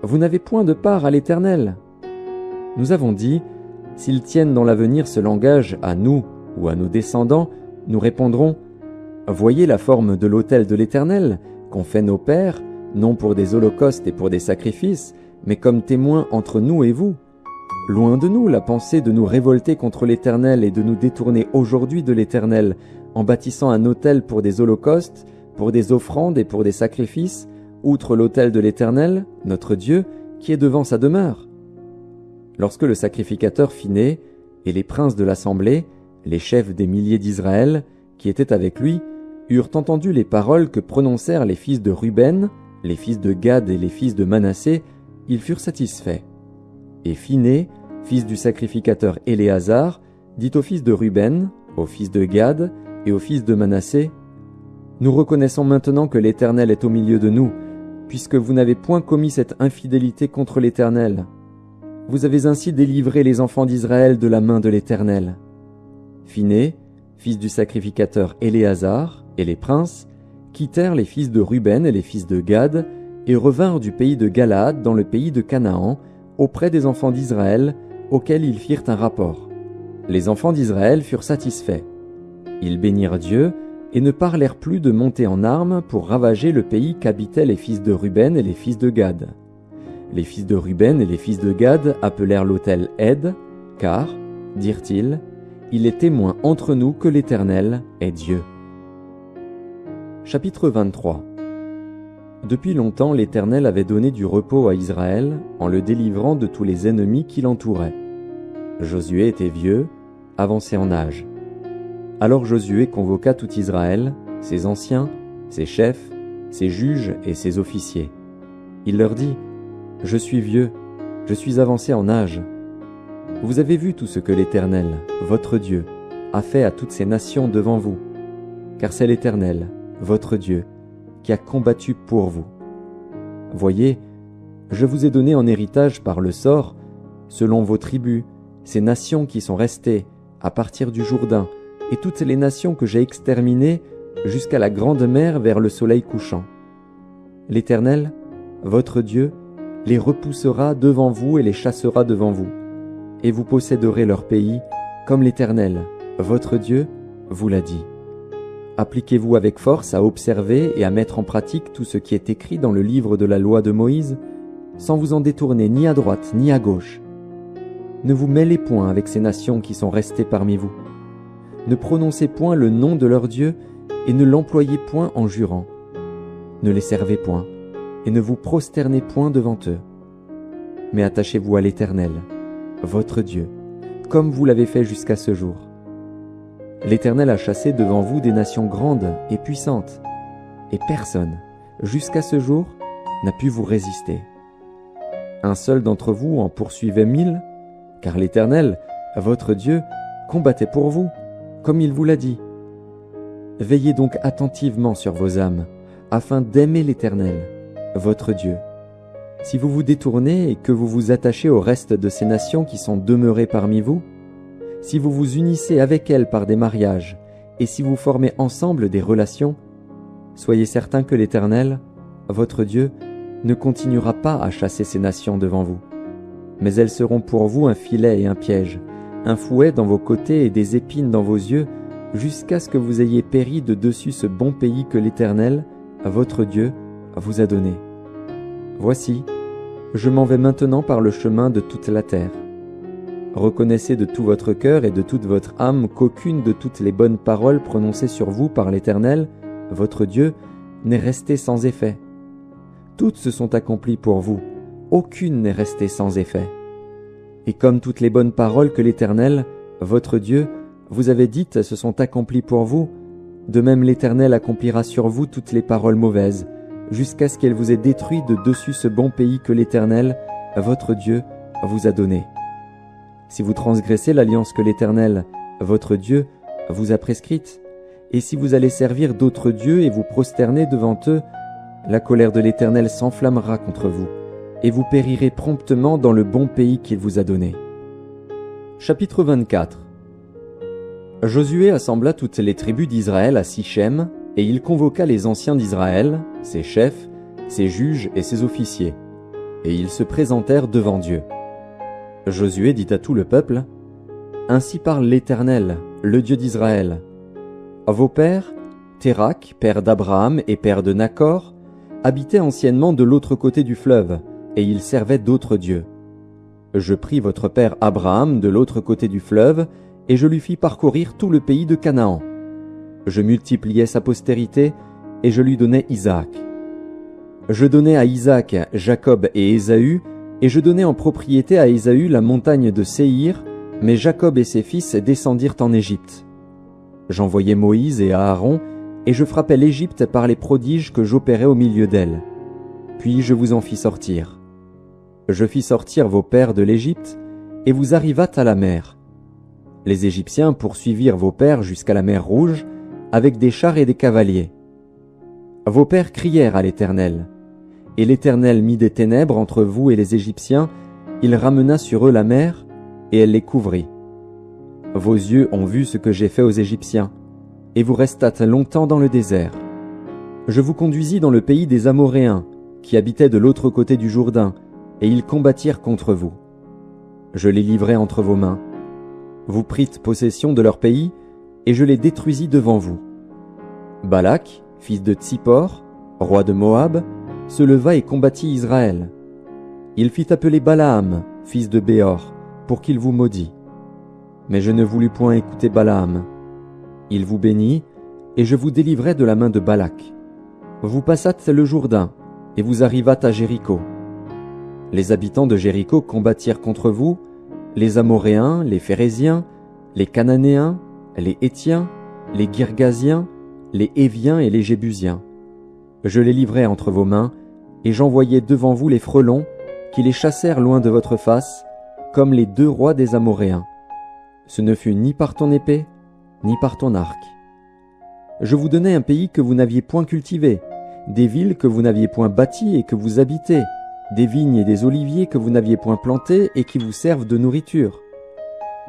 Vous n'avez point de part à l'Éternel. Nous avons dit : S'ils tiennent dans l'avenir ce langage à nous ou à nos descendants, nous répondrons : Voyez la forme de l'autel de l'Éternel, qu'ont fait nos pères, non pour des holocaustes et pour des sacrifices, mais comme témoins entre nous et vous. Loin de nous la pensée de nous révolter contre l'Éternel et de nous détourner aujourd'hui de l'Éternel, en bâtissant un autel pour des holocaustes, pour des offrandes et pour des sacrifices, outre l'autel de l'Éternel, notre Dieu, qui est devant sa demeure. Lorsque le sacrificateur Phiné et les princes de l'assemblée, les chefs des milliers d'Israël, qui étaient avec lui, eurent entendu les paroles que prononcèrent les fils de Ruben, les fils de Gad et les fils de Manassé, ils furent satisfaits. Et Phiné, fils du sacrificateur Éléazar, dit aux fils de Ruben, aux fils de Gad et aux fils de Manassé, « Nous reconnaissons maintenant que l'Éternel est au milieu de nous, puisque vous n'avez point commis cette infidélité contre l'Éternel. Vous avez ainsi délivré les enfants d'Israël de la main de l'Éternel. » Phiné, fils du sacrificateur Éléazar, et les princes, quittèrent les fils de Ruben et les fils de Gad, et revinrent du pays de Galaad dans le pays de Canaan, auprès des enfants d'Israël, auxquels ils firent un rapport. Les enfants d'Israël furent satisfaits. Ils bénirent Dieu, et ne parlèrent plus de monter en armes pour ravager le pays qu'habitaient les fils de Ruben et les fils de Gad. Les fils de Ruben et les fils de Gad appelèrent l'autel Ed, car, dirent-ils, il est témoin entre nous que l'Éternel est Dieu. Chapitre 23. Depuis longtemps, l'Éternel avait donné du repos à Israël en le délivrant de tous les ennemis qui l'entouraient. Josué était vieux, avancé en âge. Alors Josué convoqua tout Israël, ses anciens, ses chefs, ses juges et ses officiers. Il leur dit, « Je suis vieux, je suis avancé en âge. Vous avez vu tout ce que l'Éternel, votre Dieu, a fait à toutes ces nations devant vous, car c'est l'Éternel, votre Dieu, qui a combattu pour vous. Voyez, je vous ai donné en héritage par le sort, selon vos tribus, ces nations qui sont restées à partir du Jourdain, et toutes les nations que j'ai exterminées jusqu'à la grande mer vers le soleil couchant. L'Éternel, votre Dieu, les repoussera devant vous et les chassera devant vous, et vous posséderez leur pays, comme l'Éternel, votre Dieu, vous l'a dit. Appliquez-vous avec force à observer et à mettre en pratique tout ce qui est écrit dans le livre de la loi de Moïse, sans vous en détourner ni à droite ni à gauche. Ne vous mêlez point avec ces nations qui sont restées parmi vous. Ne prononcez point le nom de leur Dieu et ne l'employez point en jurant. Ne les servez point et ne vous prosternez point devant eux. Mais attachez-vous à l'Éternel, votre Dieu, comme vous l'avez fait jusqu'à ce jour. L'Éternel a chassé devant vous des nations grandes et puissantes, et personne, jusqu'à ce jour, n'a pu vous résister. Un seul d'entre vous en poursuivait 1000, car l'Éternel, votre Dieu, combattait pour vous, comme il vous l'a dit. Veillez donc attentivement sur vos âmes, afin d'aimer l'Éternel, votre Dieu. Si vous vous détournez et que vous vous attachez au reste de ces nations qui sont demeurées parmi vous, si vous vous unissez avec elles par des mariages, et si vous formez ensemble des relations, soyez certains que l'Éternel, votre Dieu, ne continuera pas à chasser ces nations devant vous. Mais elles seront pour vous un filet et un piège, un fouet dans vos côtés et des épines dans vos yeux, jusqu'à ce que vous ayez péri de dessus ce bon pays que l'Éternel, votre Dieu, vous a donné. Voici, je m'en vais maintenant par le chemin de toute la terre. Reconnaissez de tout votre cœur et de toute votre âme qu'aucune de toutes les bonnes paroles prononcées sur vous par l'Éternel, votre Dieu, n'est restée sans effet. Toutes se sont accomplies pour vous, aucune n'est restée sans effet. Et comme toutes les bonnes paroles que l'Éternel, votre Dieu, vous avez dites se sont accomplies pour vous, de même l'Éternel accomplira sur vous toutes les paroles mauvaises, jusqu'à ce qu'elle vous ait détruit de dessus ce bon pays que l'Éternel, votre Dieu, vous a donné. Si vous transgressez l'alliance que l'Éternel, votre Dieu, vous a prescrite, et si vous allez servir d'autres dieux et vous prosterner devant eux, la colère de l'Éternel s'enflammera contre vous, et vous périrez promptement dans le bon pays qu'il vous a donné. Chapitre 24. Josué assembla toutes les tribus d'Israël à Sichem, et il convoqua les anciens d'Israël, ses chefs, ses juges et ses officiers. Et ils se présentèrent devant Dieu. Josué dit à tout le peuple, « Ainsi parle l'Éternel, le Dieu d'Israël. Vos pères, Térak, père d'Abraham et père de Nacor, habitaient anciennement de l'autre côté du fleuve, et ils servaient d'autres dieux. Je pris votre père Abraham de l'autre côté du fleuve, et je lui fis parcourir tout le pays de Canaan. Je multipliai sa postérité, et je lui donnai Isaac. Je donnai à Isaac Jacob et Ésaü, et je donnai en propriété à Ésaü la montagne de Séhir, mais Jacob et ses fils descendirent en Égypte. J'envoyai Moïse et Aaron, et je frappai l'Égypte par les prodiges que j'opérais au milieu d'elle. Puis je vous en fis sortir. Je fis sortir vos pères de l'Égypte, et vous arrivâtes à la mer. Les Égyptiens poursuivirent vos pères jusqu'à la mer Rouge, avec des chars et des cavaliers. Vos pères crièrent à l'Éternel, et l'Éternel mit des ténèbres entre vous et les Égyptiens, il ramena sur eux la mer, et elle les couvrit. Vos yeux ont vu ce que j'ai fait aux Égyptiens, et vous restâtes longtemps dans le désert. Je vous conduisis dans le pays des Amoréens, qui habitaient de l'autre côté du Jourdain, et ils combattirent contre vous. Je les livrai entre vos mains. Vous prîtes possession de leur pays, et je les détruisis devant vous. Balak, fils de Tsippor, roi de Moab, se leva et combattit Israël. Il fit appeler Balaam, fils de Béor, pour qu'il vous maudît. Mais je ne voulus point écouter Balaam. Il vous bénit, et je vous délivrai de la main de Balak. Vous passâtes le Jourdain, et vous arrivâtes à Jéricho. Les habitants de Jéricho combattirent contre vous, les Amoréens, les Phéréziens, les Cananéens, les Hétiens, les Girgasiens, les Héviens et les Jébusiens. Je les livrai entre vos mains, et j'envoyai devant vous les frelons, qui les chassèrent loin de votre face, comme les 2 rois des Amoréens. Ce ne fut ni par ton épée, ni par ton arc. Je vous donnai un pays que vous n'aviez point cultivé, des villes que vous n'aviez point bâties et que vous habitez, des vignes et des oliviers que vous n'aviez point plantés et qui vous servent de nourriture.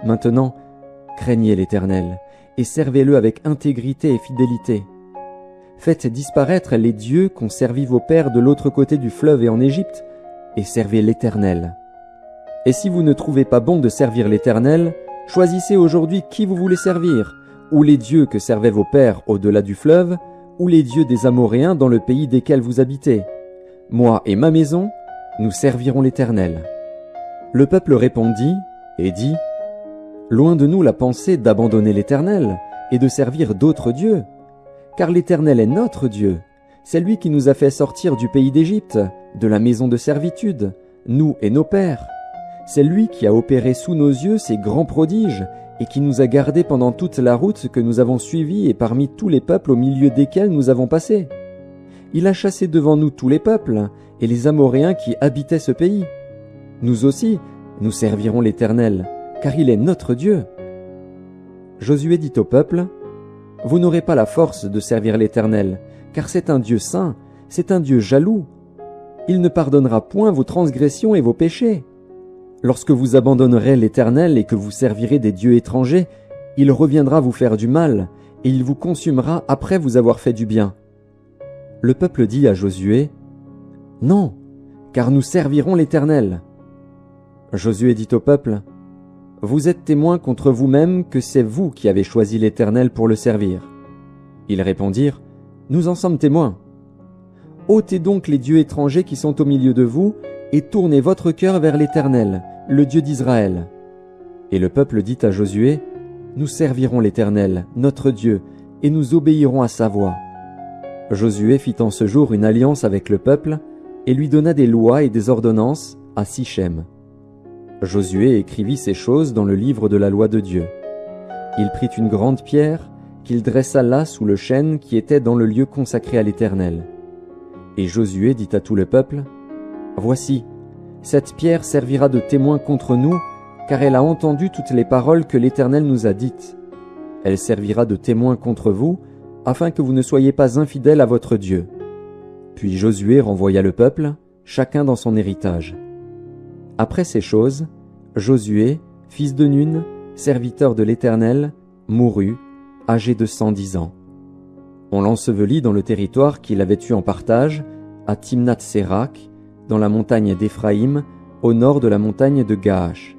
Maintenant, craignez l'Éternel, et servez-le avec intégrité et fidélité. Faites disparaître les dieux qu'ont servi vos pères de l'autre côté du fleuve et en Égypte, et servez l'Éternel. Et si vous ne trouvez pas bon de servir l'Éternel, choisissez aujourd'hui qui vous voulez servir, ou les dieux que servaient vos pères au-delà du fleuve, ou les dieux des Amoréens dans le pays desquels vous habitez. Moi et ma maison, nous servirons l'Éternel. Le peuple répondit et dit, Loin de nous la pensée d'abandonner l'Éternel et de servir d'autres dieux, car l'Éternel est notre Dieu, c'est lui qui nous a fait sortir du pays d'Égypte, de la maison de servitude, nous et nos pères. C'est lui qui a opéré sous nos yeux ces grands prodiges et qui nous a gardés pendant toute la route que nous avons suivie et parmi tous les peuples au milieu desquels nous avons passé. Il a chassé devant nous tous les peuples et les Amoréens qui habitaient ce pays. Nous aussi, nous servirons l'Éternel, car il est notre Dieu. Josué dit au peuple, « Vous n'aurez pas la force de servir l'Éternel, car c'est un Dieu saint, c'est un Dieu jaloux. Il ne pardonnera point vos transgressions et vos péchés. Lorsque vous abandonnerez l'Éternel et que vous servirez des dieux étrangers, il reviendra vous faire du mal, et il vous consumera après vous avoir fait du bien. » Le peuple dit à Josué, « Non, car nous servirons l'Éternel. » Josué dit au peuple, « Vous êtes témoins contre vous-même que c'est vous qui avez choisi l'Éternel pour le servir. » Ils répondirent, « Nous en sommes témoins. Ôtez donc les dieux étrangers qui sont au milieu de vous, et tournez votre cœur vers l'Éternel, le Dieu d'Israël. » Et le peuple dit à Josué, « Nous servirons l'Éternel, notre Dieu, et nous obéirons à sa voix. » Josué fit en ce jour une alliance avec le peuple, et lui donna des lois et des ordonnances à Sichem. Josué écrivit ces choses dans le livre de la loi de Dieu. Il prit une grande pierre, qu'il dressa là sous le chêne qui était dans le lieu consacré à l'Éternel. Et Josué dit à tout le peuple, « Voici, cette pierre servira de témoin contre nous, car elle a entendu toutes les paroles que l'Éternel nous a dites. Elle servira de témoin contre vous, afin que vous ne soyez pas infidèles à votre Dieu. » Puis Josué renvoya le peuple, chacun dans son héritage. Après ces choses, Josué, fils de Nun, serviteur de l'Éternel, mourut, âgé de 110 ans. On l'ensevelit dans le territoire qu'il avait eu en partage, à Timnath-Sérak, dans la montagne d'Éphraïm, au nord de la montagne de Gaash.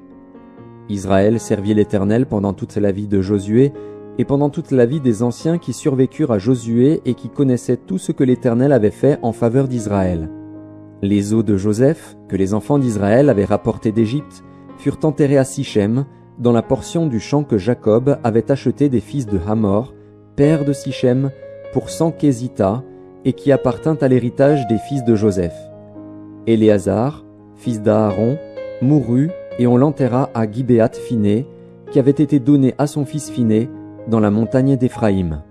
Israël servit l'Éternel pendant toute la vie de Josué et pendant toute la vie des anciens qui survécurent à Josué et qui connaissaient tout ce que l'Éternel avait fait en faveur d'Israël. Les os de Joseph, que les enfants d'Israël avaient rapportés d'Égypte, furent enterrés à Sichem, dans la portion du champ que Jacob avait acheté des fils de Hamor, père de Sichem, pour 100 késitas, et qui appartint à l'héritage des fils de Joseph. Éléazar, fils d'Aaron, mourut, et on l'enterra à Gibéath Phiné, qui avait été donné à son fils Phiné, dans la montagne d'Éphraïm.